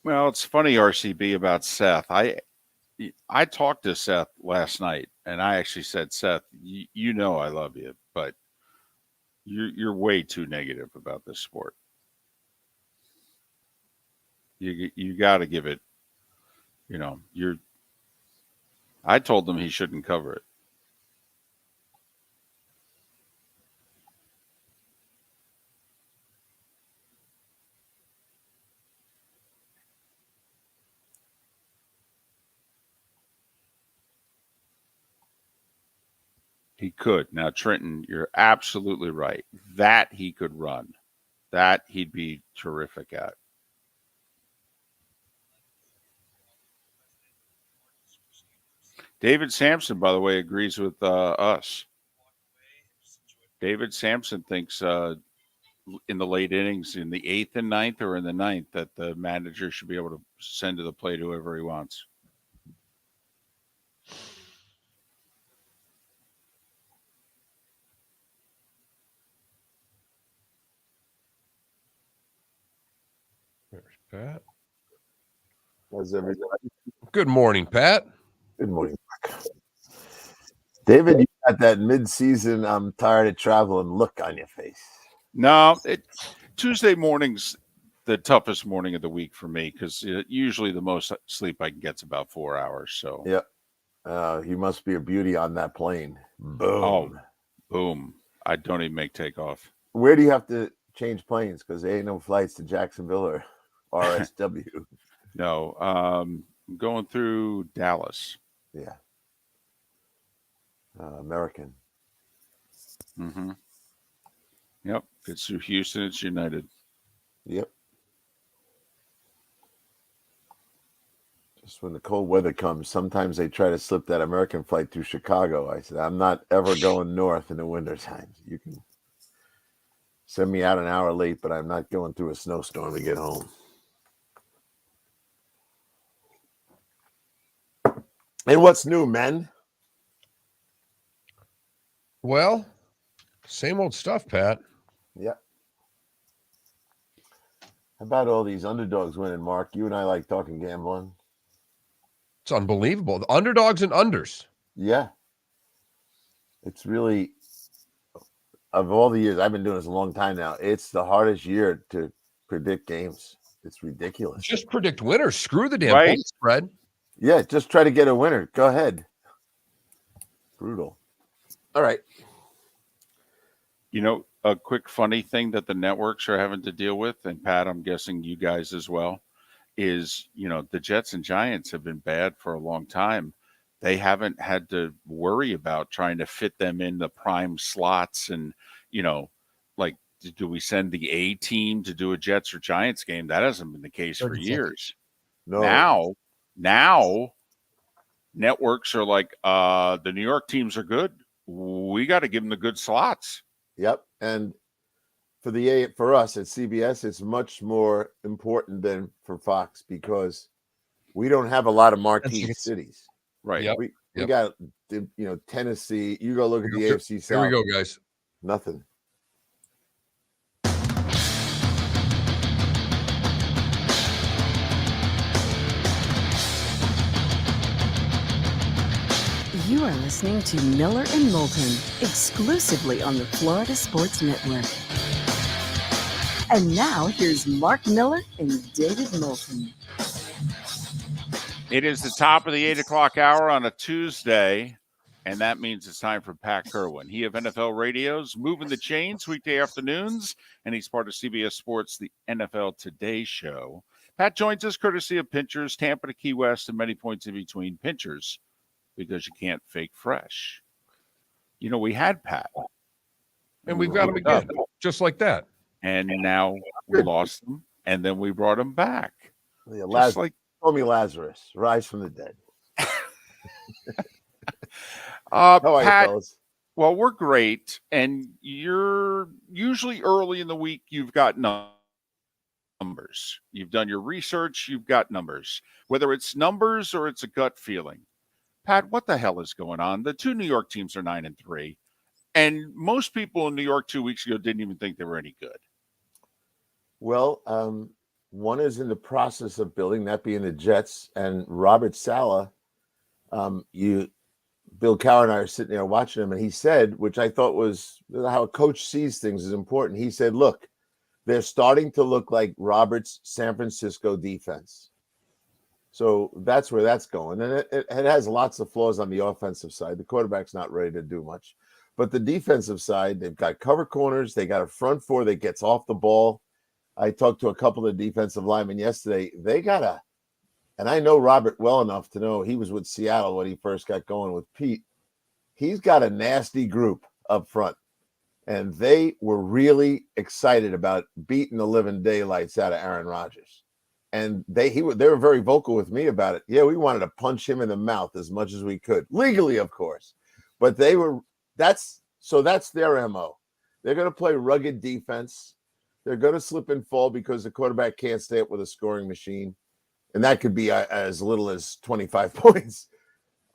Well, it's funny, RCB, about Seth. I talked to Seth last night, and I actually said, Seth, you know I love you, but you're way too negative about this sport. You got to give it, I told him he shouldn't cover it. He could. Now, Trenton, you're absolutely right. That he could run. That he'd be terrific at. David Samson, by the way, agrees with us. David Samson thinks in the late innings, in the 8th and 9th or in the 9th, that the manager should be able to send to the plate whoever he wants. There's Pat. How's everybody? Good morning, Pat. Good morning, Mark. David, you got that mid-season I'm tired of traveling look on your face. No, Tuesday morning's the toughest morning of the week for me because usually the most sleep I can get is about 4 hours. So yeah, you must be a beauty on that plane. Boom. Oh, boom. I don't even make takeoff. Where do you have to change planes? Because there ain't no flights to Jacksonville or RSW. No, I'm going through Dallas. Yeah. American. Mm-hmm. Yep. If it's through Houston, it's United. Yep. Just when the cold weather comes, sometimes they try to slip that American flight through Chicago. I said, I'm not ever going north in the winter times. You can send me out an hour late, but I'm not going through a snowstorm to get home. And what's new, men? Well, same old stuff, Pat. Yeah. How about all these underdogs winning, Mark? You and I like talking gambling. It's unbelievable. The underdogs and unders. Yeah. It's really, of all the years, I've been doing this a long time now, it's the hardest year to predict games. It's ridiculous. Just predict winners. Screw the damn point spread. Yeah, just try to get a winner. Go ahead. Brutal. All right. You know, a quick funny thing that the networks are having to deal with, and Pat, I'm guessing you guys as well, is, the Jets and Giants have been bad for a long time. They haven't had to worry about trying to fit them in the prime slots and, like, do we send the A team to do a Jets or Giants game? That hasn't been the case for years. No. Now networks are like, the New York teams are good. We got to give them the good slots. Yep. And for us at CBS, it's much more important than for Fox because we don't have a lot of marquee cities. Right. Yep. We got, Tennessee. You go look at the AFC South. Here we go, guys. Nothing. You are listening to Miller and Moulton, exclusively on the Florida Sports Network. And now here's Mark Miller and David Moulton. It is the top of the 8 o'clock hour on a Tuesday, and that means it's time for Pat Kirwan. He of NFL Radio's Moving the Chains weekday afternoons, and he's part of CBS Sports, the NFL Today show. Pat joins us courtesy of Pinchers, Tampa to Key West, and many points in between. Pinchers, because you can't fake fresh. We had Pat. And we've got him again, just like that. And now we lost him, and then we brought him back. Yeah, call me Lazarus, rise from the dead. How are Pat, you, fellas? well, we're great, and you're usually early in the week. You've got numbers. You've done your research. You've got numbers. Whether it's numbers or it's a gut feeling, Pat, what the hell is going on? The two New York teams are 9-3, and most people in New York 2 weeks ago didn't even think they were any good. Well, one is in the process of building, that being the Jets, and Robert Saleh. Bill Cowher and I are sitting there watching him, and he said, which I thought was how a coach sees things is important. He said, look, they're starting to look like Robert's San Francisco defense. So that's where that's going. And it has lots of flaws on the offensive side. The quarterback's not ready to do much. But the defensive side, they've got cover corners. They got a front four that gets off the ball. I talked to a couple of defensive linemen yesterday. They got and I know Robert well enough to know he was with Seattle when he first got going with Pete. He's got a nasty group up front. And they were really excited about beating the living daylights out of Aaron Rodgers. And they were very vocal with me about it. Yeah, we wanted to punch him in the mouth as much as we could, legally, of course. But that's their MO. They're going to play rugged defense. They're going to slip and fall because the quarterback can't stay up with a scoring machine. And that could be as little as 25 points.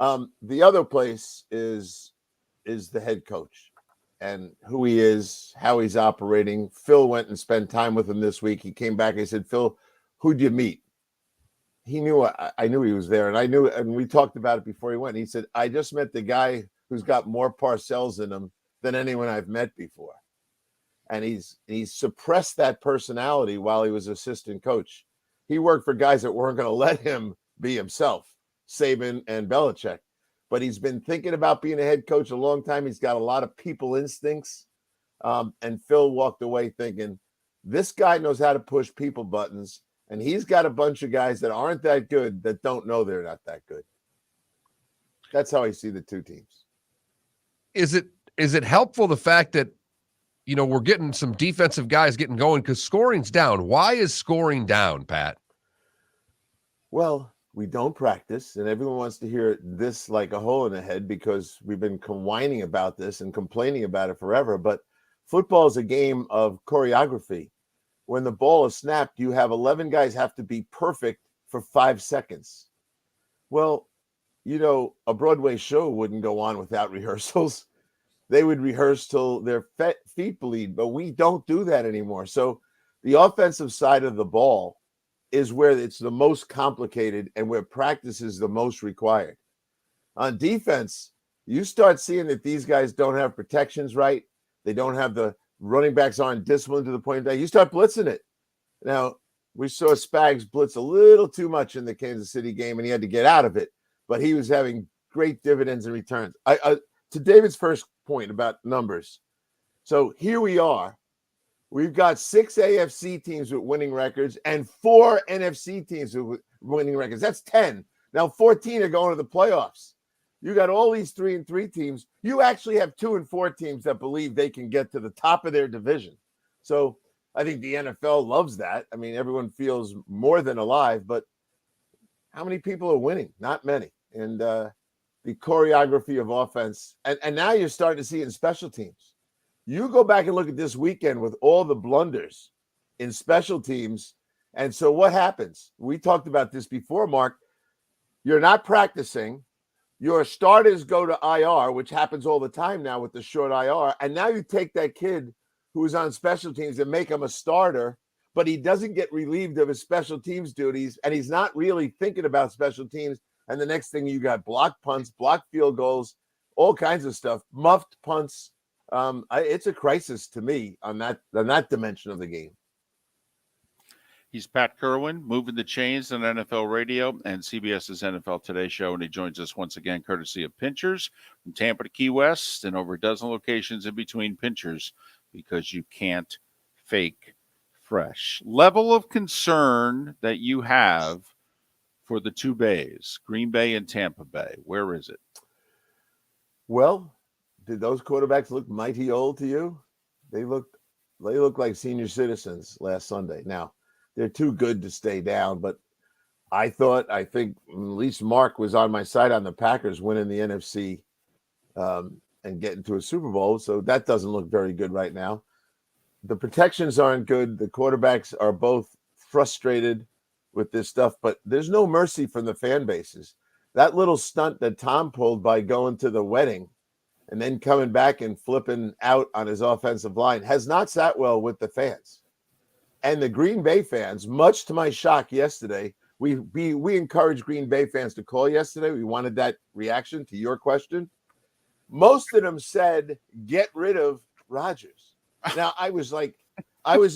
The other place is the head coach and who he is, how he's operating. Phil went and spent time with him this week. He came back. I said, Phil, who'd you meet? He knew I knew he was there, and we talked about it before he went. He said, I just met the guy who's got more Parcells in him than anyone I've met before. And he's suppressed that personality while he was assistant coach. He worked for guys that weren't going to let him be himself, Saban and Belichick. But he's been thinking about being a head coach a long time. He's got a lot of people instincts. And Phil walked away thinking, this guy knows how to push people buttons. And he's got a bunch of guys that aren't that good that don't know they're not that good. That's how I see the two teams. Is it helpful, the fact that, we're getting some defensive guys getting going because scoring's down? Why is scoring down, Pat? Well, we don't practice, and everyone wants to hear this like a hole in the head because we've been whining about this and complaining about it forever. But football is a game of choreography. When the ball is snapped, you have 11 guys have to be perfect for 5 seconds. Well, a Broadway show wouldn't go on without rehearsals. They would rehearse till their feet bleed, but we don't do that anymore. So the offensive side of the ball is where it's the most complicated and where practice is the most required. On defense, you start seeing that these guys don't have protections right. They don't have the running backs aren't disciplined to the point that you start blitzing it. Now, we saw Spags blitz a little too much in the Kansas City game, and he had to get out of it, but he was having great dividends and returns. To David's first point about numbers, So here we are. We've got 6 AFC teams with winning records and 4 NFC teams with winning records. That's 10. Now 14 are going to the playoffs. You got all these 3-3 teams. You actually have 2 and 4 teams that believe they can get to the top of their division. So I think the NFL loves that. I mean, everyone feels more than alive, but how many people are winning? Not many. And the choreography of offense. And now you're starting to see it in special teams. You go back and look at this weekend with all the blunders in special teams. And so what happens? We talked about this before, Mark. You're not practicing. Your starters go to IR, which happens all the time now with the short IR. And now you take that kid who is on special teams and make him a starter, but he doesn't get relieved of his special teams duties, and he's not really thinking about special teams. And the next thing you got blocked punts, blocked field goals, all kinds of stuff, muffed punts. It's a crisis to me on that dimension of the game. He's Pat Kirwan, moving the chains on NFL Radio and CBS's NFL Today show, and he joins us once again courtesy of Pinchers from Tampa to Key West and over a dozen locations in between Pinchers, because you can't fake fresh. Level of concern that you have for the two bays, Green Bay and Tampa Bay, where is it? Well, did those quarterbacks look mighty old to you? They look like senior citizens last Sunday. Now, they're too good to stay down, but I think at least Mark was on my side on the Packers winning the NFC and getting to a Super Bowl. So that doesn't look very good right now. The protections aren't good. The quarterbacks are both frustrated with this stuff, but there's no mercy from the fan bases. That little stunt that Tom pulled by going to the wedding and then coming back and flipping out on his offensive line has not sat well with the fans. And the Green Bay fans, much to my shock yesterday, we encouraged Green Bay fans to call yesterday. We wanted that reaction to your question. Most of them said, get rid of Rodgers. Now, I was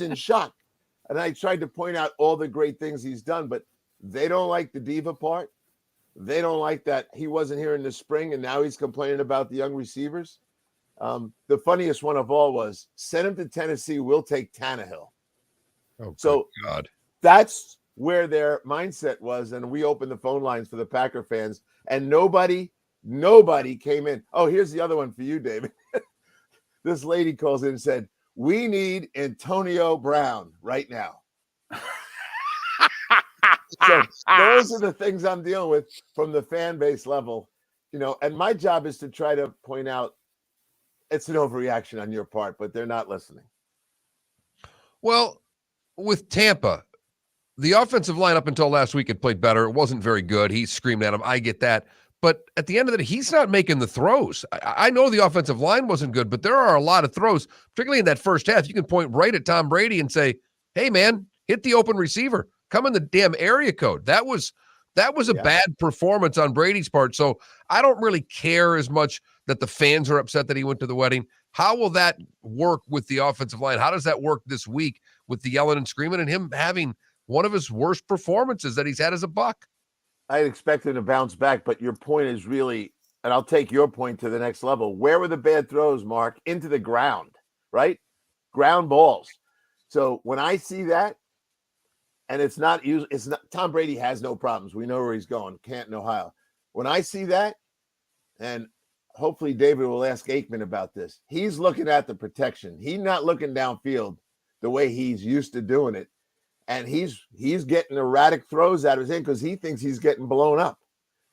in shock. And I tried to point out all the great things he's done, but they don't like the diva part. They don't like that he wasn't here in the spring and now he's complaining about the young receivers. The funniest one of all was, send him to Tennessee, we'll take Tannehill. Oh, so God. That's where their mindset was. And we opened the phone lines for the Packer fans, and nobody came in. Oh, here's the other one for you, David. This lady calls in and said, we need Antonio Brown right now. So those are the things I'm dealing with from the fan base level, and my job is to try to point out it's an overreaction on your part, but they're not listening. Well, with Tampa, the offensive line up until last week had played better. It wasn't very good. He screamed at him. I get that. But at the end of the day, he's not making the throws. I know the offensive line wasn't good, but there are a lot of throws, particularly in that first half. You can point right at Tom Brady and say, hey, man, hit the open receiver. Come in the damn area code. That was a bad performance on Brady's part. So I don't really care as much that the fans are upset that he went to the wedding. How will that work with the offensive line? How does that work this week with the yelling and screaming and him having one of his worst performances that he's had as a Buck? I had expected to bounce back, but your point is really, and I'll take your point to the next level. Where were the bad throws, Mark? Into the ground, right? Ground balls. So when I see that, and it's not Tom Brady has no problems. We know where he's going, Canton, Ohio. When I see that, and hopefully David will ask Aikman about this, he's looking at the protection. He's not looking downfield the way he's used to doing it. And he's getting erratic throws out of his hand because he thinks he's getting blown up.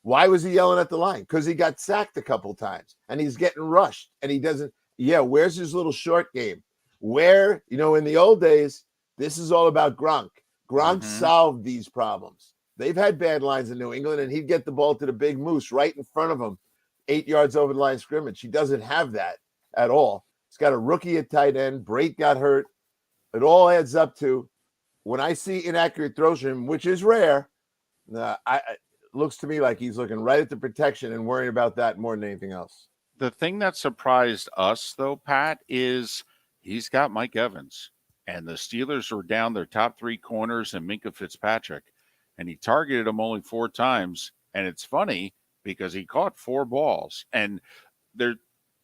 Why was he yelling at the line? Because he got sacked a couple times and he's getting rushed and he doesn't. Yeah, where's his little short game? Where, in the old days, this is all about Gronk. Gronk solved these problems. They've had bad lines in New England, and he'd get the ball to the big moose right in front of him, 8 yards over the line of scrimmage. He doesn't have that at all. He's got a rookie at tight end. Brake got hurt. It all adds up to, when I see inaccurate throws from him, which is rare, it looks to me like he's looking right at the protection and worrying about that more than anything else. The thing that surprised us, though, Pat, is he's got Mike Evans. And the Steelers were down their top 3 corners and Minkah Fitzpatrick. And he targeted them only 4 times. And it's funny because he caught 4 balls. And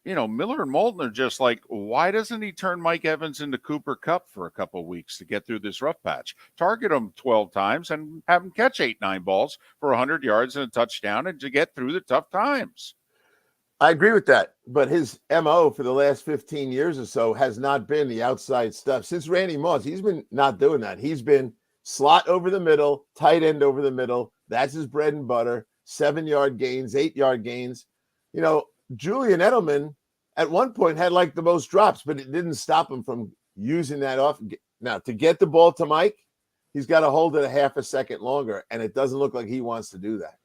Miller and Moulton are just like, why doesn't he turn Mike Evans into Cooper Kupp for a couple of weeks to get through this rough patch? Target him 12 times and have him catch 8-9 balls for 100 yards and a touchdown and to get through the tough times. I agree with that, but his MO for the last 15 years or so has not been the outside stuff. Since Randy Moss, he's been not doing that. He's been slot over the middle, tight end over the middle. That's his bread and butter. 7-yard gains, 8-yard gains. Julian Edelman at one point had like the most drops, but it didn't stop him from using that off. Now, to get the ball to Mike, he's got to hold it a half a second longer, and it doesn't look like he wants to do that.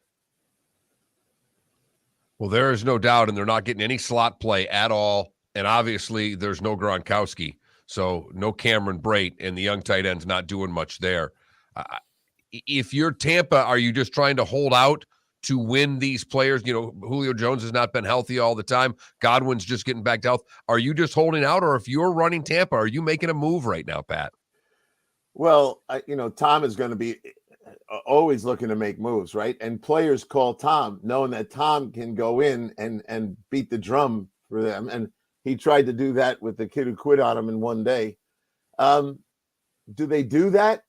Well, there is no doubt, and they're not getting any slot play at all. And obviously, there's no Gronkowski, so no Cameron Brate, and the young tight end's not doing much there. If you're Tampa, are you just trying to hold out to win these players? Julio Jones has not been healthy all the time. Godwin's just getting back to health. Are you just holding out, or if you're running Tampa, are you making a move right now, Pat? Well, Tom is going to be always looking to make moves, right? And players call Tom, knowing that Tom can go in and beat the drum for them. And he tried to do that with the kid who quit on him in one day. Do they do that?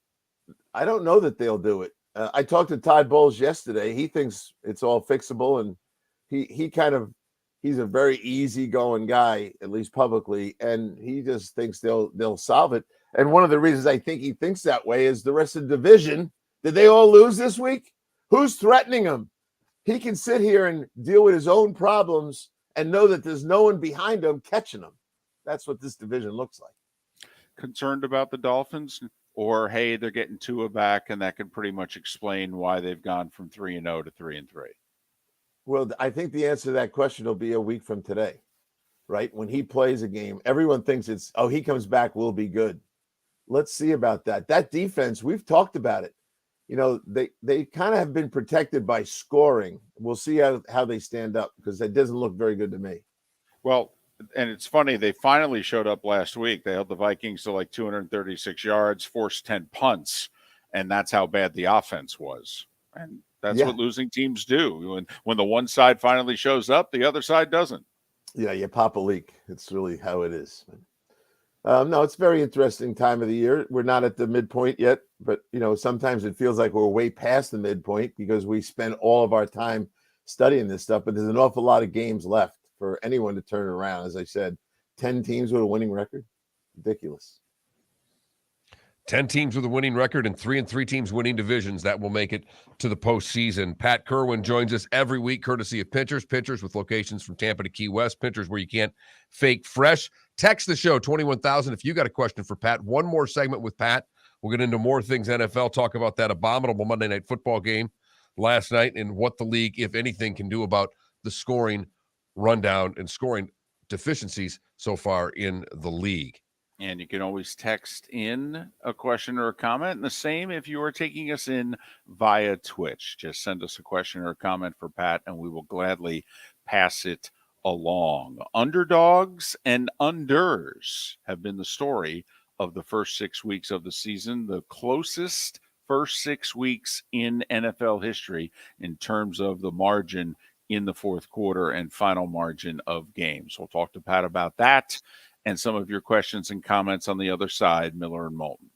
I don't know that they'll do it. I talked to Todd Bowles yesterday. He thinks it's all fixable, and he's a very easygoing guy, at least publicly, and he just thinks they'll solve it. And one of the reasons I think he thinks that way is the rest of the division. Did they all lose this week? Who's threatening him? He can sit here and deal with his own problems and know that there's no one behind him catching him. That's what this division looks like. Concerned about the Dolphins? Or, hey, they're getting Tua back, and that can pretty much explain why they've gone from 3-0 to 3-3. Well, I think the answer to that question will be a week from today, right? When he plays a game, everyone thinks he comes back, we'll be good. Let's see about that. That defense, we've talked about it. They kind of have been protected by scoring. We'll see how they stand up, because that doesn't look very good to me. Well, and it's funny, they finally showed up last week. They held the Vikings to like 236 yards, forced 10 punts, and that's how bad the offense was. And that's what losing teams do. When the one side finally shows up, the other side doesn't. Yeah, you pop a leak. It's really how it is. No, it's a very interesting time of the year. We're not at the midpoint yet, but, sometimes it feels like we're way past the midpoint because we spend all of our time studying this stuff, but there's an awful lot of games left for anyone to turn around. As I said, 10 teams with a winning record. Ridiculous. 10 teams with a winning record and 3-3 teams winning divisions. That will make it to the postseason. Pat Kirwan joins us every week, courtesy of Pinchers. Pinchers with locations from Tampa to Key West. Pinchers where you can't fake fresh. Text the show, 21,000, if you got a question for Pat. One more segment with Pat. We'll get into more things NFL, talk about that abominable Monday Night Football game last night and what the league, if anything, can do about the scoring rundown and scoring deficiencies so far in the league. And you can always text in a question or a comment. And the same if you are taking us in via Twitch. Just send us a question or a comment for Pat, and we will gladly pass it along. Underdogs and unders have been the story of the first 6 weeks of the season, the closest first 6 weeks in NFL history in terms of the margin in the fourth quarter and final margin of games. We'll talk to Pat about that and some of your questions and comments on the other side, Miller and Moulton.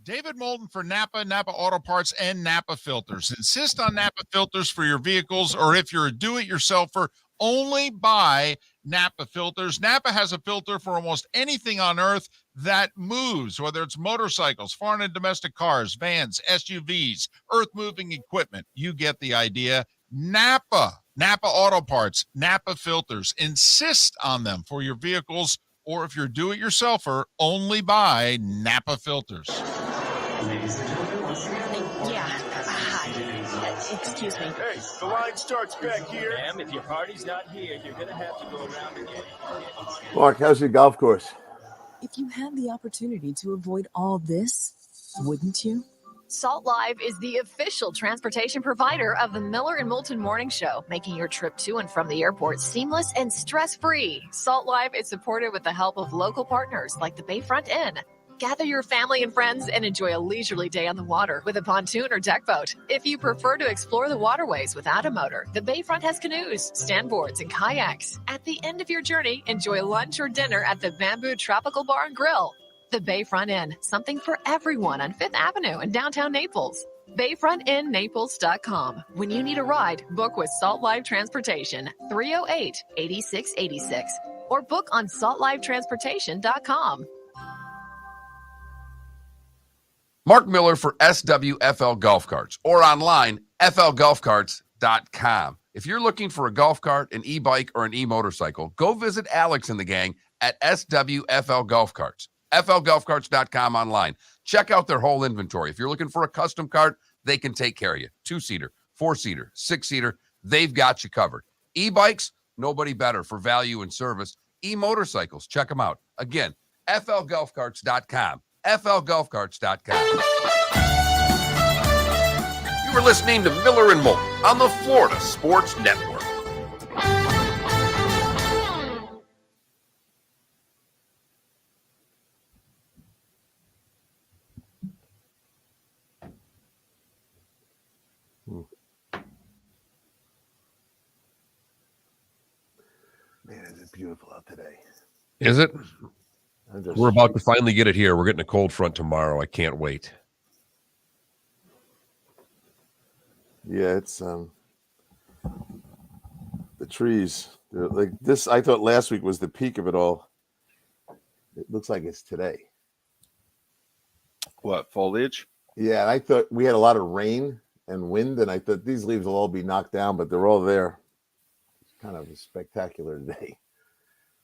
David Moulton for Napa Auto Parts, and Napa Filters. Insist on Napa filters for your vehicles, or if you're a do-it-yourselfer, only buy Napa filters. Napa has a filter for almost anything on earth that moves, whether it's motorcycles, foreign and domestic cars, vans, SUVs, earth-moving equipment. You get the idea. Napa Auto Parts, Napa filters. Insist on them for your vehicles, or if you're a do-it-yourselfer, only buy Napa filters. Ladies and gentlemen, Excuse me. Hey, the line starts back here. ma'am, if your party's not here, you're gonna have to go around again. Mark, how's your golf course? If you had the opportunity to avoid all this, wouldn't you? Salt Live is the official transportation provider of the Miller and Moulton Morning Show, making your trip to and from the airport seamless and stress-free. Salt Live is supported with the help of local partners like the Bayfront Inn. Gather your family and friends and enjoy a leisurely day on the water with a pontoon or deck boat. If you prefer to explore the waterways without a motor, the Bayfront has canoes, standboards, and kayaks. At the end of your journey, enjoy lunch or dinner at the Bamboo Tropical Bar and Grill. The Bayfront Inn, something for everyone on 5th Avenue in downtown Naples. BayfrontInNaples.com. When you need a ride, book with Salt Life Transportation, 308-8686, or book on saltlifetransportation.com. Mark Miller for SWFL Golf Carts or online, flgolfcarts.com. If you're looking for a golf cart, an e-bike, or an e-motorcycle, go visit Alex and the gang at SWFL Golf Carts. flgolfcarts.com online. Check out their whole inventory. If you're looking for a custom cart, they can take care of you. 2-seater, 4-seater, 6-seater, they've got you covered. E-bikes, nobody better for value and service. E-motorcycles, check them out. Again, flgolfcarts.com. flgolfcarts.com. You were listening to Miller and Moulton on the Florida Sports Network. Man, is it beautiful out today. Is it? We're about to finally get it here. We're getting a cold front tomorrow. I can't wait. Yeah, it's the trees. They're like this. I thought last week was the peak of it all. It looks like it's today. What, foliage? Yeah, and I thought we had a lot of rain and wind, and I thought these leaves will all be knocked down, but they're all there. It's kind of a spectacular day.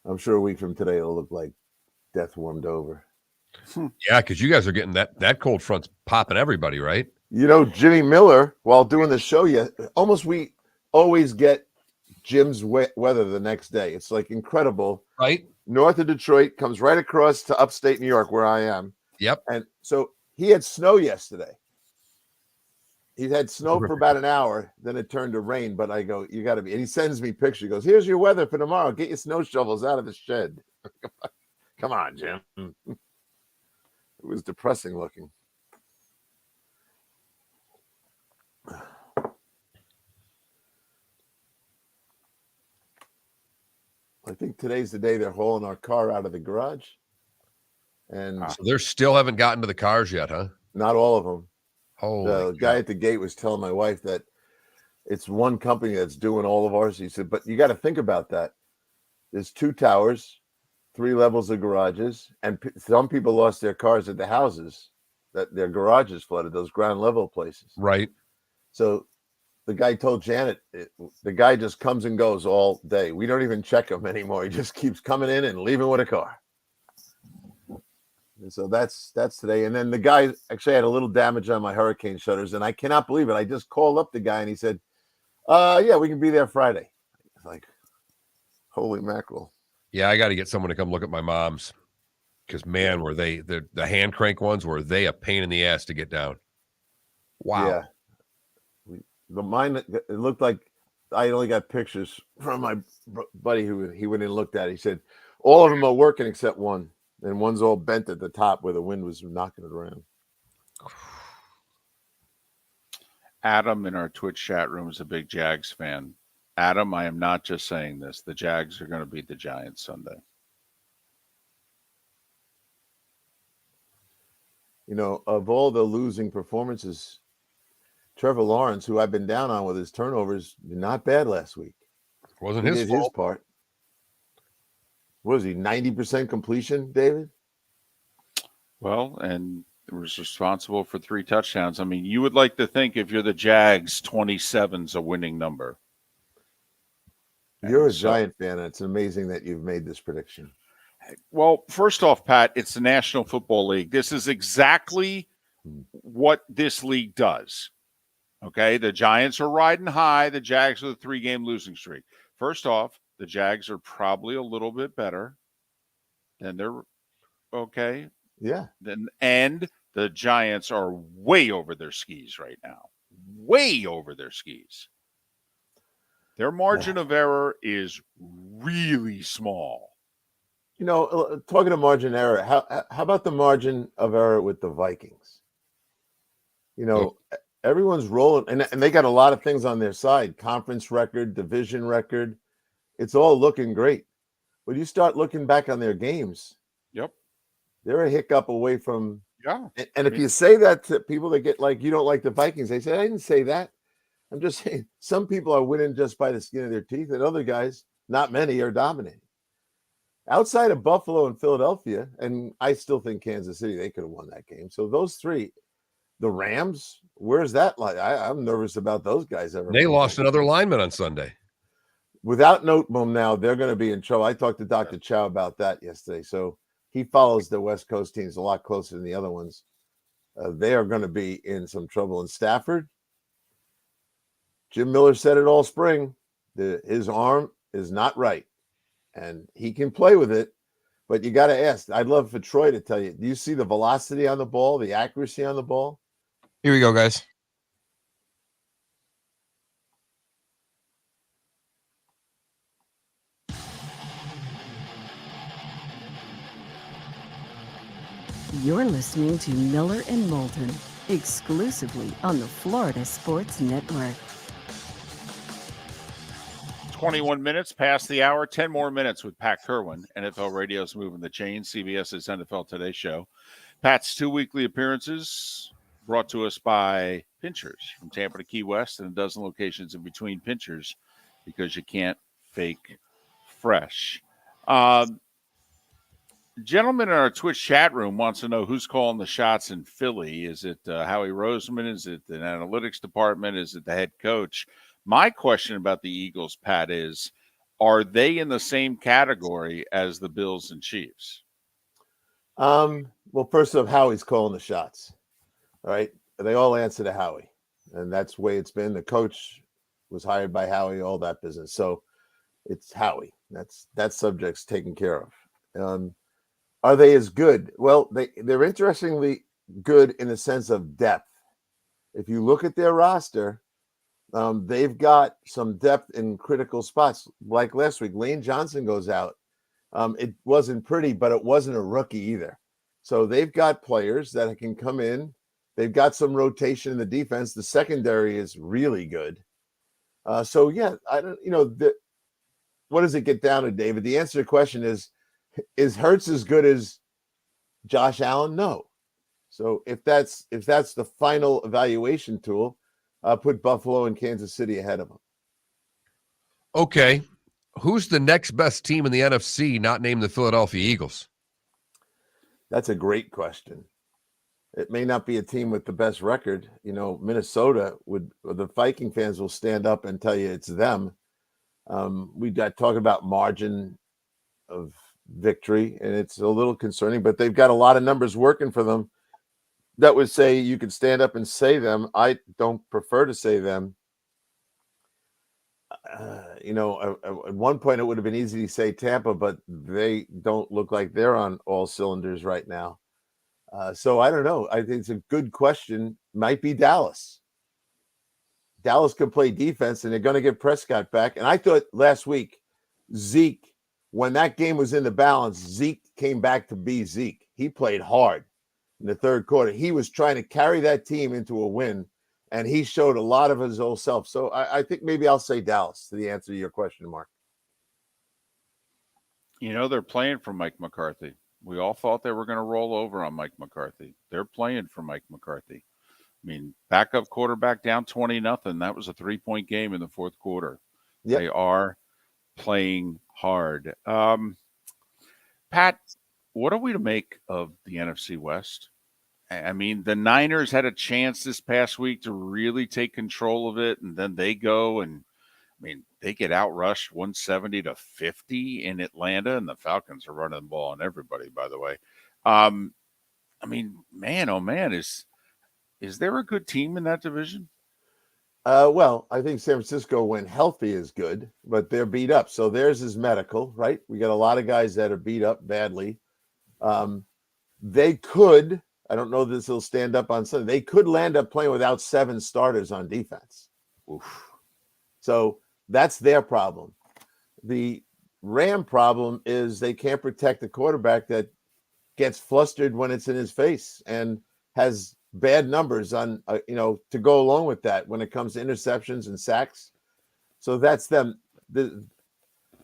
I'm sure a week from today it'll look like death warmed over. Yeah, because you guys are getting that cold front's popping everybody, right? You know, Jimmy Miller, while doing the show, we always get Jim's weather the next day. It's like incredible. Right. North of Detroit, comes right across to upstate New York where I am. Yep. And so he had snow yesterday. He had snow for about an hour, then it turned to rain. But I go, you got to be. And he sends me pictures. He goes, here's your weather for tomorrow. Get your snow shovels out of the shed. Come on, Jim. It was depressing looking. I think today's the day they're hauling our car out of the garage. And so they still haven't gotten to the cars yet, huh? Not all of them. Oh, the guy at the gate was telling my wife that it's one company that's doing all of ours. He said, but you got to think about that. There's 2 towers, 3 levels of garages, and some people lost their cars at the houses that their garages flooded, those ground level places. Right. So the guy told Janet, the guy just comes and goes all day. We don't even check him anymore. He just keeps coming in and leaving with a car. And so that's today. And then the guy actually had a little damage on my hurricane shutters, and I cannot believe it. I just called up the guy and he said, yeah, we can be there Friday. It's like, holy mackerel. Yeah, I got to get someone to come look at my mom's, because man, were the hand crank ones, were they a pain in the ass to get down? Wow. Yeah. Mine, it looked like I only got pictures from my buddy who he went in and looked at it. He said all of them are working except one, and one's all bent at the top where the wind was knocking it around. Adam in our Twitch chat room is a big Jags fan. Adam, I am not just saying this. The Jags are going to beat the Giants Sunday. You know, of all the losing performances, Trevor Lawrence, who I've been down on with his turnovers, not bad last week. Wasn't He his did fault. his part. What was he, 90% completion, David? Well, and was responsible for 3 touchdowns. I mean, you would like to think if you're the Jags, 27's a winning number. You're a Giant fan, and it's amazing that you've made this prediction. Well, first off, Pat, it's the National Football League. This is exactly what this league does. Okay, the Giants are riding high. The Jags are the 3-game losing streak. First off, the Jags are probably a little bit better than they're okay. Yeah. And the Giants are way over their skis right now. Way over their skis. Their margin of error is really small. Talking to margin error, how about the margin of error with the Vikings? Everyone's rolling, and they got a lot of things on their side: conference record, division record. It's all looking great. When you start looking back on their games, they're a hiccup away from. Yeah. And if you say that to people that get like, you don't like the Vikings, they say, I didn't say that. I'm just saying some people are winning just by the skin of their teeth, and other guys, not many, are dominating. Outside of Buffalo and Philadelphia, and I still think Kansas City, they could have won that game. So those three, the Rams, where's that? Like, I'm nervous about those guys ever. They lost another lineman on Sunday. Without Noteboom now, they're going to be in trouble. I talked to Dr. Chow about that yesterday. So he follows the West Coast teams a lot closer than the other ones. They are going to be in some trouble. And Stafford, Jim Miller said it all spring. His arm is not right, and he can play with it. But you got to ask. I'd love for Troy to tell you. Do you see the velocity on the ball, the accuracy on the ball? Here we go, guys. You're listening to Miller and Moulton, exclusively on the Florida Sports Network. 21 minutes past the hour, 10 more minutes with Pat Kirwan. NFL Radio's Moving the Chain, CBS's NFL Today show. Pat's 2 weekly appearances brought to us by Pinchers from Tampa to Key West and a dozen locations in between. Pinchers, because you can't fake fresh. Gentleman in our Twitch chat room wants to know who's calling the shots in Philly. Is it Howie Roseman? Is it the analytics department? Is it the head coach? My question about the Eagles, Pat, is are they in the same category as the Bills and Chiefs? Well, first off, Howie's calling the shots. All right. They all answer to Howie. And that's the way it's been. The coach was hired by Howie, all that business. So it's Howie. That subject's taken care of. Are they as good? Well, they're interestingly good in the sense of depth. If you look at their roster, they've got some depth in critical spots. Like last week, Lane Johnson goes out. It wasn't pretty, but it wasn't a rookie either. So they've got players that can come in. They've got some rotation in the defense. The secondary is really good. So yeah, I don't. What does it get down to, David? The answer to the question is Hurts as good as Josh Allen? No. So if that's the final evaluation tool, put Buffalo and Kansas City ahead of them. Okay. Who's the next best team in the NFC not named the Philadelphia Eagles? That's a great question. It may not be a team with the best record. Minnesota the Viking fans will stand up and tell you it's them. We got talking about margin of victory, and it's a little concerning, but they've got a lot of numbers working for them that would say you could stand up and say them. I don't prefer to say them. At one point it would have been easy to say Tampa, but they don't look like they're on all cylinders right now. So I don't know. I think it's a good question. Might be Dallas. Dallas can play defense, and they're going to get Prescott back. And I thought last week, Zeke, when that game was in the balance, Zeke came back to be Zeke. He played hard in the third quarter. He was trying to carry that team into a win, and he showed a lot of his old self. So I think maybe I'll say Dallas to the answer to your question, Mark. They're playing for Mike McCarthy. We all thought they were going to roll over on Mike McCarthy. They're playing for Mike McCarthy. I mean, backup quarterback down 20-0. That was a 3-point game in the fourth quarter. Yep. They are playing hard. Pat, what are we to make of the NFC West? I mean, the Niners had a chance this past week to really take control of it, and then they go and, they get outrushed 170-50 in Atlanta, and the Falcons are running the ball on everybody, by the way. Man, oh man, is there a good team in that division? Well, I think San Francisco, when healthy, is good, but they're beat up. So theirs is medical, right? We got a lot of guys that are beat up badly. They could, I don't know if this will stand up on Sunday, they could land up playing without 7 starters on defense. Oof. So that's their problem. The Ram problem is they can't protect the quarterback that gets flustered when it's in his face and has bad numbers on, to go along with that when it comes to interceptions and sacks. So that's them.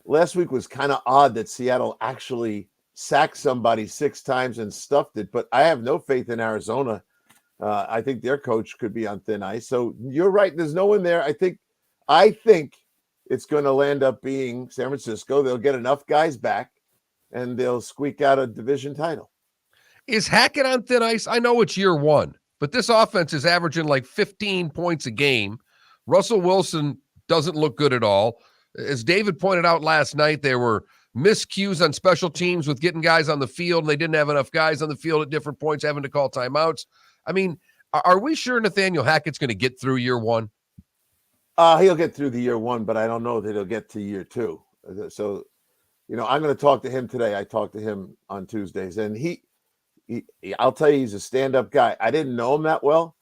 Last week was kind of odd that Seattle actually sacked somebody 6 times and stuffed it, but I have no faith in Arizona. I think their coach could be on thin ice. So you're right. There's no one there. I think it's going to land up being San Francisco. They'll get enough guys back and they'll squeak out a division title. Is Hackett on thin ice? I know it's year one, but this offense is averaging like 15 points a game. Russell Wilson doesn't look good at all. As David pointed out last night, there were miscues on special teams with getting guys on the field, and they didn't have enough guys on the field at different points, having to call timeouts. I mean, are we sure Nathaniel Hackett's going to get through year one? He'll get through the year one, but I don't know that he'll get to year two. So, I'm going to talk to him today. I talked to him on Tuesdays, and I'll tell you, he's a stand-up guy. I didn't know him that well,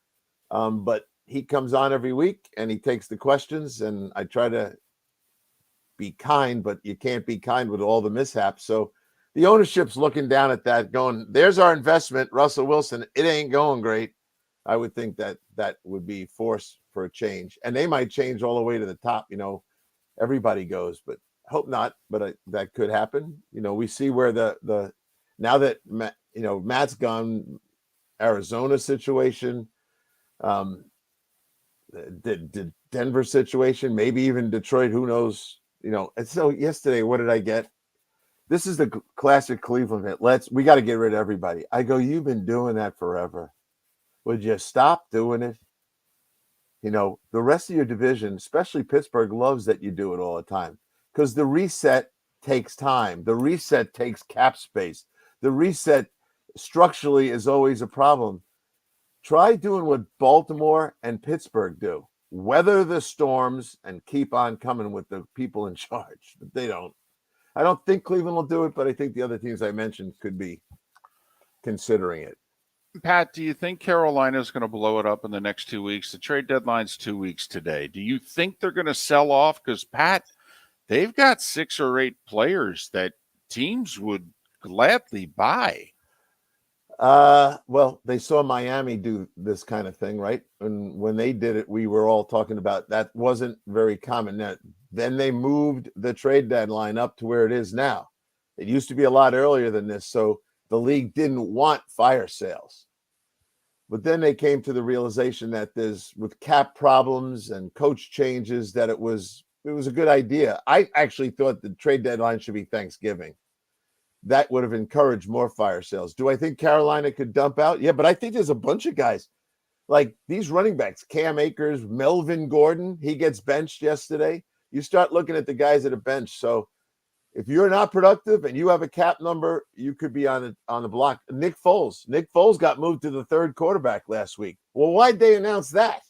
but he comes on every week and he takes the questions, and I try to be kind, but you can't be kind with all the mishaps. So the ownership's looking down at that going, there's our investment, Russell Wilson. It ain't going great. I would think that would be force for a change, and they might change all the way to the top. Everybody goes, but hope not. But that could happen. We see where the now that Matt's gone, Arizona situation, the Denver situation, maybe even Detroit. Who knows? And so yesterday, what did I get? This is the classic Cleveland hit. We got to get rid of everybody. I go, you've been doing that forever. Would you stop doing it? The rest of your division, especially Pittsburgh, loves that you do it all the time because the reset takes time. The reset takes cap space. The reset structurally is always a problem. Try doing what Baltimore and Pittsburgh do. Weather the storms and keep on coming with the people in charge. But they don't. I don't think Cleveland will do it, but I think the other teams I mentioned could be considering it. Pat, do you think Carolina's going to blow it up in the next 2 weeks? The trade deadline's 2 weeks today. Do you think they're going to sell off? Because, Pat, they've got 6 or 8 players that teams would gladly buy. Well, they saw Miami do this kind of thing, right? And when they did it, we were all talking about that wasn't very common. Then they moved the trade deadline up to where it is now. It used to be a lot earlier than this, so the league didn't want fire sales. But then they came to the realization that with cap problems and coach changes, that it was a good idea. I actually thought the trade deadline should be Thanksgiving. That would have encouraged more fire sales. Do I think Carolina could dump out? Yeah, but I think there's a bunch of guys like these running backs, Cam Akers, Melvin Gordon. He gets benched yesterday. You start looking at the guys at a bench. So if you're not productive and you have a cap number, you could be on the block. Nick Foles got moved to the 3rd quarterback last week. Well, why'd they announce that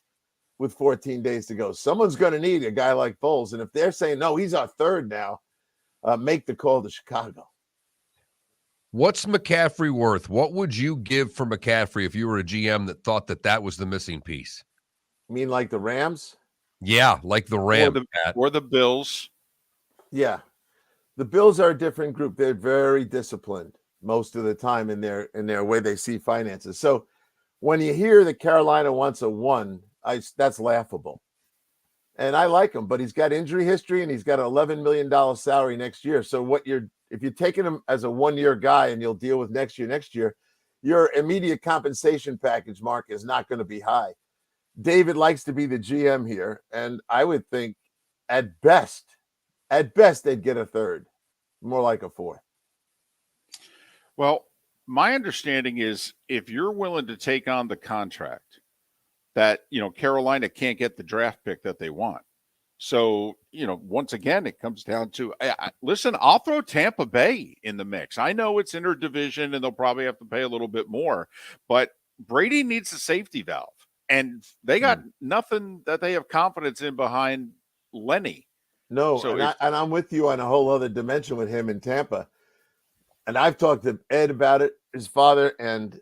with 14 days to go? Someone's going to need a guy like Foles. And if they're saying, no, he's our 3rd now, make the call to Chicago. What's McCaffrey worth? What would you give for McCaffrey if you were a GM that thought that was the missing piece? You mean like the Rams? Yeah, like the Rams. Or the Bills. Yeah. The Bills are a different group. They're very disciplined most of the time in their way they see finances. So when you hear that Carolina wants a 1, that's laughable. And I like him, but he's got injury history and he's got an $11 million salary next year. So if you're taking him as a 1-year guy and you'll deal with next year, your immediate compensation package, Mark, is not going to be high. David likes to be the GM here, and I would think at best they'd get a 3rd, more like a 4th. Well, my understanding is if you're willing to take on the contract that, Carolina can't get the draft pick that they want. So, once again, it comes down to, listen, I'll throw Tampa Bay in the mix. I know it's interdivision and they'll probably have to pay a little bit more, but Brady needs a safety valve. And they got nothing that they have confidence in behind Lenny. No, so and I'm with you on a whole other dimension with him in Tampa. And I've talked to Ed about it, his father, and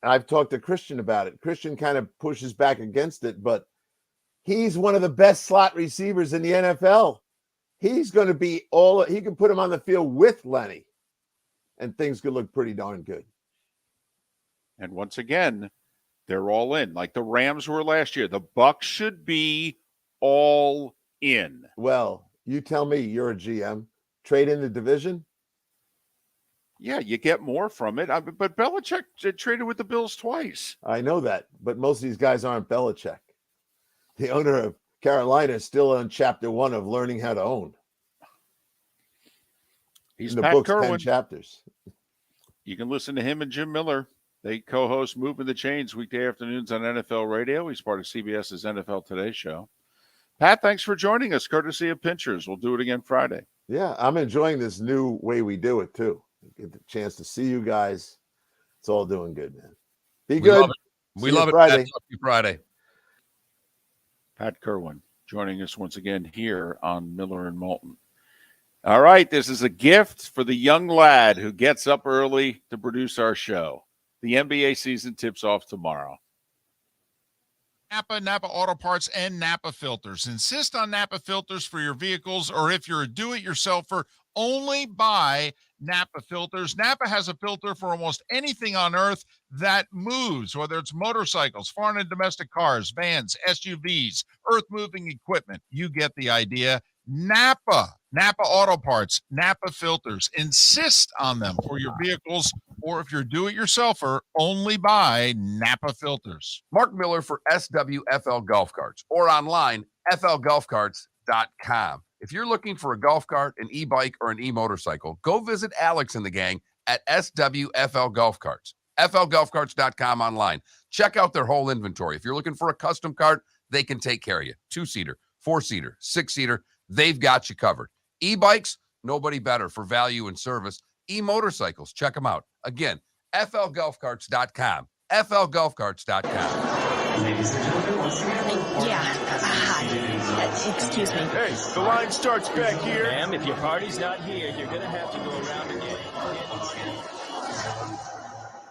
I've talked to Christian about it. Christian kind of pushes back against it, but he's one of the best slot receivers in the NFL. He's going to be all. He can put him on the field with Lenny, and things could look pretty darn good. And once again, they're all in, like the Rams were last year. The Bucs should be all in. Well, you tell me. You're a GM. Trade in the division. Yeah, you get more from it. But Belichick traded with the Bills twice. I know that, but most of these guys aren't Belichick. The owner of Carolina is still on chapter 1 of learning how to own. He's in the Pat book's Kirwan. 10 chapters. You can listen to him and Jim Miller. They co-host Moving the Chains weekday afternoons on NFL Radio. He's part of CBS's NFL Today show. Pat, thanks for joining us, courtesy of Pinchers. We'll do it again Friday. Yeah, I'm enjoying this new way we do it, too. Get the chance to see you guys. It's all doing good, man. Be good. Love it. We love it. Friday. Friday. Pat Kirwan joining us once again here on Miller and Moulton. All right, this is a gift for the young lad who gets up early to produce our show. The NBA season tips off tomorrow. Napa Auto Parts, and Napa Filters. Insist on Napa filters for your vehicles, or if you're a do-it-yourselfer, only buy Napa filters. Napa has a filter for almost anything on earth that moves, whether it's motorcycles, foreign and domestic cars, vans, SUVs, earth-moving equipment. You get the idea. Napa Auto Parts, Napa filters. Insist on them for your vehicles, or if you're do-it-yourselfer, only buy Napa filters. Mark Miller for SWFL Golf Carts, or online, flgolfcarts.com. If you're looking for a golf cart, an e-bike, or an e-motorcycle, go visit Alex and the gang at SWFL Golf Carts. flgolfcarts.com online. Check out their whole inventory. If you're looking for a custom cart, they can take care of you. 2-seater, 4-seater, 6-seater, they've got you covered. E-bikes, nobody better for value and service. E-motorcycles, check them out. Again, flgolfcarts.com. flgolfcarts.com. Ladies and gentlemen, once again. Excuse me. Hey, the line starts back here. Ma'am, if your party's not here, you're going to have to go around again.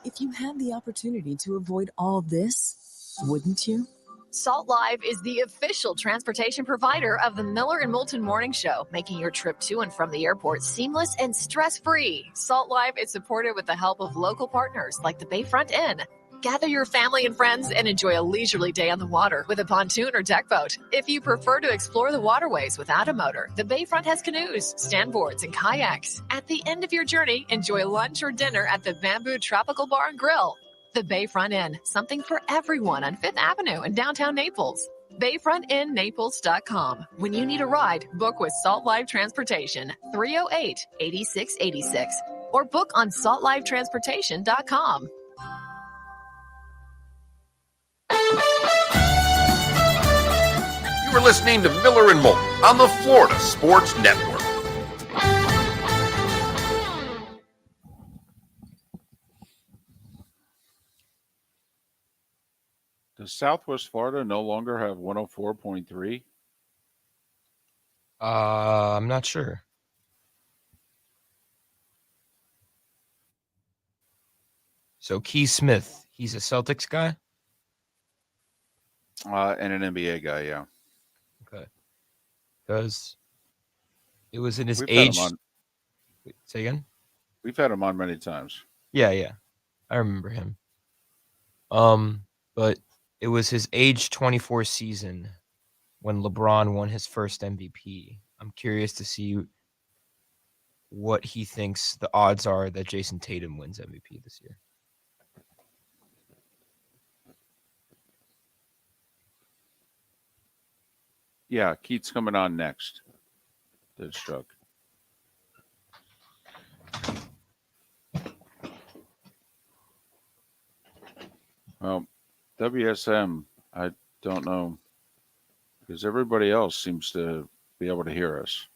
If you had the opportunity to avoid all this, wouldn't you? Salt Live is the official transportation provider of the Miller and Moulton Morning Show, making your trip to and from the airport seamless and stress-free. Salt Live is supported with the help of local partners like the Bayfront Inn. Gather your family and friends and enjoy a leisurely day on the water with a pontoon or deck boat. If you prefer to explore the waterways without a motor, the Bayfront has canoes, standboards, and kayaks. At the end of your journey, enjoy lunch or dinner at the Bamboo Tropical Bar and Grill. The Bayfront Inn, something for everyone on 5th Avenue in downtown Naples. BayfrontInNaples.com. When you need a ride, book with Salt Live Transportation, 308-8686, or book on saltlivetransportation.com. You are listening to Miller and Moulton on the Florida Sports Network. Does Southwest Florida no longer have 104.3? I'm not sure. So Keith Smith, he's a Celtics guy? And an NBA guy, yeah. Okay. Because it was in his We've had age. him on. Wait, say again? We've had him on many times. Yeah. I remember him. But it was his age 24 season when LeBron won his first MVP. I'm curious to see what he thinks the odds are that Jason Tatum wins MVP this year. Yeah, Keith's coming on next. Deadstruck. Well, WSM, I don't know, because everybody else seems to be able to hear us.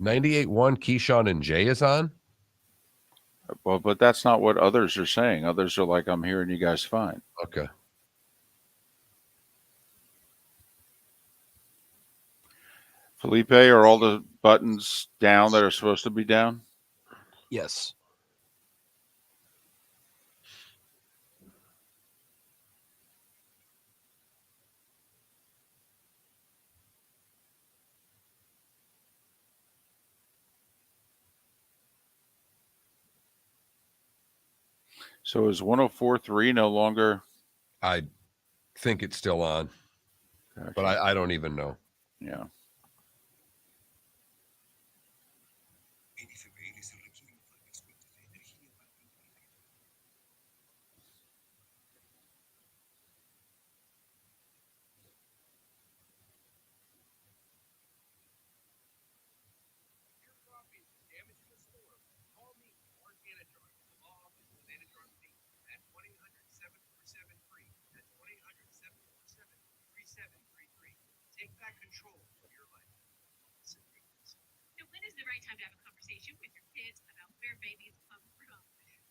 $98.1 Keyshawn and Jay is on? Well, but that's not what others are saying. Others are like, I'm hearing you guys fine. Okay. Felipe, are all the buttons down that are supposed to be down? Yes. So is 104.3 no longer? I think it's still on, but I don't even know. Yeah. Take back control of your life. Now, when is the right time to have a conversation with your kids about where babies come from?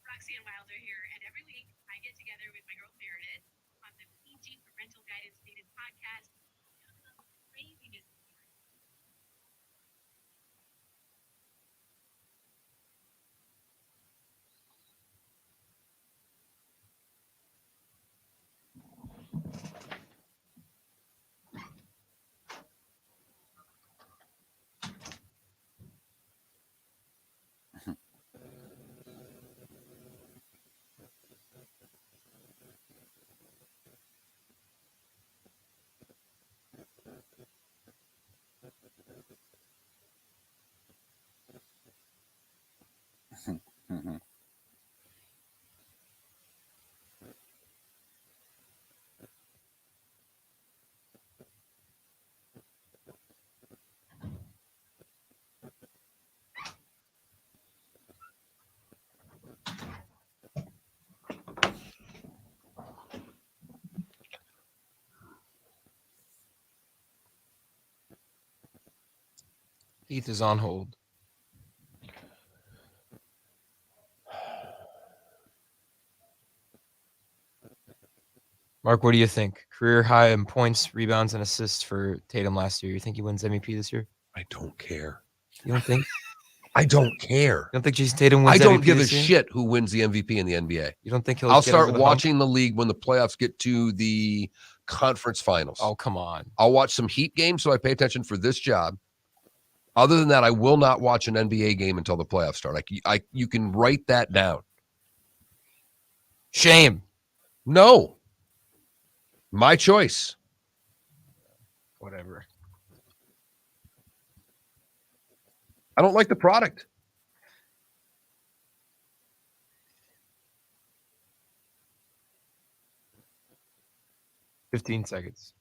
Roxanne Wilder here, and every week I get together with my girl Meredith on the PG Parental Guidance Needed podcast. Craziness. Mm-hmm. Keith is on hold. Mark, what do you think? Career high in points, rebounds, and assists for Tatum last year. You think he wins MVP this year? I don't care. You don't think? I don't care. You don't think Jason Tatum wins MVP I don't give a this year? shit who wins the MVP in the NBA. You don't think he'll I'll get over start the watching the league when the playoffs get to the conference finals. Oh, come on. I'll watch some Heat games so I pay attention for this job. Other than that, I will not watch an NBA game until the playoffs start. You can write that down. Shame. No. My choice. Whatever. I don't like the product. $15 seconds.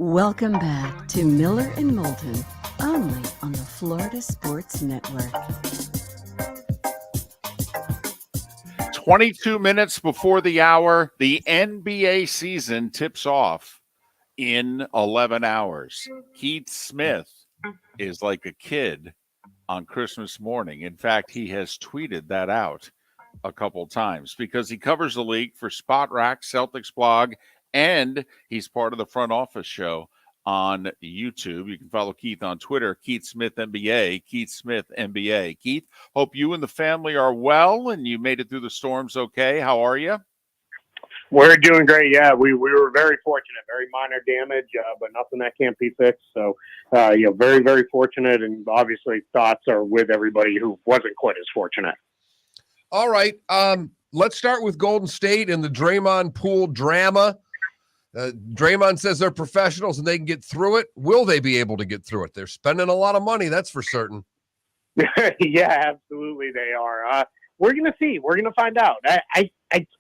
Welcome back to Miller and Moulton, only on the Florida Sports Network. 22 minutes before the hour, the NBA season tips off in 11 hours. Keith Smith is like a kid on Christmas morning. In fact, he has tweeted that out a couple times because he covers the league for Spot Rack, Celtics blog, and he's part of the front office show on YouTube. You can follow Keith on Twitter, Keith Smith NBA, Keith Smith NBA. Keith, hope you and the family are well and you made it through the storms okay. How are you? We're doing great. Yeah, we were very fortunate. Very minor damage, but nothing that can't be fixed. So, very, very fortunate. And obviously, thoughts are with everybody who wasn't quite as fortunate. All right. Let's start with Golden State and the Draymond Poole drama. Draymond says they're professionals and they can get through it. Will they be able to get through it? They're spending a lot of money, that's for certain. Yeah, absolutely they are. We're going to see. We're going to find out. I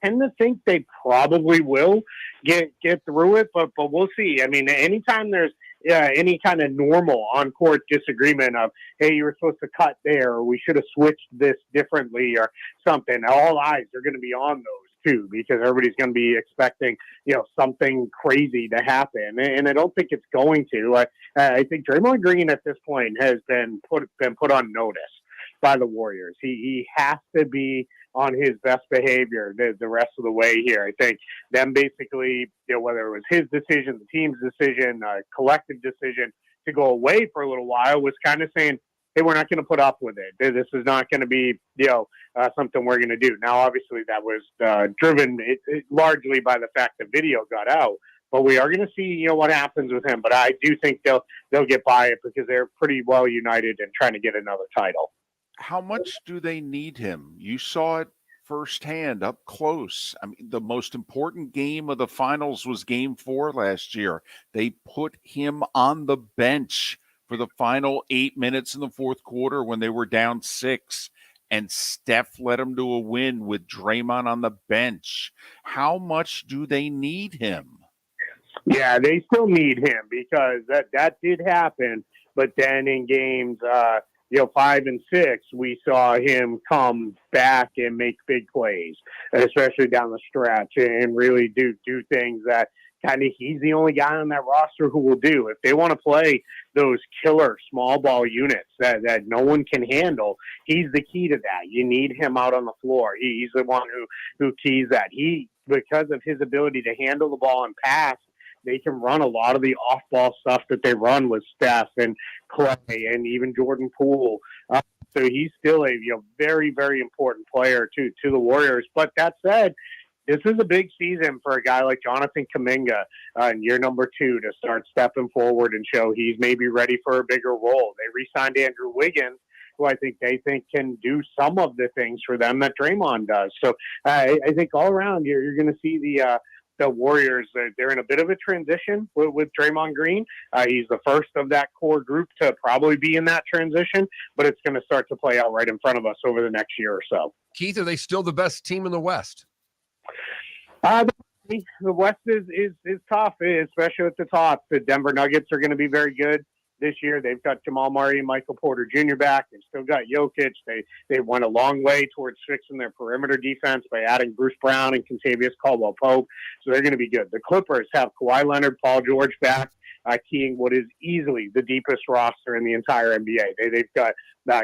tend to think they probably will get through it, but we'll see. I mean, anytime there's any kind of normal on-court disagreement of, hey, you were supposed to cut there, or we should have switched this differently or something, all eyes are going to be on those too, because everybody's going to be expecting, something crazy to happen. And I don't think it's going to. I think Draymond Green at this point has been put on notice by the Warriors. He has to be on his best behavior the rest of the way here. I think them basically, whether it was his decision, the team's decision, collective decision to go away for a little while was kind of saying, hey, we're not going to put up with it. This is not going to be, something we're going to do. Now, obviously, that was driven largely by the fact the video got out. But we are going to see, what happens with him. But I do think they'll get by it because they're pretty well united in trying to get another title. How much do they need him? You saw it firsthand, up close. I mean, the most important game of the finals was Game 4 last year. They put him on the bench for the final 8 minutes in the fourth quarter when they were down 6. And Steph led them to a win with Draymond on the bench. How much do they need him? Yeah, they still need him because that did happen. But then in games, 5 and 6, we saw him come back and make big plays, especially down the stretch, and really do things that kind of he's the only guy on that roster who will do. If they want to play those killer small ball units that no one can handle, he's the key to that. You need him out on the floor. He's the one who keys that. Because of his ability to handle the ball and pass, they can run a lot of the off-ball stuff that they run with Steph and Clay and even Jordan Poole. So he's still a very, very important player to the Warriors. But that said, this is a big season for a guy like Jonathan Kuminga in year number 2 to start stepping forward and show he's maybe ready for a bigger role. They re-signed Andrew Wiggins, who I think they think can do some of the things for them that Draymond does. So I think all around you're going to see the Warriors, they're in a bit of a transition with Draymond Green. He's the first of that core group to probably be in that transition, but it's going to start to play out right in front of us over the next year or so. Keith, are they still the best team in the West? The West is tough, especially at the top. The Denver Nuggets are going to be very good this year. They've got Jamal Murray and Michael Porter Jr. back. They've still got Jokic. They went a long way towards fixing their perimeter defense by adding Bruce Brown and Contavious Caldwell-Pope. So they're going to be good. The Clippers have Kawhi Leonard, Paul George back, keying what is easily the deepest roster in the entire NBA. They've got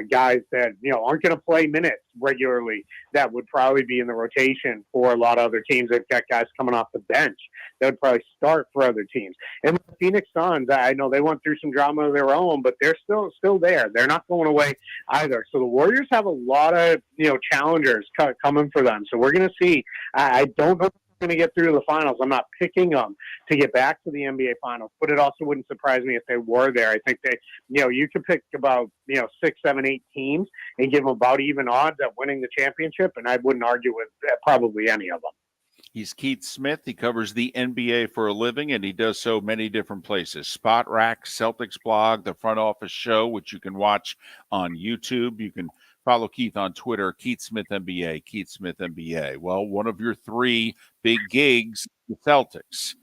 guys that aren't going to play minutes regularly that would probably be in the rotation for a lot of other teams. They've got guys coming off the bench that would probably start for other teams. And the Phoenix Suns, I know they went through some drama of their own, but they're still there. They're not going away either. So the Warriors have a lot of challengers coming for them. So we're going to see. I don't know going to get through to the finals. I'm not picking them to get back to the NBA finals, but it also wouldn't surprise me if they were there. I think you could pick about 6, 7, 8 teams and give them about even odds at winning the championship, and I wouldn't argue with probably any of them. He's Keith Smith. He covers the NBA for a living, and he does so many different places. Spot Rack, Celtics Blog, the Front Office Show, which you can watch on YouTube. You can follow Keith on Twitter, Keith Smith NBA, Keith Smith NBA. Well, one of your 3 big gigs, the Celtics.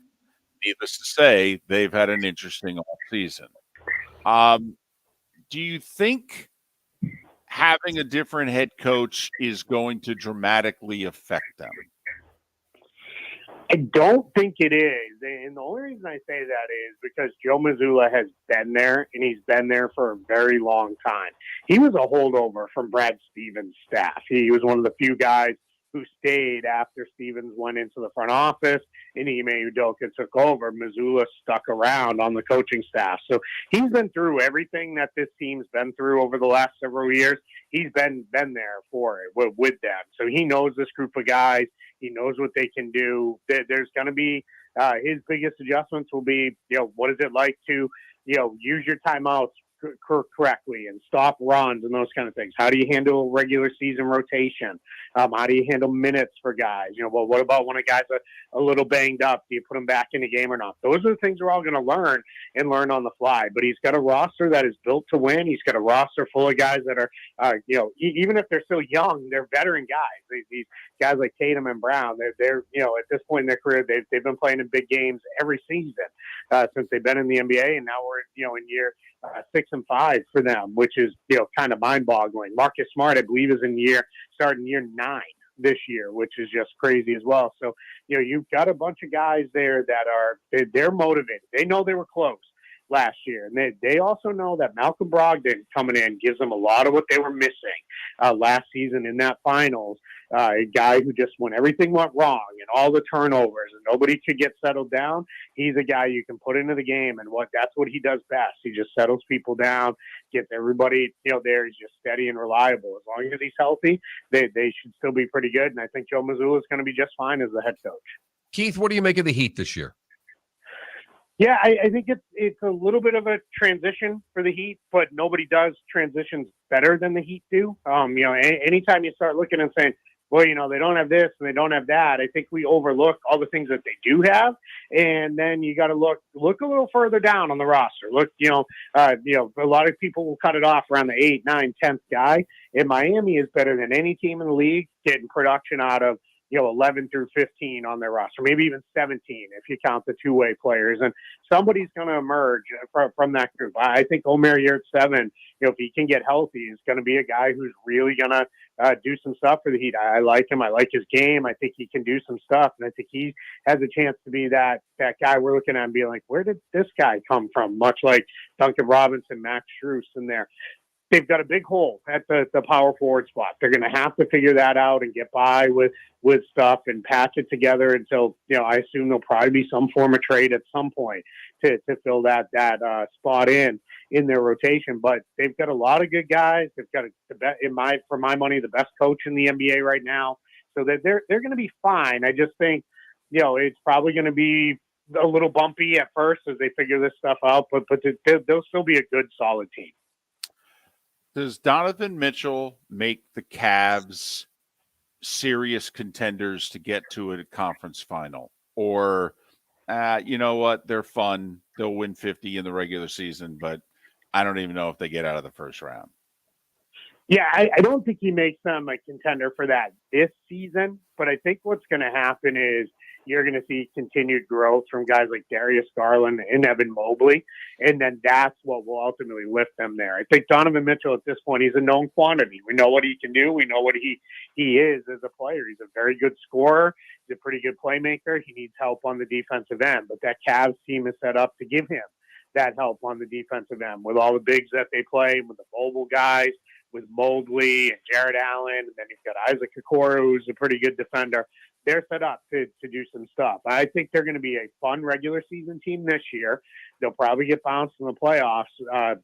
Needless to say, they've had an interesting offseason. Do you think having a different head coach is going to dramatically affect them? I don't think it is. And the only reason I say that is because Joe Mazzulla has been there, and he's been there for a very long time. He was a holdover from Brad Stevens' staff. He was one of the few guys who stayed after Stevens went into the front office and Ime Udoka took over. Mazzulla stuck around on the coaching staff. So he's been through everything that this team's been through over the last several years. He's been there for it with them. So he knows this group of guys. He knows what they can do. There's going to be his biggest adjustments will be, what is it like to, use your timeouts correctly and stop runs and those kind of things. How do you handle regular season rotation? How do you handle minutes for guys? Well, what about when a guy's a little banged up? Do you put him back in the game or not? Those are the things we're all going to learn on the fly. But he's got a roster that is built to win. He's got a roster full of guys that are, even if they're still young, they're veteran guys. These guys like Tatum and Brown, they're at this point in their career, they've been playing in big games every season since they've been in the NBA, and now we're in year 6 and 5 for them, which is kind of mind-boggling. Marcus Smart, I believe, is starting year 9 this year, which is just crazy as well. So you've got a bunch of guys there that they're motivated. They know they were close last year, and they also know that Malcolm Brogdon coming in gives them a lot of what they were missing last season in that finals. a guy who just, when everything went wrong and all the turnovers and nobody could get settled down, he's a guy you can put into the game, and that's what he does best. He just settles people down, gets everybody, there. He's just steady and reliable. As long as he's healthy, they should still be pretty good. And I think Joe Mazzulla is going to be just fine as the head coach. Keith, what do you make of the Heat this year? Yeah, I think it's a little bit of a transition for the Heat, but nobody does transitions better than the Heat do. Anytime you start looking and saying, well, they don't have this and they don't have that, I think we overlook all the things that they do have. And then you got to look a little further down on the roster. Look, a lot of people will cut it off around the 8, 9, 10th guy. And Miami is better than any team in the league getting production out of 11 through 15 on their roster, maybe even 17 if you count the two-way players. And somebody's going to emerge from that group. I think Omer Yurtseven, if he can get healthy, is going to be a guy who's really going to do some stuff for the Heat. I like him. I like his game. I think he can do some stuff. And I think he has a chance to be that guy we're looking at and being like, where did this guy come from? Much like Duncan Robinson, Max Strus in there. They've got a big hole at the power forward spot. They're going to have to figure that out and get by with stuff and patch it together until, I assume there'll probably be some form of trade at some point to fill that spot in their rotation. But they've got a lot of good guys. They've got for my money, the best coach in the NBA right now. So that they're going to be fine. I just think, it's probably going to be a little bumpy at first as they figure this stuff out, but they'll still be a good, solid team. Does Donovan Mitchell make the Cavs serious contenders to get to a conference final? Or, you know what? They're fun. They'll win 50 in the regular season, but I don't even know if they get out of the first round. Yeah, I don't think he makes them a contender for that this season, but I think what's going to happen is you're going to see continued growth from guys like Darius Garland and Evan Mobley, and then that's what will ultimately lift them there. I think Donovan Mitchell at this point, he's a known quantity. We know what he can do. We know what he is as a player. He's a very good scorer. He's a pretty good playmaker. He needs help on the defensive end, but that Cavs team is set up to give him that help on the defensive end with all the bigs that they play, with the mobile guys, with Mobley and Jared Allen, and then you've got Isaac Okoro, who's a pretty good defender. They're set up to do some stuff. I think they're going to be a fun regular season team this year. They'll probably get bounced in the playoffs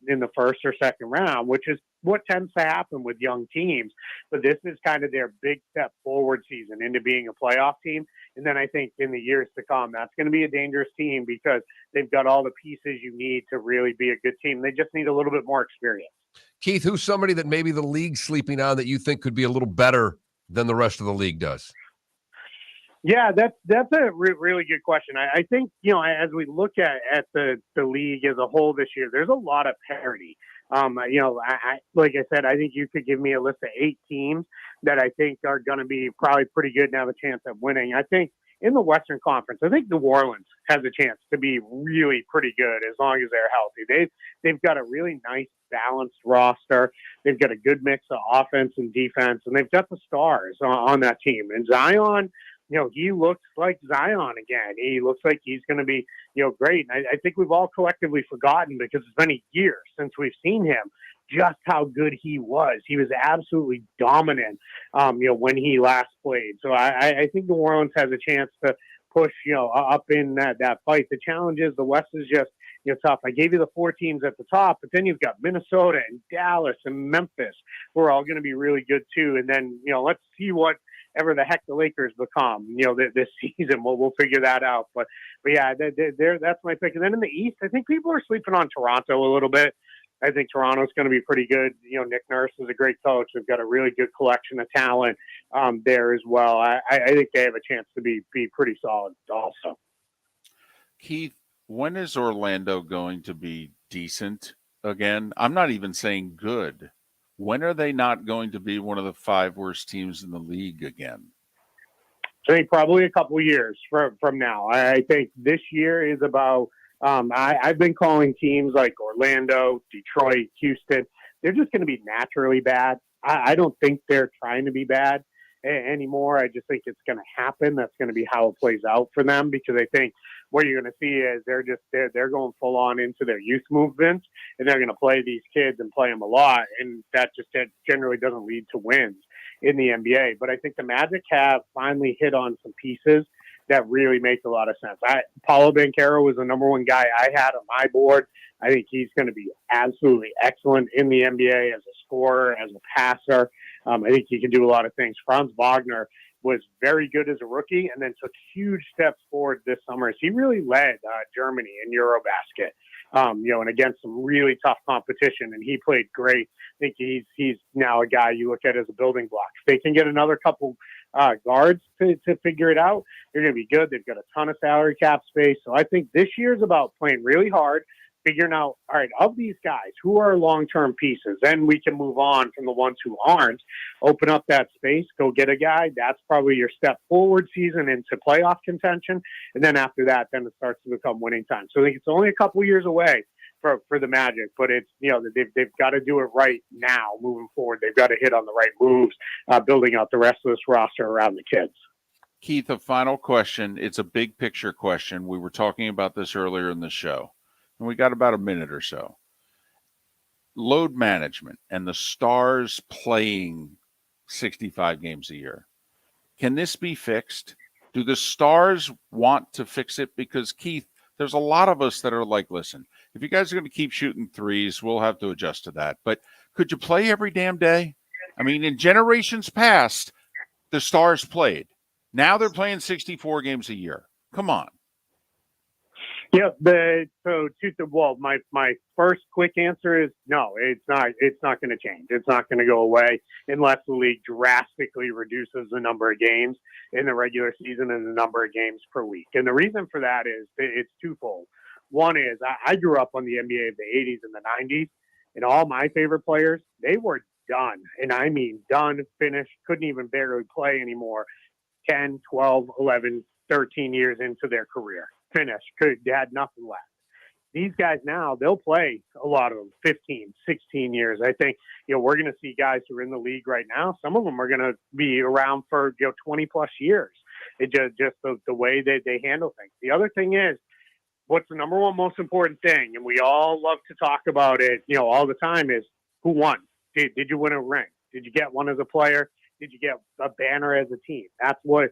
in the first or second round, which is what tends to happen with young teams. But this is kind of their big step forward season into being a playoff team. And then I think in the years to come, that's going to be a dangerous team because they've got all the pieces you need to really be a good team. They just need a little bit more experience. Keith, who's somebody that maybe the league's sleeping on that you think could be a little better than the rest of the league does? Yeah, that's a really good question. I think, as we look at the league as a whole this year, there's a lot of parity. Like I said, I think you could give me a list of 8 teams that I think are going to be probably pretty good and have a chance at winning. I think in the Western Conference, I think New Orleans has a chance to be really pretty good as long as they're healthy. They've got a really nice, balanced roster. They've got a good mix of offense and defense, and they've got the stars on that team. And Zion, he looks like Zion again. He looks like he's going to be, great. And I think we've all collectively forgotten because it's been a year since we've seen him, just how good he was. He was absolutely dominant, when he last played. So I think New Orleans has a chance to push, up in that fight. The challenge is the West is just, tough. I gave you the 4 teams at the top, but then you've got Minnesota and Dallas and Memphis, who are all going to be really good too. And then, let's see whatever the heck the Lakers become, this season. We'll figure that out. But yeah, that's my pick. And then in the East, I think people are sleeping on Toronto a little bit. I think Toronto's going to be pretty good. Nick Nurse is a great coach. They've got a really good collection of talent there as well. I think they have a chance to be pretty solid also. Keith, when is Orlando going to be decent again? I'm not even saying good. When are they not going to be one of the 5 worst teams in the league again? I think probably a couple years from now. I think this year is about I've been calling teams like Orlando, Detroit, Houston. They're just going to be naturally bad. I don't think they're trying to be bad anymore. I just think it's going to happen. That's going to be how it plays out for them because I think what you're going to see is they're going full on into their youth movements and they're going to play these kids and play them a lot. And that generally doesn't lead to wins. in the NBA. But I think the Magic have finally hit on some pieces that really make a lot of sense. Paulo Banchero was the number one guy I had on my board. I think he's going to be absolutely excellent in the NBA as a scorer, as a passer. I think he can do a lot of things. Franz Wagner was very good as a rookie and then took huge steps forward this summer as he really led Germany in Eurobasket, and against some really tough competition, and he played great. I think he's now a guy you look at as a building block. If they can get another couple guards to figure it out, they're going to be good. They've got a ton of salary cap space. So I think this year's about playing really hard, figuring out, all right, of these guys, who are long-term pieces? Then we can move on from the ones who aren't, open up that space, go get a guy. That's probably your step forward season into playoff contention. And then after that, then it starts to become winning time. So I think it's only a couple years away for the Magic, but it's, they've got to do it right now moving forward. They've got to hit on the right moves, building out the rest of this roster around the kids. Keith, a final question. It's a big picture question. We were talking about this earlier in the show, and we got about a minute or so. Load management and the Stars playing 65 games a year. Can this be fixed? Do the Stars want to fix it? Because, Keith, there's a lot of us that are like, listen, if you guys are going to keep shooting threes, we'll have to adjust to that. But could you play every damn day? I mean, in generations past, the Stars played. Now they're playing 64 games a year. Come on. Yeah, my first quick answer is no, it's not going to change. It's not going to go away unless the league drastically reduces the number of games in the regular season and the number of games per week. And the reason for that is it's twofold. One is I grew up on the NBA of the 80s and the 90s, and all my favorite players, they were done. And I mean done, finished, couldn't even barely play anymore 10, 12, 11, 13 years into their career. Finished, had nothing left. These guys now, they'll play a lot of them 15, 16 years. I think, we're going to see guys who are in the league right now. Some of them are going to be around for 20 plus years. It just the way that they handle things. The other thing is, what's the number one most important thing, and we all love to talk about it, all the time, is who won? Did you win a ring? Did you get one as a player? Did you get a banner as a team? That's what,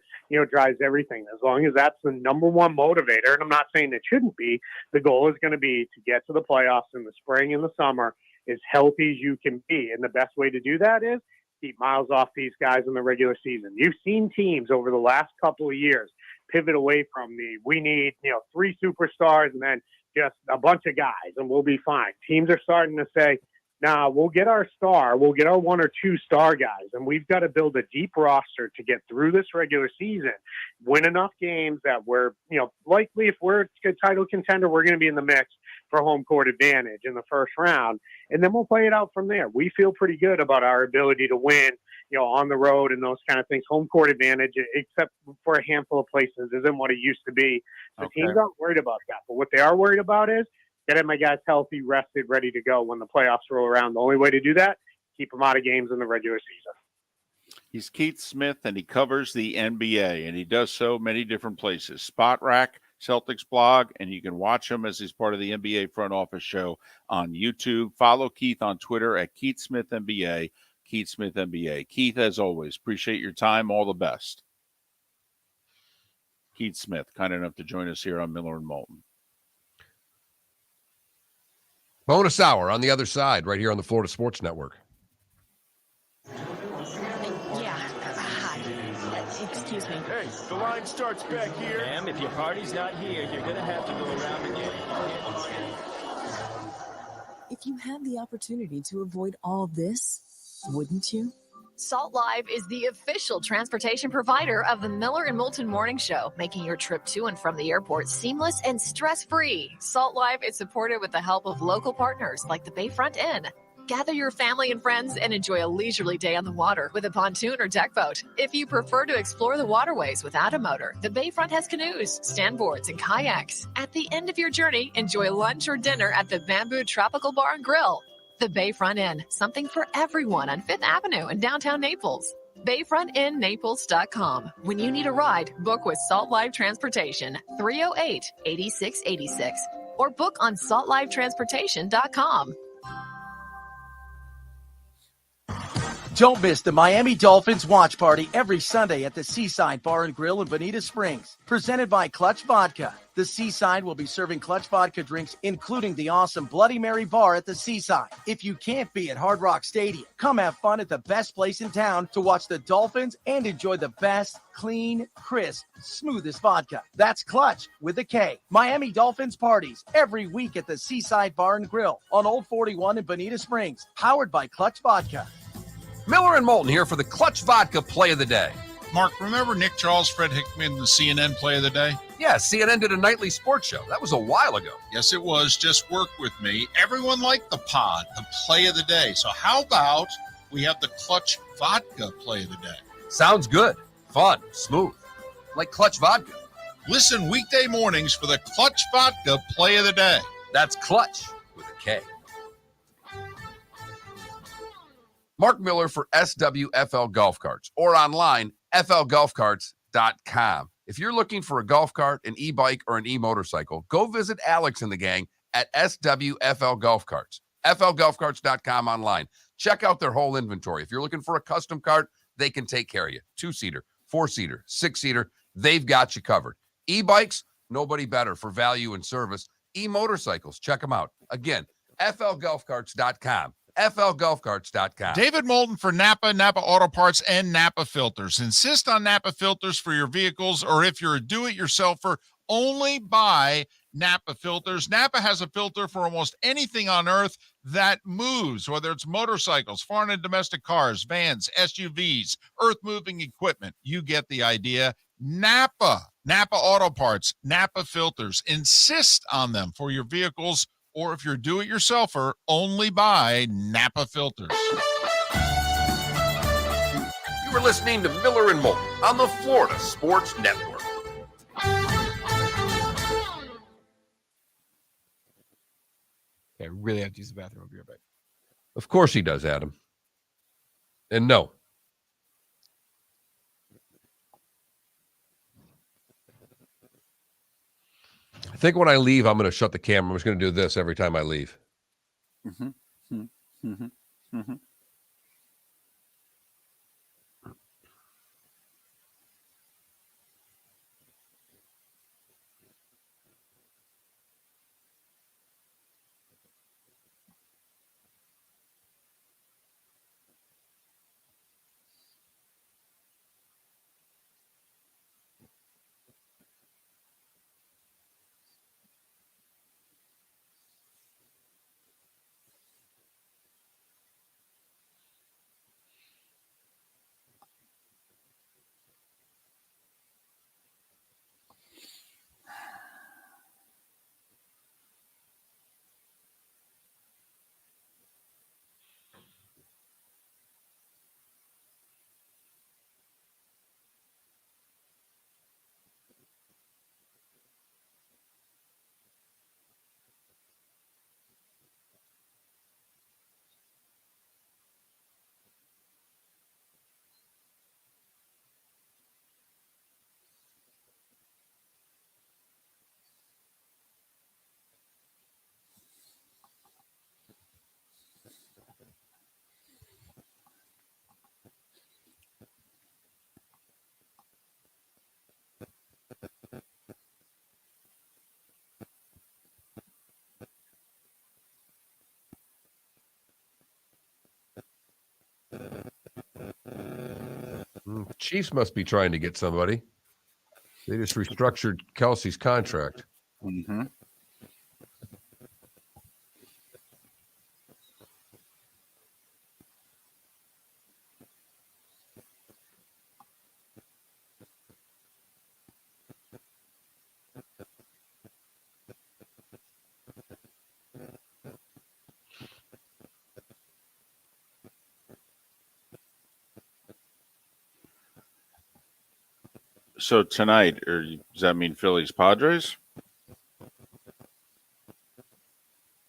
drives everything. As long as that's the number one motivator, and I'm not saying it shouldn't be, the goal is going to be to get to the playoffs in the spring and the summer as healthy as you can be. And the best way to do that is keep miles off these guys in the regular season. You've seen teams over the last couple of years pivot away from we need, 3 superstars and then just a bunch of guys and we'll be fine. Teams are starting to say, nah, we'll get our 1 or 2 star guys, and we've got to build a deep roster to get through this regular season, win enough games that we're, likely if we're a title contender, we're going to be in the mix for home court advantage in the first round, and then we'll play it out from there. We feel pretty good about our ability to win, on the road and those kind of things. Home court advantage, except for a handful of places, isn't what it used to be. The teams aren't worried about that, but what they are worried about is getting my guys healthy, rested, ready to go when the playoffs roll around. The only way to do that, keep them out of games in the regular season. He's Keith Smith, and he covers the NBA, and he does so many different places. Spot Rack, Celtics blog, and you can watch him as he's part of the NBA Front Office show on YouTube. Follow Keith on Twitter at Keith Smith NBA, Keith Smith NBA. Keith, as always, appreciate your time. All the best. Keith Smith, kind enough to join us here on Miller and Moulton. Bonus hour on the other side, right here on the Florida Sports Network. Yeah. Hi. Excuse me. Hey, the line starts back here. Ma'am, if your party's not here, you're going to have to go around again. If you had the opportunity to avoid all this, wouldn't you? Salt Live is the official transportation provider of the Miller and Moulton Morning Show, making your trip to and from the airport seamless and stress-free. Salt Live is supported with the help of local partners like the Bayfront Inn. Gather your family and friends and enjoy a leisurely day on the water with a pontoon or deck boat. If you prefer to explore the waterways without a motor, the Bayfront has canoes, standboards, and kayaks. At the end of your journey, enjoy lunch or dinner at the Bamboo Tropical Bar and Grill. The Bayfront Inn, something for everyone on 5th Avenue in downtown Naples. BayfrontInNaples.com. When you need a ride, book with Salt Live Transportation, 308-8686, or book on saltlivetransportation.com. Don't miss the Miami Dolphins watch party every Sunday at the Seaside Bar and Grill in Bonita Springs, presented by Clutch Vodka. The Seaside will be serving Clutch Vodka drinks, including the awesome Bloody Mary bar at the Seaside. If you can't be at Hard Rock Stadium, come have fun at the best place in town to watch the Dolphins and enjoy the best, clean, crisp, smoothest vodka. That's Clutch with a K. Miami Dolphins parties every week at the Seaside Bar and Grill on Old 41 in Bonita Springs, powered by Clutch Vodka. Miller and Moulton here for the Clutch Vodka Play of the Day. Mark, remember Nick Charles, Fred Hickman, the CNN Play of the Day? Yeah, CNN did a nightly sports show. That was a while ago. Yes, it was. Just work with me. Everyone liked the pod, the Play of the Day. So how about we have the Clutch Vodka Play of the Day? Sounds good. Fun. Smooth. Like Clutch Vodka. Listen weekday mornings for the Clutch Vodka Play of the Day. That's Clutch with a K. Mark Miller for SWFL Golf Carts, or online, flgolfcarts.com. If you're looking for a golf cart, an e-bike, or an e-motorcycle, go visit Alex and the gang at SWFL Golf Carts, flgolfcarts.com online. Check out their whole inventory. If you're looking for a custom cart, they can take care of you. 2-seater, 4-seater, 6-seater, they've got you covered. E-bikes, nobody better for value and service. E-motorcycles, check them out. Again, flgolfcarts.com. flgolfcarts.com. David Moulton for Napa, Napa Auto Parts, and Napa Filters. Insist on Napa filters for your vehicles, or if you're a do-it-yourselfer, only buy Napa filters. Napa has a filter for almost anything on earth that moves, whether it's motorcycles, foreign and domestic cars, vans, SUVs, earth-moving equipment. You get the idea. Napa Auto Parts, Napa filters. Insist on them for your vehicles, or if you're do-it-yourselfer, only buy Napa filters. You were listening to Miller and Moulton on the Florida Sports Network. Okay, I really have to use the bathroom. I'll be right back. Of course he does, Adam. And no. I think when I leave, I'm going to shut the camera. I'm just going to do this every time I leave. Mm-hmm. Mm-hmm. Mm-hmm. Mm-hmm. Chiefs must be trying to get somebody. They just restructured Kelsey's contract. Mm-hmm. So tonight, does that mean Phillies Padres?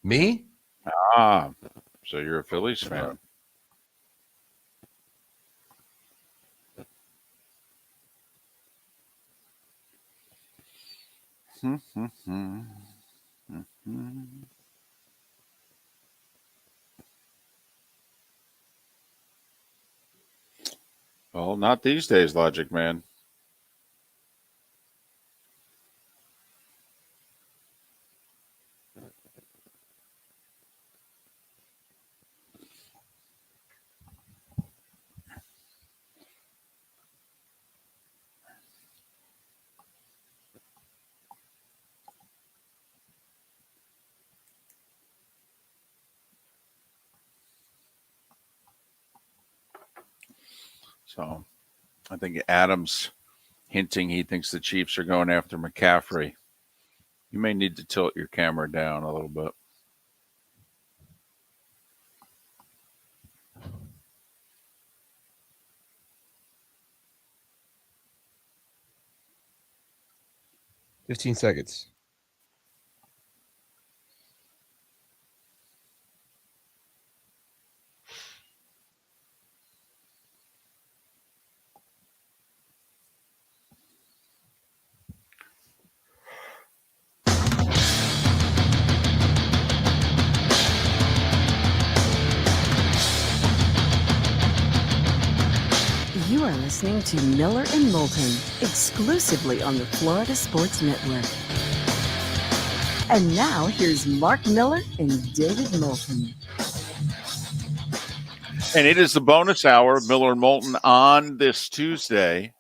Me? Ah, so you're a Phillies fan. Well, not these days, Logic Man. So I think Adams hinting he thinks the Chiefs are going after McCaffrey. You may need to tilt your camera down a little bit. $15 seconds. You are listening to Miller and Moulton, exclusively on the Florida Sports Network. And now, here's Mark Miller and David Moulton. And it is the bonus hour of Miller and Moulton on this Tuesday.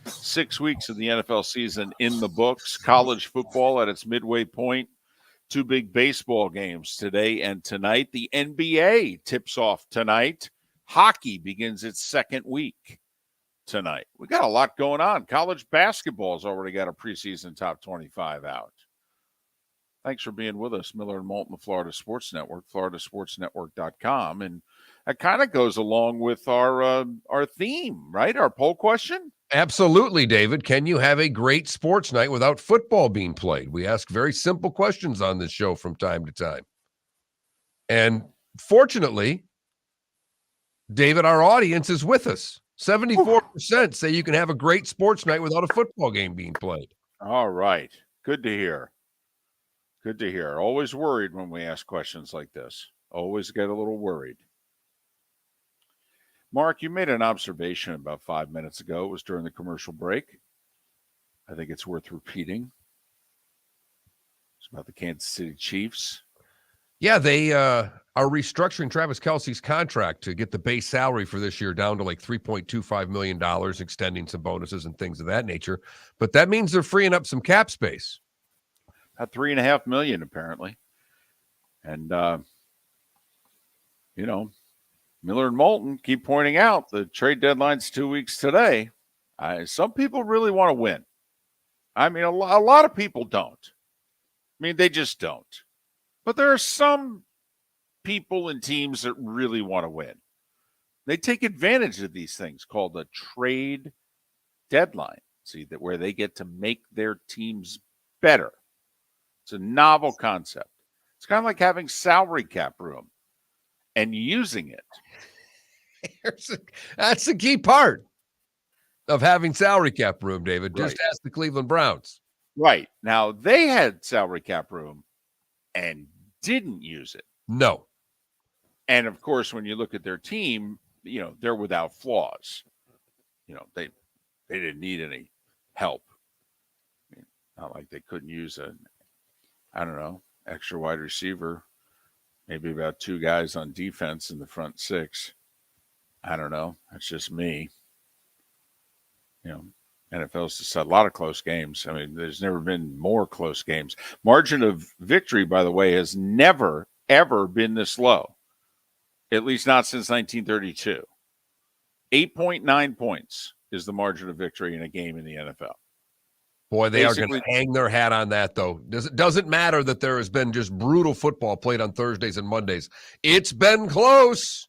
6 weeks of the NFL season in the books. College football at its midway point. 2 big baseball games today and tonight. The NBA tips off tonight. Hockey begins its second week tonight. We got a lot going on. College basketball's already got a preseason top 25 out. Thanks for being with us, Miller and Moulton, the Florida Sports Network, floridasportsnetwork.com. And that kind of goes along with our theme, right? Our poll question. Absolutely, David. Can you have a great sports night without football being played? We ask very simple questions on this show from time to time. And fortunately, David, our audience is with us. 74% say you can have a great sports night without a football game being played. All right. Good to hear. Good to hear. Always worried when we ask questions like this. Always get a little worried. Mark, you made an observation about 5 minutes ago. It was during the commercial break. I think it's worth repeating. It's about the Kansas City Chiefs. Yeah, they are restructuring Travis Kelce's contract to get the base salary for this year down to like $3.25 million, extending some bonuses and things of that nature. But that means they're freeing up some cap space. About $3.5 million, apparently. And, Miller and Moulton keep pointing out the trade deadline's 2 weeks today. Some people really want to win. I mean, a lot of people don't. I mean, they just don't. But there are some people and teams that really want to win. They take advantage of these things called a trade deadline. See, that where they get to make their teams better. It's a novel concept. It's kind of like having salary cap room and using it. That's the key part of having salary cap room, David. Just Right. ask the Cleveland Browns. Right. Now, they had salary cap room and didn't use it. No. And, of course, when you look at their team, they're without flaws. They didn't need any help. I mean, not like they couldn't use extra wide receiver, maybe about 2 guys on defense in the front 6. I don't know. That's just me. NFL's just had a lot of close games. I mean, there's never been more close games. Margin of victory, by the way, has never, ever been this low, at least not since 1932. 8.9 points is the margin of victory in a game in the NFL. Boy, they are going to hang their hat on that, though. It doesn't matter that there has been just brutal football played on Thursdays and Mondays. It's been close.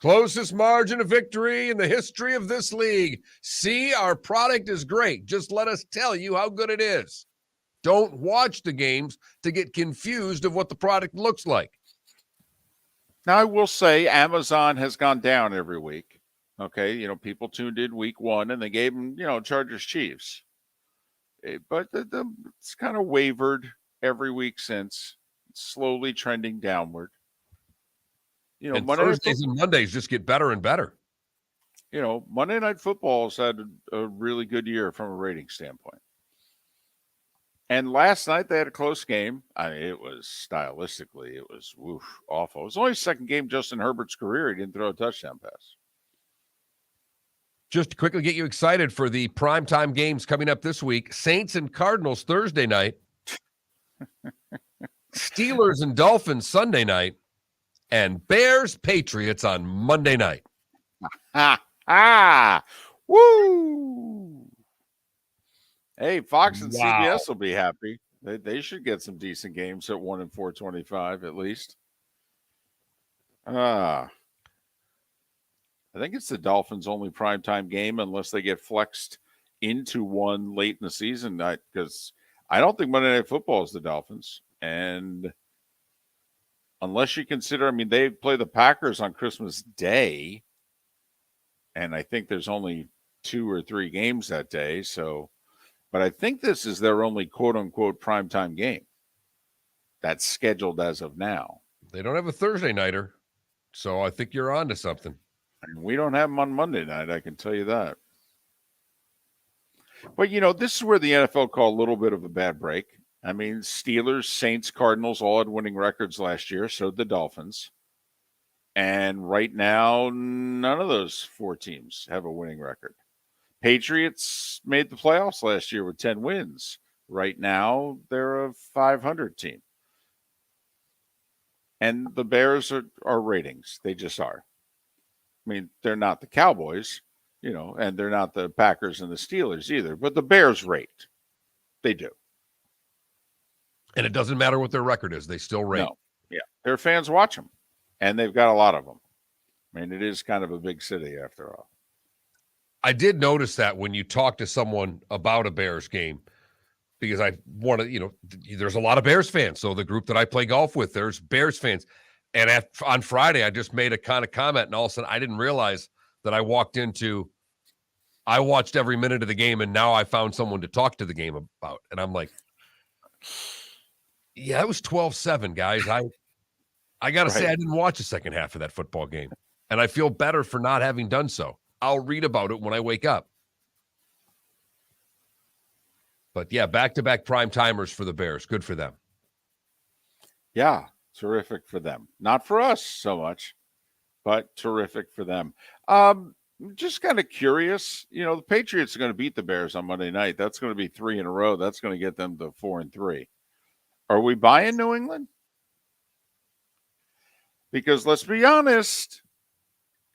Closest margin of victory in the history of this league. See, our product is great. Just let us tell you how good it is. Don't watch the games to get confused of what the product looks like. Now, I will say Amazon has gone down every week. Okay, people tuned in week 1 and they gave them, Chargers Chiefs. But it's kind of wavered every week since. It's slowly trending downward. And Thursdays and Mondays just get better and better. Monday Night Football's had a really good year from a rating standpoint. And last night they had a close game. I mean, it was stylistically, it was awful. It was only the second game Justin Herbert's career he didn't throw a touchdown pass. Just to quickly get you excited for the primetime games coming up this week, Saints and Cardinals Thursday night, Steelers and Dolphins Sunday night, and Bears Patriots on Monday night. Woo! Hey, Fox and CBS will be happy. They should get some decent games at 1 and 425 at least. I think it's the Dolphins' only primetime game unless they get flexed into one late in the season. Because I don't think Monday Night Football is the Dolphins. And unless you consider, they play the Packers on Christmas Day. And I think there's only 2 or 3 games that day. But I think this is their only quote-unquote primetime game that's scheduled as of now. They don't have a Thursday nighter, so I think you're on to something. And we don't have them on Monday night, I can tell you that. But, this is where the NFL called a little bit of a bad break. Steelers, Saints, Cardinals all had winning records last year, so did the Dolphins. And right now, none of those 4 teams have a winning record. Patriots made the playoffs last year with 10 wins. Right now, they're a 500 team. And the Bears are ratings. They just are. They're not the Cowboys, and they're not the Packers and the Steelers either. But the Bears rate. They do. And it doesn't matter what their record is. They still rate. No. Yeah. Their fans watch them. And they've got a lot of them. It is kind of a big city after all. I did notice that when you talk to someone about a Bears game, because I want to, there's a lot of Bears fans. So the group that I play golf with, there's Bears fans. And on Friday, I just made a kind of comment, and all of a sudden I didn't realize that I watched every minute of the game, and now I found someone to talk to the game about. And I'm like, yeah, it was 12-7, guys. I got to say, I didn't watch the second half of that football game, and I feel better for not having done so. I'll read about it when I wake up. But yeah, back-to-back prime timers for the Bears. Good for them. Yeah, terrific for them. Not for us so much, but terrific for them. Just kind of curious. The Patriots are going to beat the Bears on Monday night. That's going to be 3 in a row. That's going to get them to 4-3. Are we buying New England? Because let's be honest,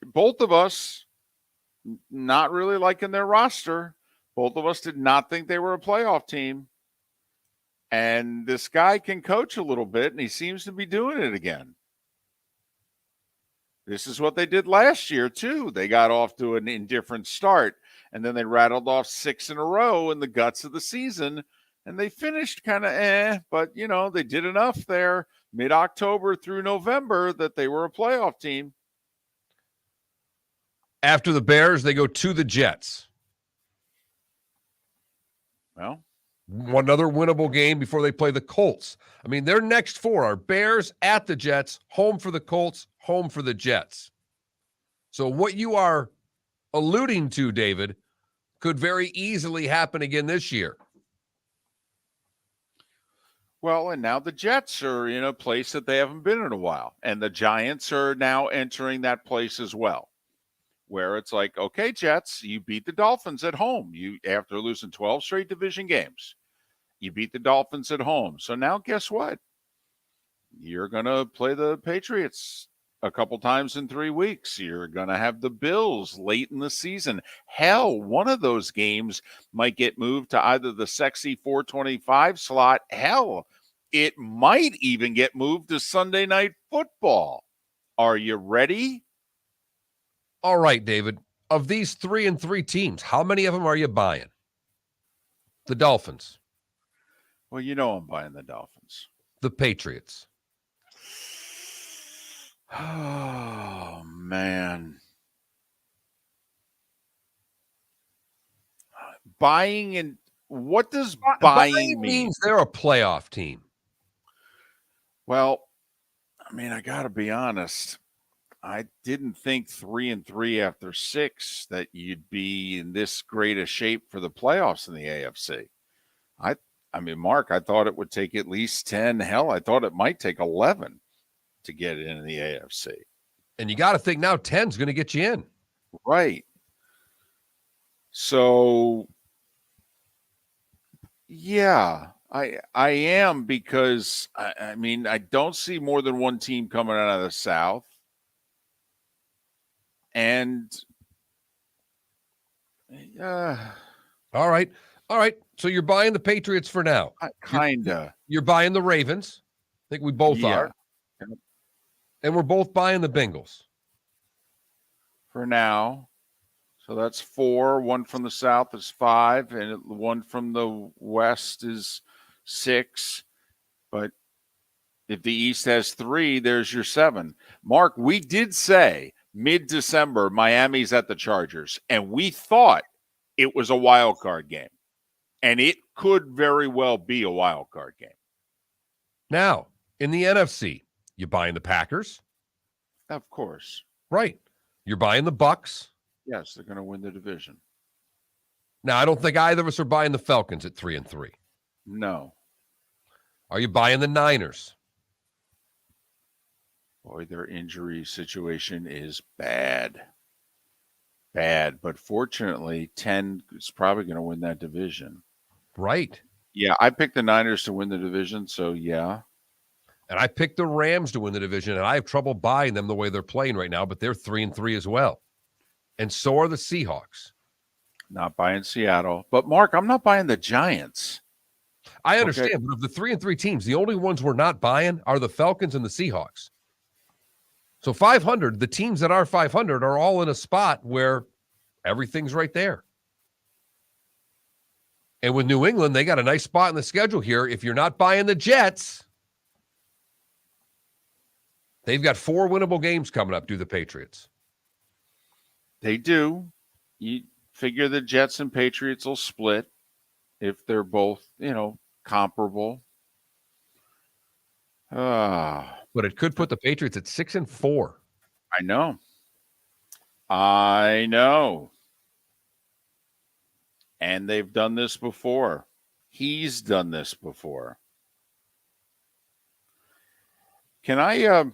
both of us not really liking their roster. Both of us did not think they were a playoff team. And this guy can coach a little bit, and he seems to be doing it again. This is what they did last year, too. They got off to an indifferent start, and then they rattled off 6 in a row in the guts of the season, and they finished kind of but, they did enough there mid-October through November that they were a playoff team. After the Bears, they go to the Jets. Well, one other winnable game before they play the Colts. Their next 4 are Bears, at the Jets, home for the Colts, home for the Jets. So what you are alluding to, David, could very easily happen again this year. Well, and now the Jets are in a place that they haven't been in a while. And the Giants are now entering that place as well, where it's like, okay, Jets, you beat the Dolphins at home. After losing 12 straight division games, you beat the Dolphins at home. So now guess what? You're going to play the Patriots a couple times in 3 weeks. You're going to have the Bills late in the season. Hell, one of those games might get moved to either the sexy 425 slot. Hell, it might even get moved to Sunday Night Football. Are you ready? All right, David. Of these 3-3 teams, how many of them are you buying? The Dolphins. Well, I'm buying the Dolphins. The Patriots. Oh, man. Buying, and what does buying mean? Means they're a playoff team. Well, I got to be honest. I didn't think 3-3 after 6 that you'd be in this great a shape for the playoffs in the AFC. I mean, Mark, I thought it would take at least 10. Hell, I thought it might take 11 to get in the AFC. And you got to think now 10's going to get you in. Right. So, yeah, I am, because, I mean, I don't see more than one team coming out of the South. And, all right. So you're buying the Patriots for now. Kinda. You're buying the Ravens. I think we both are. And we're both buying the Bengals. For now. So that's 4. One from the South is 5, and one from the West is 6. But if the East has 3, there's your 7. Mark, we did say mid-December Miami's at the Chargers, and we thought it was a wild card game. And it could very well be a wild card game. Now, in the NFC, you buying the Packers? Of course. Right. You're buying the Bucks? Yes, they're going to win the division. Now, I don't think either of us are buying the Falcons at 3-3. No. Are you buying the Niners? Boy, their injury situation is bad. Bad. But fortunately, 10 is probably going to win that division. Right. Yeah, I picked the Niners to win the division, so yeah. And I picked the Rams to win the division, and I have trouble buying them the way they're playing right now, but they're 3-3 as well. And so are the Seahawks. Not buying Seattle. But, Mark, I'm not buying the Giants. I understand, but of the 3-3 teams, the only ones we're not buying are the Falcons and the Seahawks. So 500, the teams that are 500 are all in a spot where everything's right there. And with New England, they got a nice spot in the schedule here. If you're not buying the Jets, they've got 4 winnable games coming up, do the Patriots. They do. You figure the Jets and Patriots will split if they're both, comparable. But it could put the Patriots at 6-4. I know. And they've done this before. He's done this before. Can I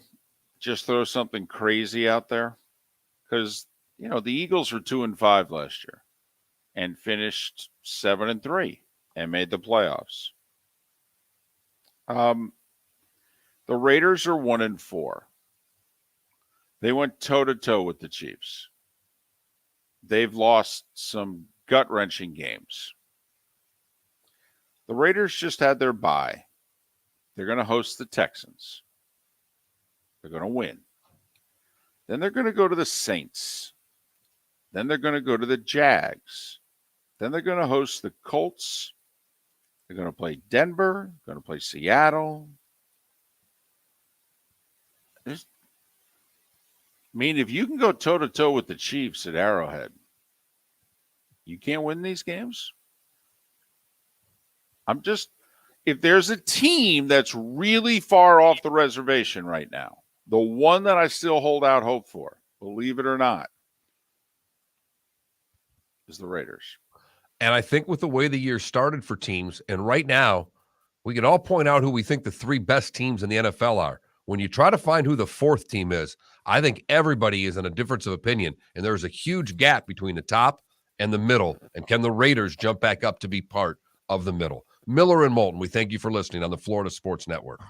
just throw something crazy out there? Because, the Eagles were 2-5 last year and finished 7-3 and made the playoffs. The Raiders are 1-4. They went toe-to-toe with the Chiefs. They've lost some gut-wrenching games. The Raiders just had their bye. They're going to host the Texans. They're going to win. Then they're going to go to the Saints. Then they're going to go to the Jags. Then they're going to host the Colts. They're going to play Denver. Going to play Seattle. If you can go toe-to-toe with the Chiefs at Arrowhead, you can't win these games? If there's a team that's really far off the reservation right now, the one that I still hold out hope for, believe it or not, is the Raiders. And I think with the way the year started for teams, and right now, we can all point out who we think the 3 best teams in the NFL are. When you try to find who the 4th team is, I think everybody is in a difference of opinion, and there's a huge gap between the top and the middle. And can the Raiders jump back up to be part of the middle? Miller and Moulton, we thank you for listening on the Florida Sports Network.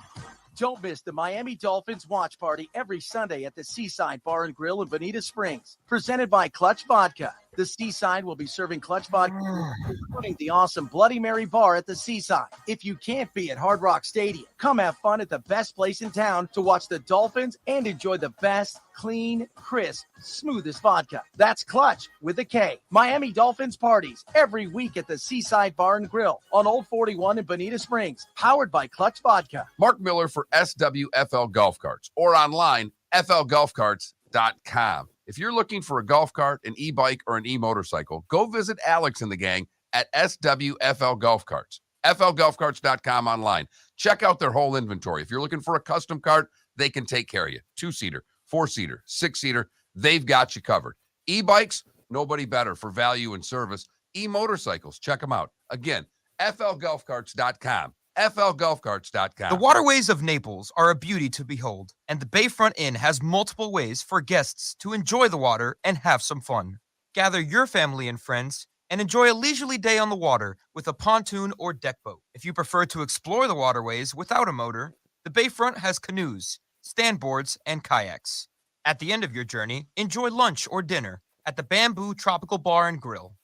Don't miss the Miami Dolphins watch party every Sunday at the Seaside Bar and Grill in Bonita Springs, presented by Clutch Vodka. The Seaside will be serving Clutch Vodka, including the awesome Bloody Mary bar at the Seaside. If you can't be at Hard Rock Stadium, come have fun at the best place in town to watch the Dolphins and enjoy the best, clean, crisp, smoothest vodka. That's Clutch with a K. Miami Dolphins parties every week at the Seaside Bar and Grill on Old 41 in Bonita Springs, powered by Clutch Vodka. Mark Miller for SWFL Golf Carts, or online, flgolfcarts.com. If you're looking for a golf cart, an e-bike, or an e-motorcycle, go visit Alex and the gang at SWFL Golf Carts. flgolfcarts.com online. Check out their whole inventory. If you're looking for a custom cart, they can take care of you. 2-seater, 4-seater, 6-seater, they've got you covered. E-bikes, nobody better for value and service. E-motorcycles, check them out. Again, flgolfcarts.com. flgolfcarts.com. The waterways of Naples are a beauty to behold, and the Bayfront Inn has multiple ways for guests to enjoy the water and have some fun. Gather your family and friends and enjoy a leisurely day on the water with a pontoon or deck boat. If you prefer to explore the waterways without a motor, the Bayfront has canoes, standboards, and kayaks. At the end of your journey, enjoy lunch or dinner at the Bamboo Tropical Bar and Grill.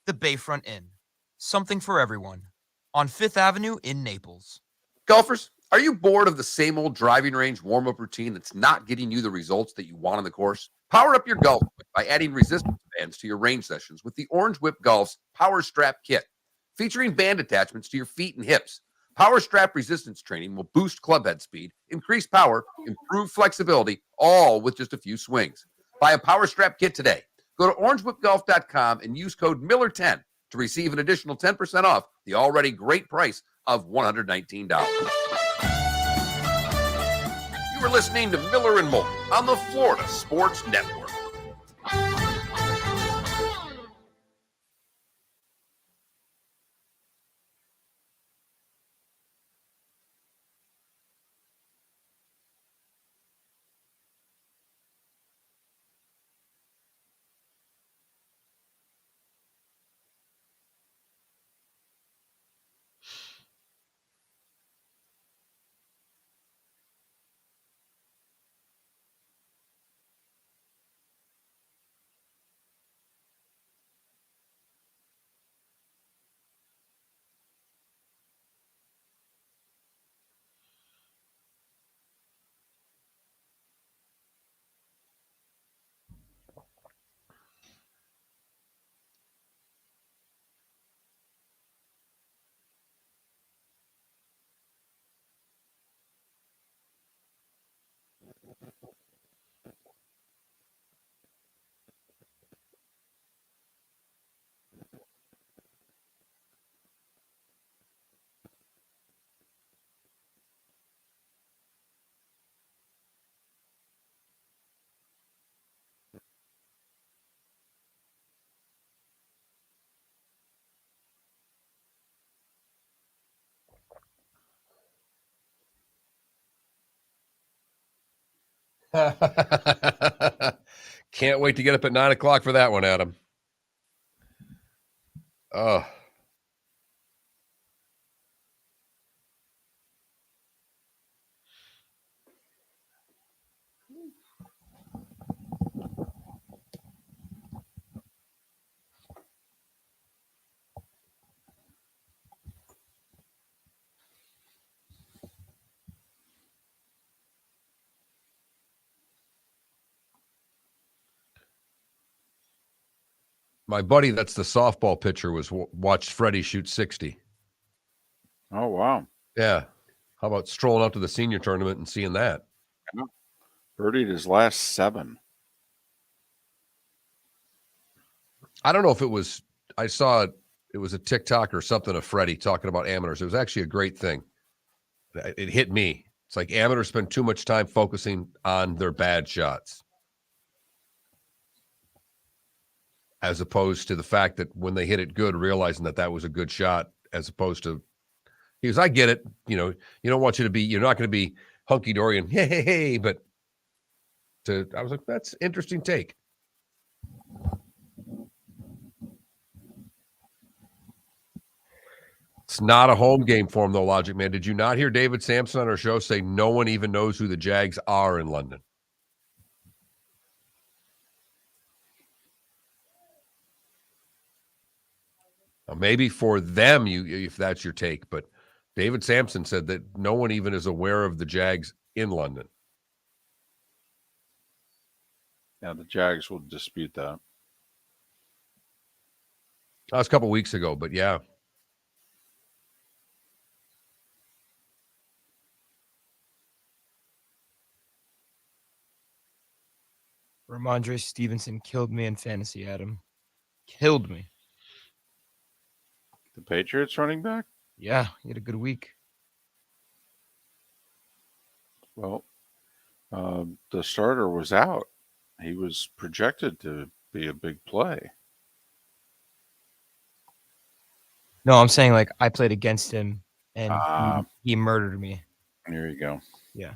The Bayfront Inn. Something for everyone. On 5th Avenue in Naples. Golfers, are you bored of the same old driving range warm-up routine that's not getting you the results that you want on the course? Power up your golf by adding resistance bands to your range sessions with the Orange Whip Golf's Power Strap Kit. Featuring band attachments to your feet and hips, Power Strap resistance training will boost clubhead speed, increase power, improve flexibility, all with just a few swings. Buy a Power Strap Kit today. Go to orangewhipgolf.com and use code Miller10 to receive an additional 10% off the already great price of $119. You are listening to Miller and Moulton on the Florida Sports Network. Can't wait to get up at 9 o'clock for that one, Adam. Oh. My buddy, that's the softball pitcher, was watched Freddie shoot 60. Oh, wow. Yeah. How about strolling out to the senior tournament and seeing that? Yeah. Birdied his last 7. I don't know if it was, I saw it was a TikTok or something of Freddie talking about amateurs. It was actually a great thing. It hit me. It's like amateurs spend too much time focusing on their bad shots, as opposed to the fact that when they hit it good, realizing that that was a good shot, as opposed to, he goes, I get it. You know, you don't want you to be, you're not going to be hunky-dory and hey, but I was like, that's interesting take. It's not a home game for him, though, Logic Man. Did you not hear David Samson on our show say no one even knows who the Jags are in London? Now, maybe for them, if that's your take, but David Samson said that no one even is aware of the Jags in London. Yeah, the Jags will dispute that. That was a couple weeks ago, but yeah. Ramondre Stevenson killed me in fantasy, Adam. Killed me. The Patriots running back? Yeah, he had a good week. Well, the starter was out. He was projected to be a big play. No, I'm saying like I played against him and he murdered me. There you go. Yeah.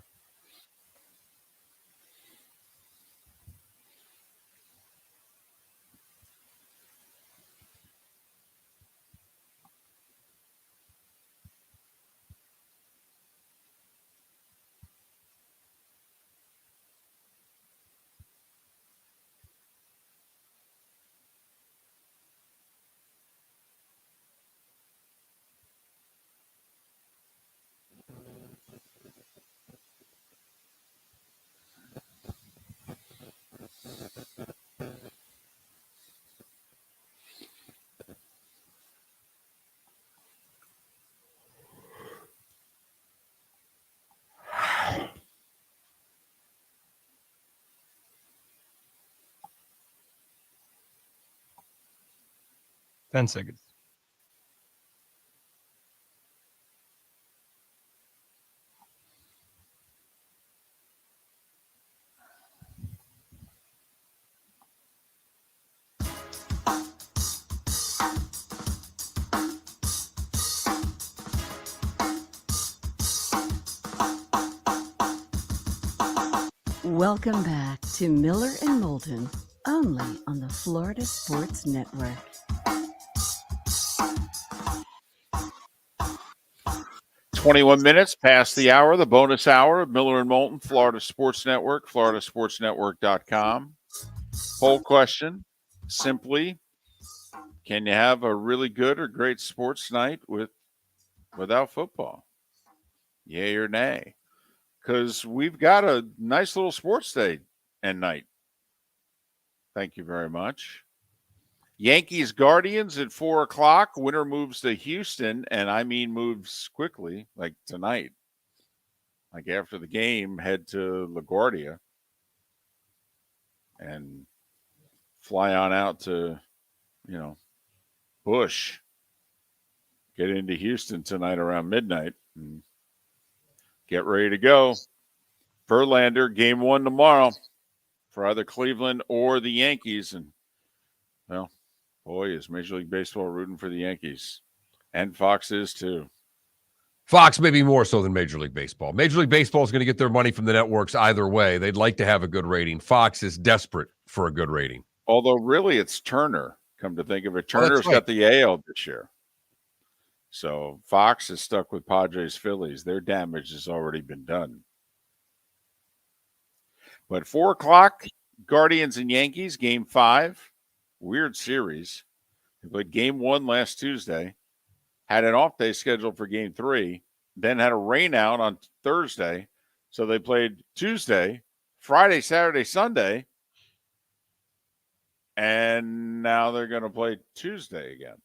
Ten seconds. Welcome back to Miller and Moulton, only on the Florida Sports Network. $21 past the hour, the bonus hour of Miller and Moulton, Florida Sports Network, floridasportsnetwork.com. Poll question, simply, can you have a really good or great sports night without football? Yay or nay? Because we've got a nice little sports day and night. Thank you very much. Yankees Guardians at 4:00. Winner moves to Houston, and I mean moves quickly, like tonight. Like after the game, head to LaGuardia and fly on out to, Bush. Get into Houston tonight around midnight and get ready to go. Verlander, game 1 tomorrow for either Cleveland or the Yankees. And, well, boy, is Major League Baseball rooting for the Yankees. And Fox is too. Fox maybe more so than Major League Baseball. Major League Baseball is going to get their money from the networks either way. They'd like to have a good rating. Fox is desperate for a good rating. Although really it's Turner, come to think of it. Turner's got the AL this year. So Fox is stuck with Padres Phillies. Their damage has already been done. But 4:00, Guardians and Yankees, game 5. Weird series. They played game 1 last Tuesday. Had an off day scheduled for game 3. Then had a rain out on Thursday. So they played Tuesday, Friday, Saturday, Sunday. And now they're going to play Tuesday again.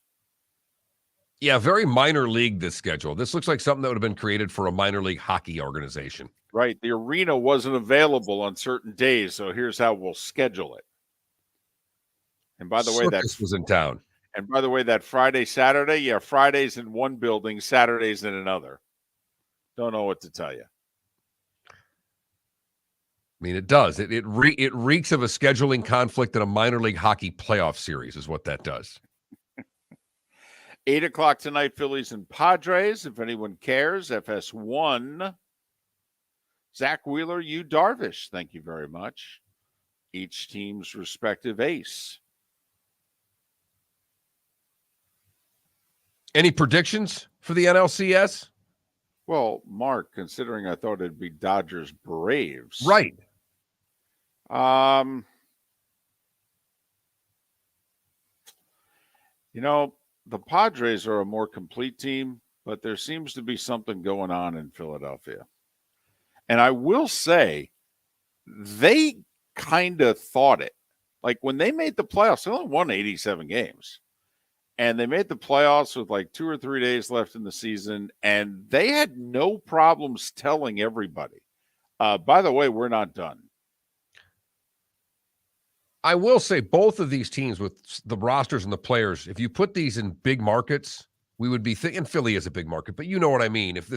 Yeah, very minor league, this schedule. This looks like something that would have been created for a minor league hockey organization. Right. The arena wasn't available on certain days, so here's how we'll schedule it. And by the way, that was in town. And by the way, that Friday, Saturday, Friday's in one building, Saturday's in another. Don't know what to tell you. I mean, it does. It reeks of a scheduling conflict in a minor league hockey playoff series is what that does. 8:00 tonight, Phillies and Padres. If anyone cares, FS1. Zach Wheeler, Yu Darvish. Thank you very much. Each team's respective ace. Any predictions for the NLCS? Well, Mark, considering I thought it'd be Dodgers Braves. Right. The Padres are a more complete team, but there seems to be something going on in Philadelphia. And I will say, they kind of thought it. Like when they made the playoffs, they only won 87 games. And they made the playoffs with like 2 or 3 days left in the season. And they had no problems telling everybody, by the way, we're not done. I will say both of these teams with the rosters and the players, if you put these in big markets, we would be thinking Philly is a big market, but you know what I mean. If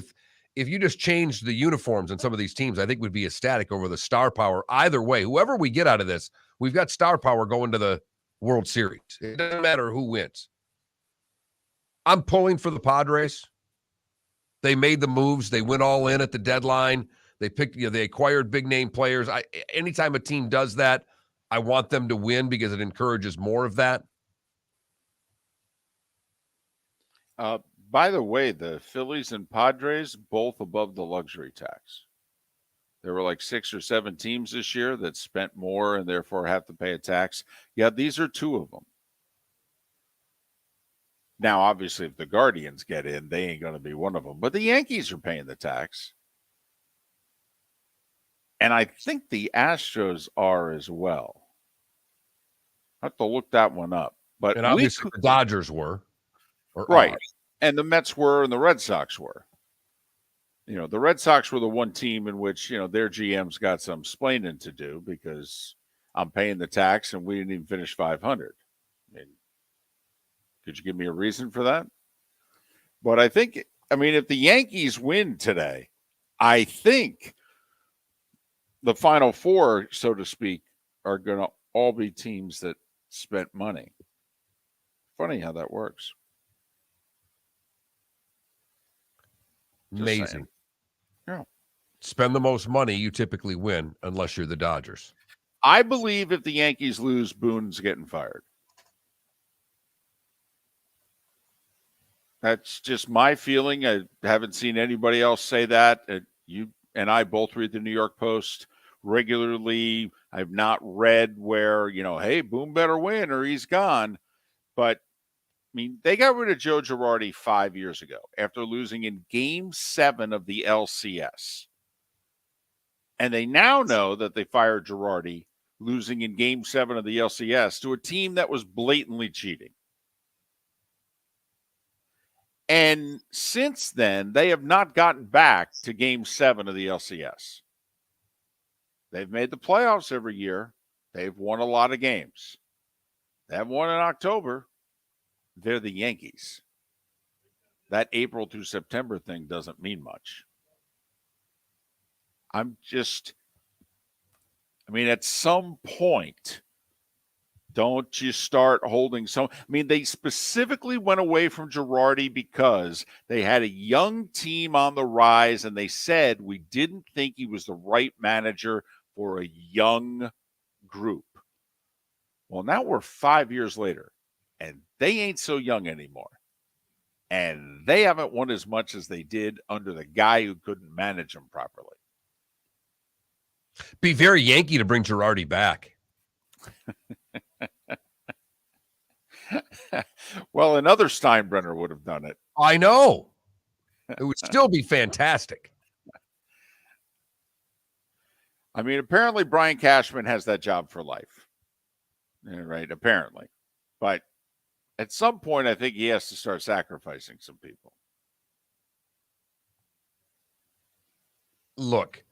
if you just changed the uniforms on some of these teams, I think we'd be ecstatic over the star power. Either way, whoever we get out of this, we've got star power going to the World Series. It doesn't matter who wins. I'm pulling for the Padres. They made the moves. They went all in at the deadline. They picked, they acquired big name players. Anytime a team does that, I want them to win because it encourages more of that. By the way, the Phillies and Padres both above the luxury tax. There were like 6 or 7 teams this year that spent more and therefore have to pay a tax. Yeah, these are 2 of them. Now, obviously, if the Guardians get in, they ain't going to be one of them. But the Yankees are paying the tax. And I think the Astros are as well. I have to look that one up. But and obviously the Dodgers were. Right. And the Mets were and the Red Sox were. The Red Sox were the one team in which, their GM's got some splaining to do because I'm paying the tax and we didn't even finish 500. Could you give me a reason for that? But if the Yankees win today, I think the Final Four, so to speak, are going to all be teams that spent money. Funny how that works. Amazing. Yeah. Spend the most money, you typically win, unless you're the Dodgers. I believe if the Yankees lose, Boone's getting fired. That's just my feeling. I haven't seen anybody else say that. You and I both read the New York Post regularly. I've not read where, hey, Boone better win or he's gone. But, they got rid of Joe Girardi 5 years ago after losing in Game 7 of the LCS. And they now know that they fired Girardi losing in Game 7 of the LCS to a team that was blatantly cheating. And since then, they have not gotten back to Game 7 of the LCS. They've made the playoffs every year. They've won a lot of games. They haven't won in October. They're the Yankees. That April through September thing doesn't mean much. At some point, don't you start holding some. They specifically went away from Girardi because they had a young team on the rise, and they said we didn't think he was the right manager for a young group. Well, now we're 5 years later, and they ain't so young anymore. And they haven't won as much as they did under the guy who couldn't manage them properly. Be very Yankee to bring Girardi back. Well, another Steinbrenner would have done it. I know. It would still be fantastic. Apparently Brian Cashman has that job for life. Right, apparently. But at some point, I think he has to start sacrificing some people. Look,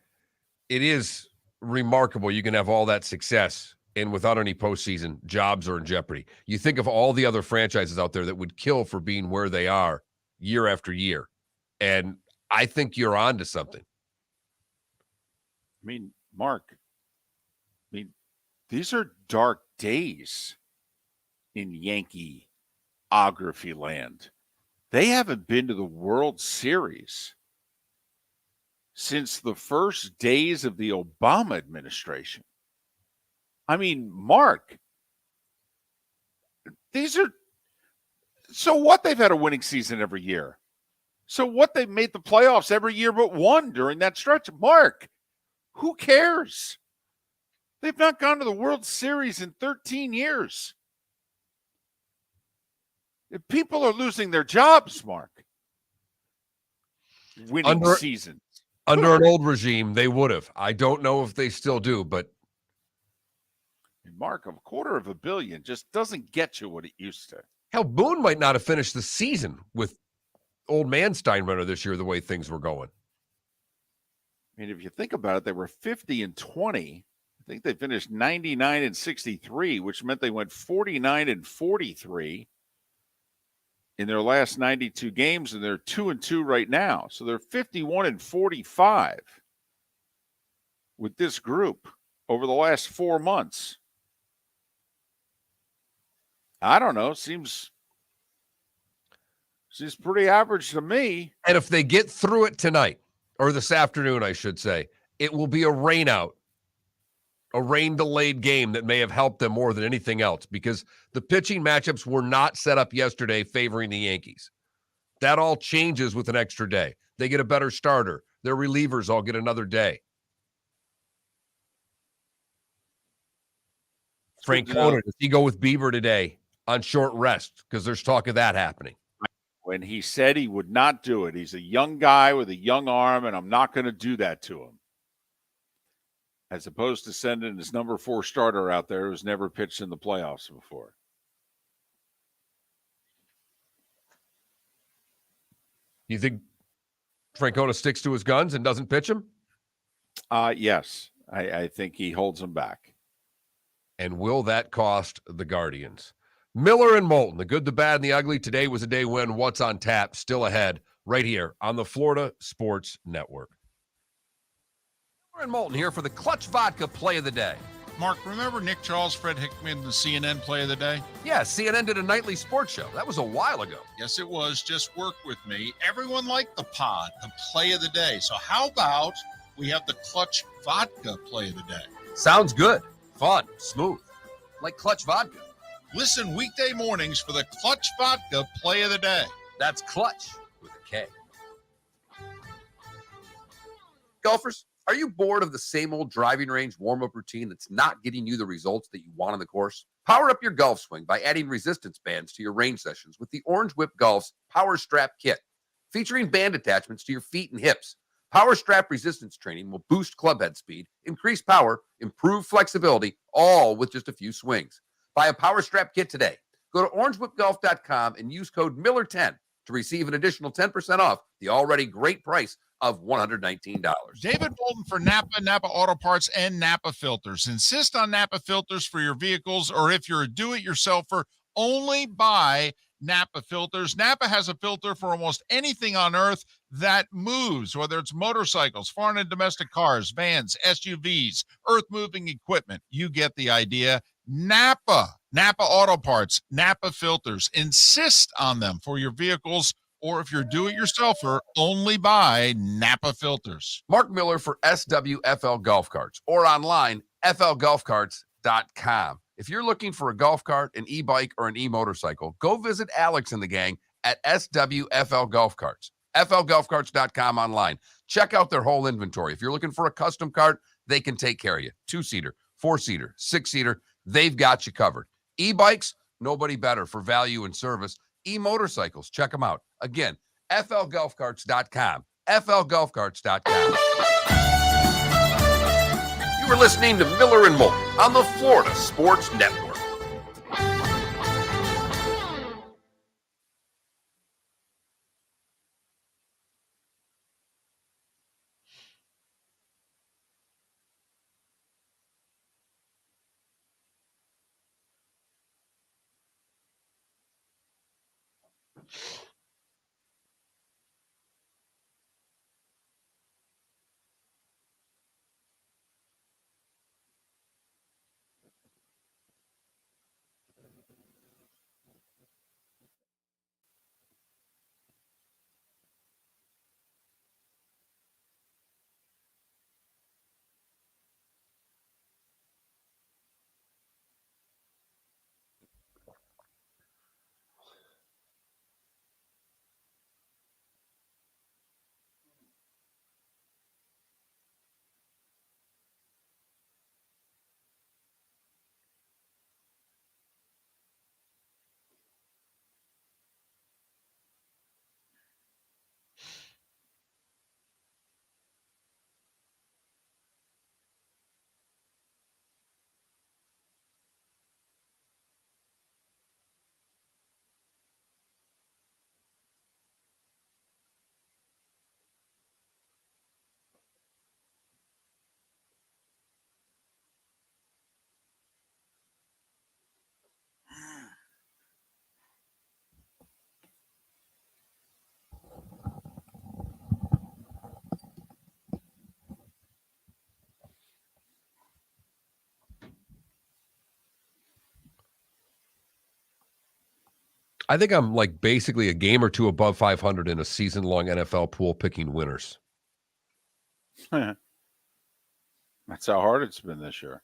it is remarkable you can have all that success and without any postseason, jobs are in jeopardy. You think of all the other franchises out there that would kill for being where they are year after year. And I think you're on to something. Mark, these are dark days in Yankeeography land. They haven't been to the World Series since the first days of the Obama administration. Mark, so what? They've had a winning season every year. So what? They've made the playoffs every year but one during that stretch. Mark, who cares? They've not gone to the World Series in 13 years. If people are losing their jobs, Mark. Winning seasons. Under an old regime, they would have. I don't know if they still do, but Mark, $250 million just doesn't get you what it used to. Hell, Boone might not have finished the season with old man Steinbrenner this year, the way things were going. If you think about it, they were 50-20. I think they finished 99-63, which meant they went 49-43 in their last 92 games, and they're 2-2 right now. So they're 51-45 with this group over the last 4 months. I don't know. Seems pretty average to me. And if they get through it tonight, or this afternoon, I should say, it will be a rain-out, a rain-delayed game that may have helped them more than anything else, because the pitching matchups were not set up yesterday favoring the Yankees. That all changes with an extra day. They get a better starter. Their relievers all get another day. Francona, does he go with Bieber today on short rest? Because there's talk of that happening. When he said he would not do it, he's a young guy with a young arm, and I'm not going to do that to him. As opposed to sending his number 4 starter out there who's never pitched in the playoffs before. You think Francona sticks to his guns and doesn't pitch him? Yes. I think he holds him back. And will that cost the Guardians? Miller and Moulton, the good, the bad, and the ugly. Today was a day when what's on tap, still ahead, right here on the Florida Sports Network. Miller and Moulton here for the Clutch Vodka Play of the Day. Mark, remember Nick Charles, Fred Hickman, the CNN Play of the Day? Yeah, CNN did a nightly sports show. That was a while ago. Yes, it was. Just work with me. Everyone liked the pod, the Play of the Day. So how about we have the Clutch Vodka Play of the Day? Sounds good. Fun. Smooth. Like Clutch Vodka. Listen weekday mornings for the Clutch Vodka Play of the Day. That's Clutch with a K. Golfers, are you bored of the same old driving range warm-up routine that's not getting you the results that you want on the course? Power up your golf swing by adding resistance bands to your range sessions with the Orange Whip Golf's Power Strap Kit. Featuring band attachments to your feet and hips, Power Strap resistance training will boost clubhead speed, increase power, improve flexibility, all with just a few swings. Buy a Power Strap Kit today. Go to orangewhipgolf.com and use code Miller10 to receive an additional 10% off the already great price of $119. David Moulton for Napa Auto Parts, and Napa Filters. Insist on Napa filters for your vehicles, or if you're a do-it-yourselfer, only buy Napa filters. Napa has a filter for almost anything on earth that moves, whether it's motorcycles, foreign and domestic cars, vans, SUVs, earth-moving equipment. You get the idea. Napa Auto Parts, Napa filters. Insist on them for your vehicles, or if you're do-it-yourselfer, only buy Napa filters. Mark Miller for SWFL Golf Carts, or online, flgolfcarts.com. If you're looking for a golf cart, an e-bike, or an e-motorcycle, go visit Alex and the gang at SWFL Golf Carts. flgolfcarts.com online. Check out their whole inventory. If you're looking for a custom cart, they can take care of you. 2-seater, 4-seater, 6-seater, they've got you covered. E-bikes, nobody better for value and service. E-motorcycles, check them out. Again, flgolfcarts.com. flgolfcarts.com. You were listening to Miller and Moulton on the Florida Sports Network. I think I'm like basically a game or two above 500 in a season-long NFL pool picking winners. That's how hard it's been this year.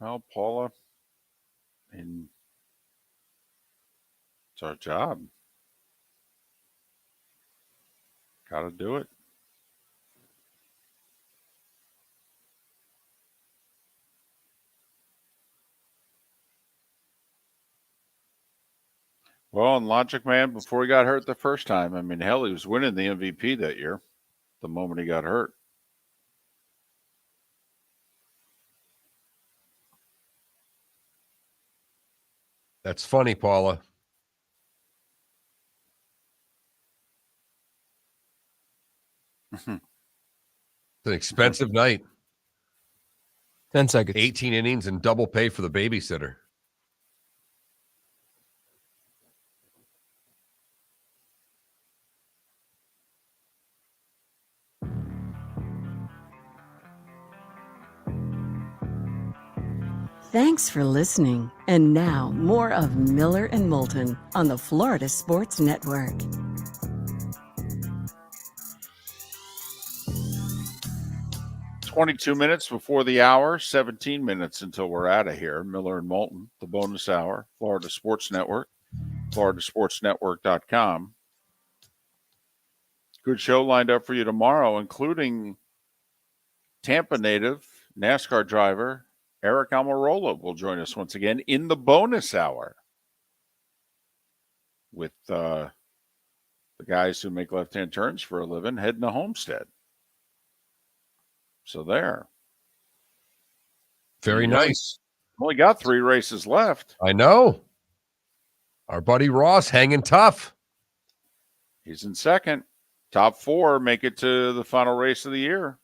Well, Paula, and it's our job. Got to do it. Well, and Logic Man, before he got hurt the first time, I mean, hell, he was winning the MVP that year the moment he got hurt. That's funny, Paula. It's an expensive night. 10 seconds. 18 innings and double pay for the babysitter. Thanks for listening. And now, more of Miller and Moulton on the Florida Sports Network. "22 minutes before the hour, 17 minutes until we're out of here. Miller and Moulton, the bonus hour, Florida Sports Network, floridasportsnetwork.com. Good show lined up for you tomorrow, including Tampa native NASCAR driver Eric Almirola will join us once again in the bonus hour with the guys who make left-hand turns for a living heading to Homestead. So there. Very nice. Only got 3 races left. I know. Our buddy Ross hanging tough. He's in second. Top 4 make it to the final race of the year.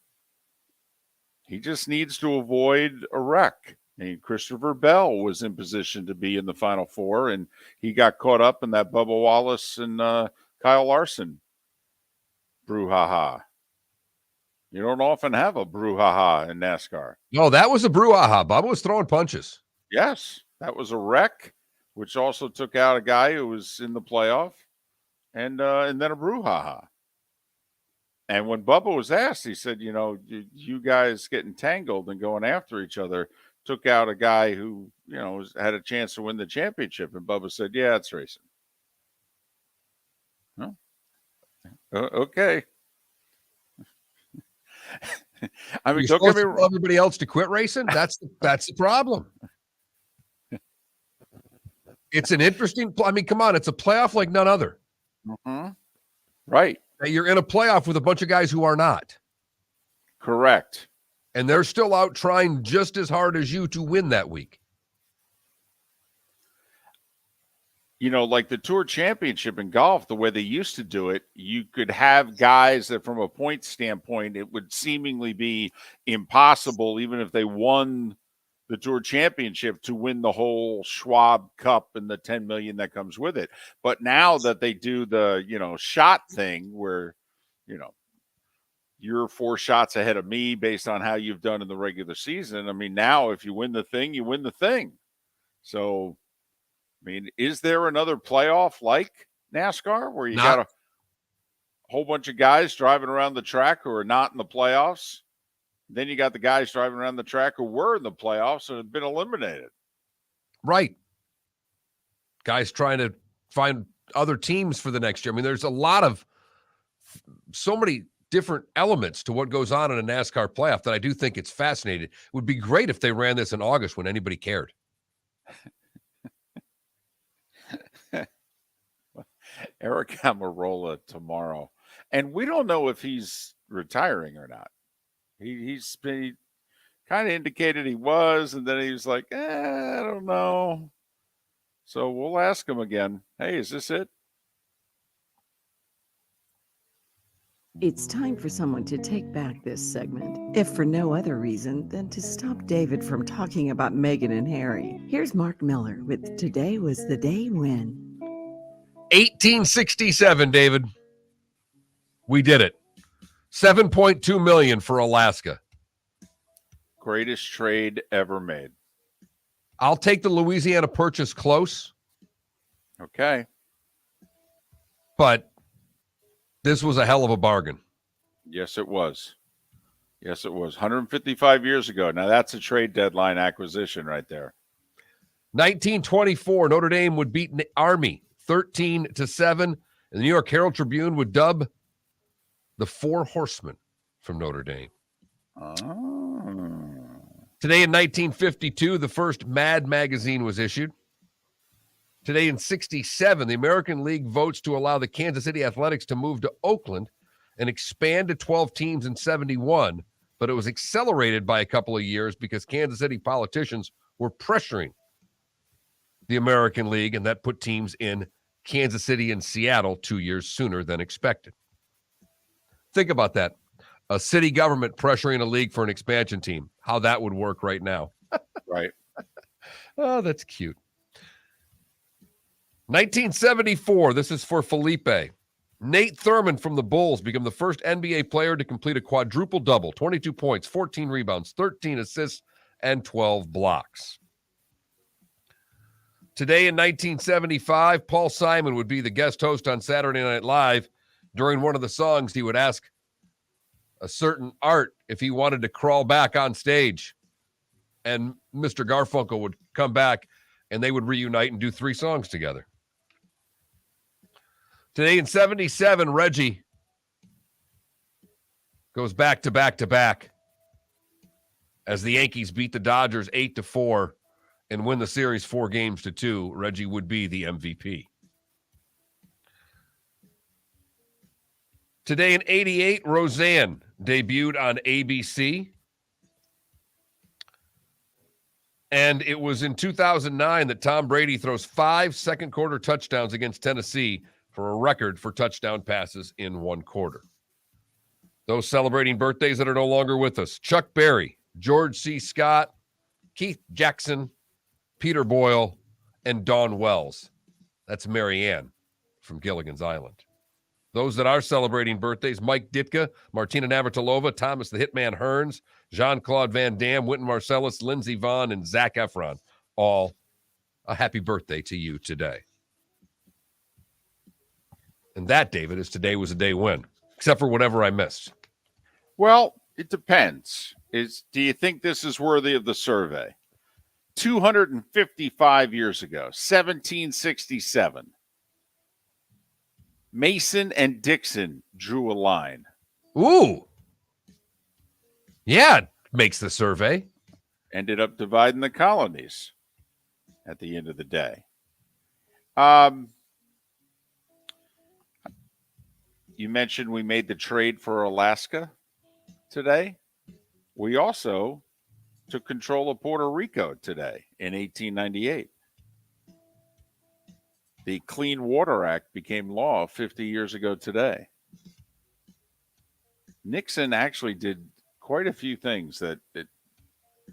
He just needs to avoid a wreck. And Christopher Bell was in position to be in the final 4, and he got caught up in that Bubba Wallace and Kyle Larson brouhaha. You don't often have a brouhaha in NASCAR. No, that was a brouhaha. Bubba was throwing punches. Yes, that was a wreck, which also took out a guy who was in the playoff, and then a brouhaha. And when Bubba was asked, he said, you guys getting tangled and going after each other took out a guy who, had a chance to win the championship. And Bubba said, yeah, it's racing. Oh. Okay. I mean, You're don't get supposed me to wrong. tell everybody else to quit racing. That's the problem. It's an interesting. I mean, come on, it's a playoff like none other. Mm-hmm. Right. You're in a playoff with a bunch of guys who are not. Correct. And they're still out trying just as hard as you to win that week. You know, like the Tour Championship in golf, the way they used to do it, you could have guys that from a point standpoint, it would seemingly be impossible, even if they won the Tour Championship, to win the whole Schwab Cup and the 10 million that comes with it. But now that they do the, shot thing where, you're 4 shots ahead of me based on how you've done in the regular season. I mean, now if you win the thing, you win the thing. So, I mean, is there another playoff like NASCAR where you got a whole bunch of guys driving around the track who are not in the playoffs? Then you got the guys driving around the track who were in the playoffs and have been eliminated. Right. Guys trying to find other teams for the next year. I mean, there's so many different elements to what goes on in a NASCAR playoff that I do think it's fascinating. It would be great if they ran this in August when anybody cared. Eric Amarola tomorrow. And we don't know if he's retiring or not. He's been kind of indicated he was, and then he was like, I don't know. So we'll ask him again. Hey, is this it? It's time for someone to take back this segment, if for no other reason than to stop David from talking about Meghan and Harry. Here's Mark Miller with Today Was the Day When. 1867, David. We did it. $7.2 million for Alaska. Greatest trade ever made. I'll take the Louisiana Purchase close. Okay. But this was a hell of a bargain. Yes, it was. Yes, it was. 155 years ago. Now, that's a trade deadline acquisition right there. 1924, Notre Dame would beat Army 13-7. And the New York Herald Tribune would dub the Four Horsemen from Notre Dame. Oh. Today in 1952, the first Mad magazine was issued. Today in 67, the American League votes to allow the Kansas City Athletics to move to Oakland and expand to 12 teams in 71, but it was accelerated by a couple of years because Kansas City politicians were pressuring the American League, and that put teams in Kansas City and Seattle 2 years sooner than expected. Think about that. A city government pressuring a league for an expansion team. How that would work right now. Right. Oh, that's cute. 1974, this is for Felipe. Nate Thurmond from the Bulls became the first NBA player to complete a quadruple double, 22 points, 14 rebounds, 13 assists, and 12 blocks. Today in 1975, Paul Simon would be the guest host on Saturday Night Live. During one of the songs, he would ask a certain Art if he wanted to crawl back on stage. And Mr. Garfunkel would come back, and they would reunite and do 3 songs together. Today in 77, Reggie goes back to back to back as the Yankees beat the Dodgers 8-4 and win the series 4-2. Reggie would be the MVP. Today in 88, Roseanne debuted on ABC. And it was in 2009 that Tom Brady throws 5 second-quarter touchdowns against Tennessee for a record for touchdown passes in 1 quarter. Those celebrating birthdays that are no longer with us: Chuck Berry, George C. Scott, Keith Jackson, Peter Boyle, and Dawn Wells. That's Mary Ann from Gilligan's Island. Those that are celebrating birthdays: Mike Ditka, Martina Navratilova, Thomas the Hitman Hearns, Jean-Claude Van Damme, Wynton Marsalis, Lindsey Vonn, and Zac Efron. All a happy birthday to you today. And that, David, is Today Was a Day When, except for whatever I missed. Well, it depends. Do you think this is worthy of the survey? 255 years ago, 1767. Mason and Dixon drew a line. Ooh. Yeah, it makes the survey. Ended up dividing the colonies at the end of the day. You mentioned we made the trade for Alaska today. We also took control of Puerto Rico today in 1898. The Clean Water Act became law 50 years ago today. Nixon actually did quite a few things that it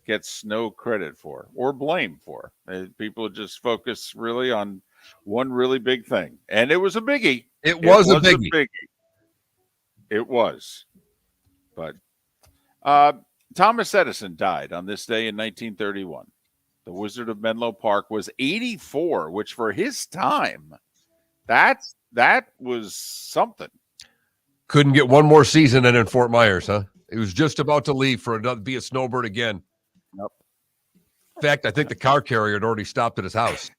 gets no credit for or blame for. People just focus really on one really big thing. And it was a biggie. It was a biggie. It was. But Thomas Edison died on this day in 1931. The Wizard of Menlo Park was 84, which for his time, that was something. Couldn't get one more season in Fort Myers, huh? He was just about to leave for another, be a snowbird again. Yep. In fact, I think the car carrier had already stopped at his house.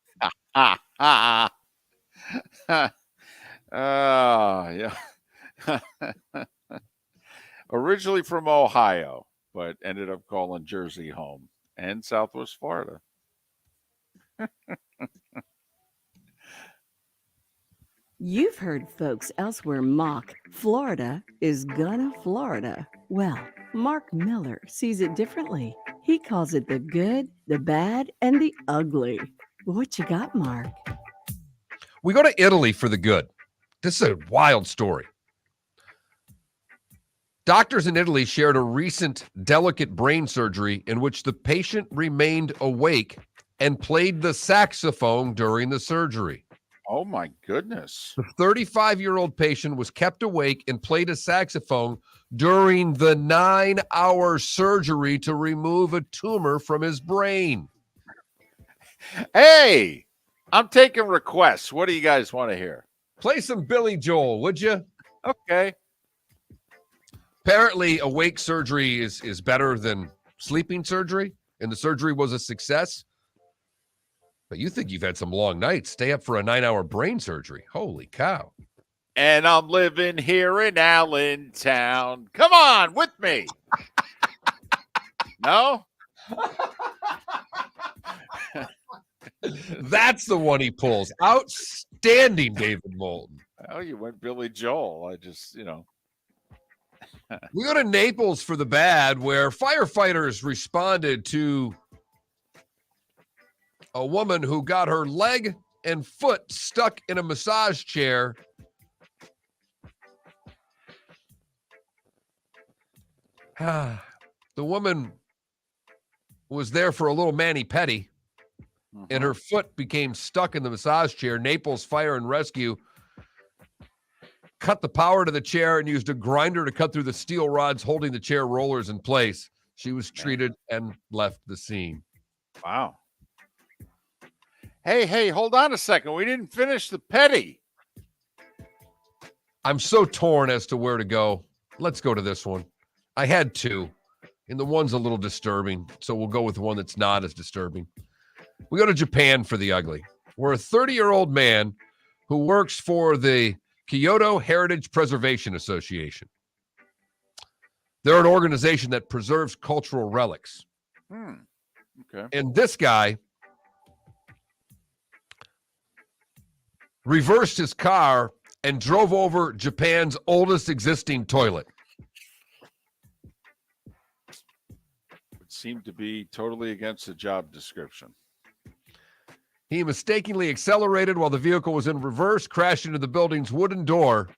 Yeah. Originally from Ohio, but ended up calling Jersey home and Southwest Florida. You've heard folks elsewhere mock Florida is gonna Florida. Well, Mark Miller sees it differently. He calls it the good, the bad, and the ugly. What you got, Mark? We go to Italy for the good. This is a wild story. Doctors in Italy shared a recent delicate brain surgery in which the patient remained awake and played the saxophone during the surgery. Oh, my goodness. The 35-year-old patient was kept awake and played a saxophone during the 9-hour surgery to remove a tumor from his brain. Hey, I'm taking requests. What do you guys want to hear? Play some Billy Joel, would you? Okay. Apparently, awake surgery is better than sleeping surgery, and the surgery was a success. But you think you've had some long nights. Stay up for a 9-hour brain surgery. Holy cow. And I'm living here in Allentown. Come on with me. No? That's the one he pulls. Outstanding, David Moulton. Oh, you went Billy Joel. I just, We go to Naples for the bad, where firefighters responded to a woman who got her leg and foot stuck in a massage chair. The woman was there for a little mani-pedi, and her foot became stuck in the massage chair. Naples Fire and Rescue cut the power to the chair and used a grinder to cut through the steel rods holding the chair rollers in place. She was treated and left the scene. Wow. Hey, hold on a second. We didn't finish the petty. I'm so torn as to where to go. Let's go to this one. I had two, and the one's a little disturbing, so we'll go with one that's not as disturbing. We go to Japan for the ugly, where a 30-year-old man who works for the Kyoto Heritage Preservation Association. They're an organization that preserves cultural relics. Okay. And this guy reversed his car and drove over Japan's oldest existing toilet. It seemed to be totally against the job description. He mistakenly accelerated while the vehicle was in reverse, crashed into the building's wooden door,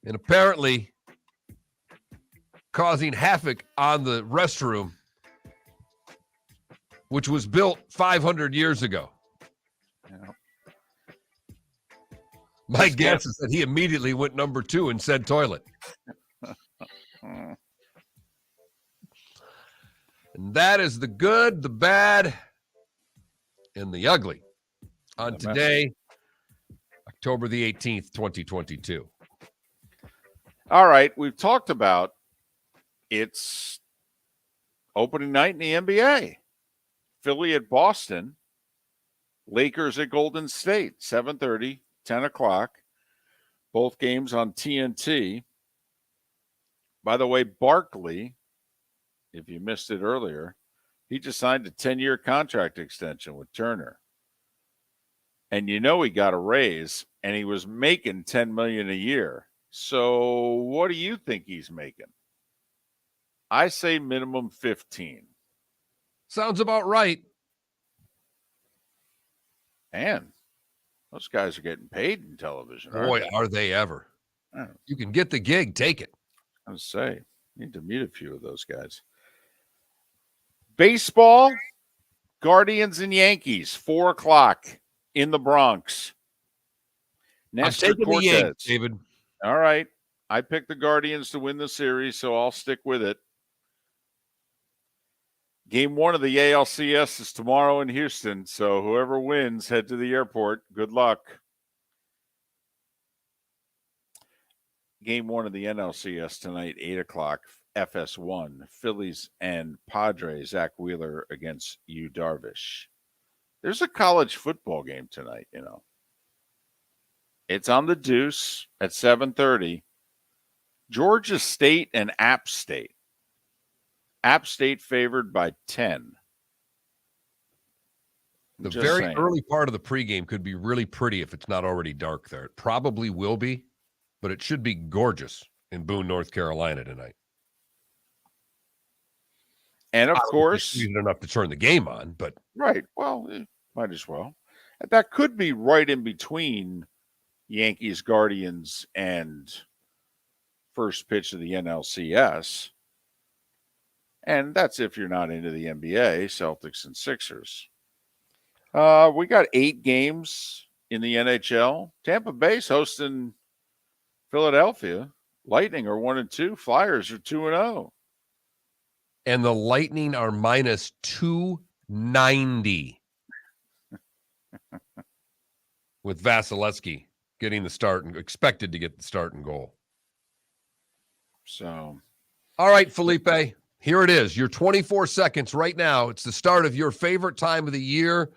and apparently causing havoc on the restroom, which was built 500 years ago. Yeah. My guess is that he immediately went number 2 and said toilet. And that is the good, the bad, and the ugly on today, October the 18th, 2022. All right. We've talked about its opening night in the NBA. Philly at Boston, Lakers at Golden State, 7:30, 10 o'clock. Both games on TNT. By the way, Barkley, if you missed it earlier, he just signed a 10-year contract extension with Turner. And he got a raise, and he was making $10 million a year. So what do you think he's making? I say minimum 15. Sounds about right. And those guys are getting paid in television. Boy, are they ever. You can get the gig, take it. I was say, need to meet a few of those guys. Baseball, Guardians and Yankees, 4:00 in the Bronx. I'm taking the Yankees, David. All right. I picked the Guardians to win the series, so I'll stick with it. Game 1 of the ALCS is tomorrow in Houston, so whoever wins, head to the airport. Good luck. Game 1 of the NLCS tonight, 8:00, FS1, Phillies and Padres, Zach Wheeler against Yu Darvish. There's a college football game tonight, It's on the Deuce at 7:30. Georgia State and App State. App State favored by 10. The very early part of the pregame could be really pretty if it's not already dark there. It probably will be, but it should be gorgeous in Boone, North Carolina tonight. And, of course, enough to turn the game on, but right. Well, might as well. That could be right in between Yankees, Guardians, and first pitch of the NLCS. And that's if you're not into the NBA, Celtics and Sixers. We got 8 games in the NHL. Tampa Bay's hosting Philadelphia. Lightning are 1-2. Flyers are 2-0. And the Lightning are minus 290 with Vasilevsky getting the start and expected to get the start and goal. So, all right, Felipe, here it is. Your 24 seconds right now. It's the start of your favorite time of the year.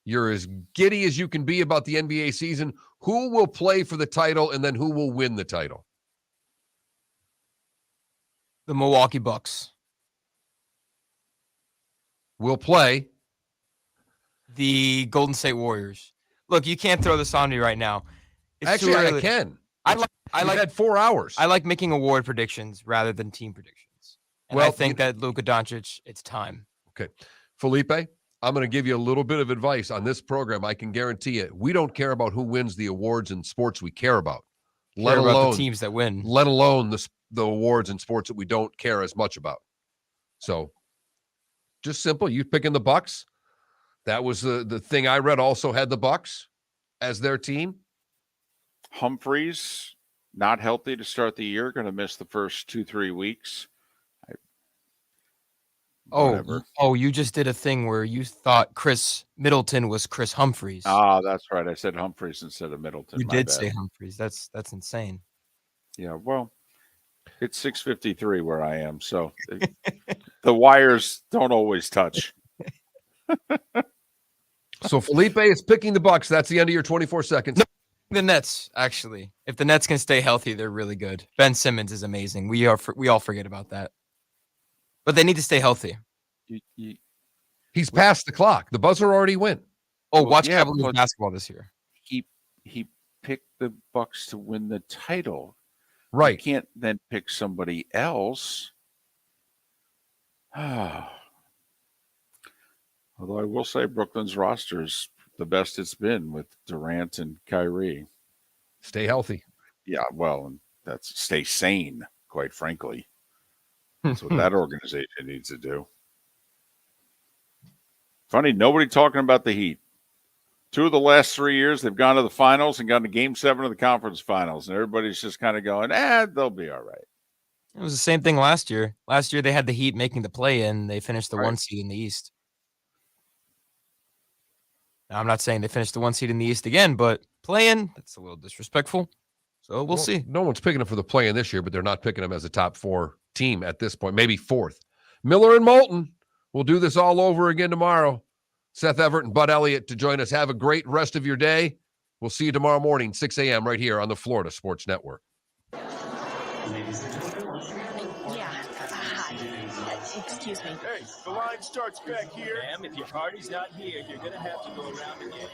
You're as giddy as you can be about the NBA season. Who will play for the title, and then who will win the title? The Milwaukee Bucks. Will play the Golden State Warriors. Look, you can't throw this on me right now. It's Actually, too early. I can. I like had 4 hours. I like making award predictions rather than team predictions. And I think that Luka Doncic, it's time. Okay. Felipe, I'm going to give you a little bit of advice on this program. I can guarantee you, we don't care about who wins the awards in sports we care about. Let alone the teams that win. Let alone the awards in sports that we don't care as much about. So, just simple. You picking the Bucks. That was the thing I read. Also had the Bucks as their team. Humphreys, not healthy to start the year. Going to miss the first 2-3 weeks. Oh, you just did a thing where you thought Chris Middleton was Chris Humphreys. Ah, that's right. I said Humphreys instead of Middleton. You did say Humphreys. That's insane. Yeah, well, it's 6:53 where I am, so the wires don't always touch. So Felipe is picking the Bucks. That's the end of your 24 seconds. No, the Nets, actually. If the Nets can stay healthy, they're really good. Ben Simmons is amazing. We all forget about that. But they need to stay healthy. He's past the clock. The buzzer already went. Oh, watch Cavaliers basketball this year. He picked the Bucks to win the title. Right. You can't then pick somebody else. Although I will say Brooklyn's roster is the best it's been with Durant and Kyrie. Stay healthy. Yeah, well, and that's stay sane, quite frankly. That's what that organization needs to do. Funny, nobody talking about the Heat. 2 of the last 3 years, they've gone to the finals and gone to Game 7 of the conference finals, and everybody's just kind of going, they'll be all right. It was the same thing last year. Last year, they had the Heat making the play-in. They finished the 1 seed in the East. Now, I'm not saying they finished the 1 seed in the East again, but play-in, that's a little disrespectful. So we'll see. No one's picking them for the play-in this year, but they're not picking them as a top 4 team at this point, maybe 4th. Miller and Moulton. We'll do this all over again tomorrow. Seth Everett and Bud Elliott to join us. Have a great rest of your day. We'll see you tomorrow morning, 6 a.m. right here on the Florida Sports Network. Yeah. Hi. Excuse me. Hey, the line starts back here. Ma'am, if your party's not here, you're going to have to go around again.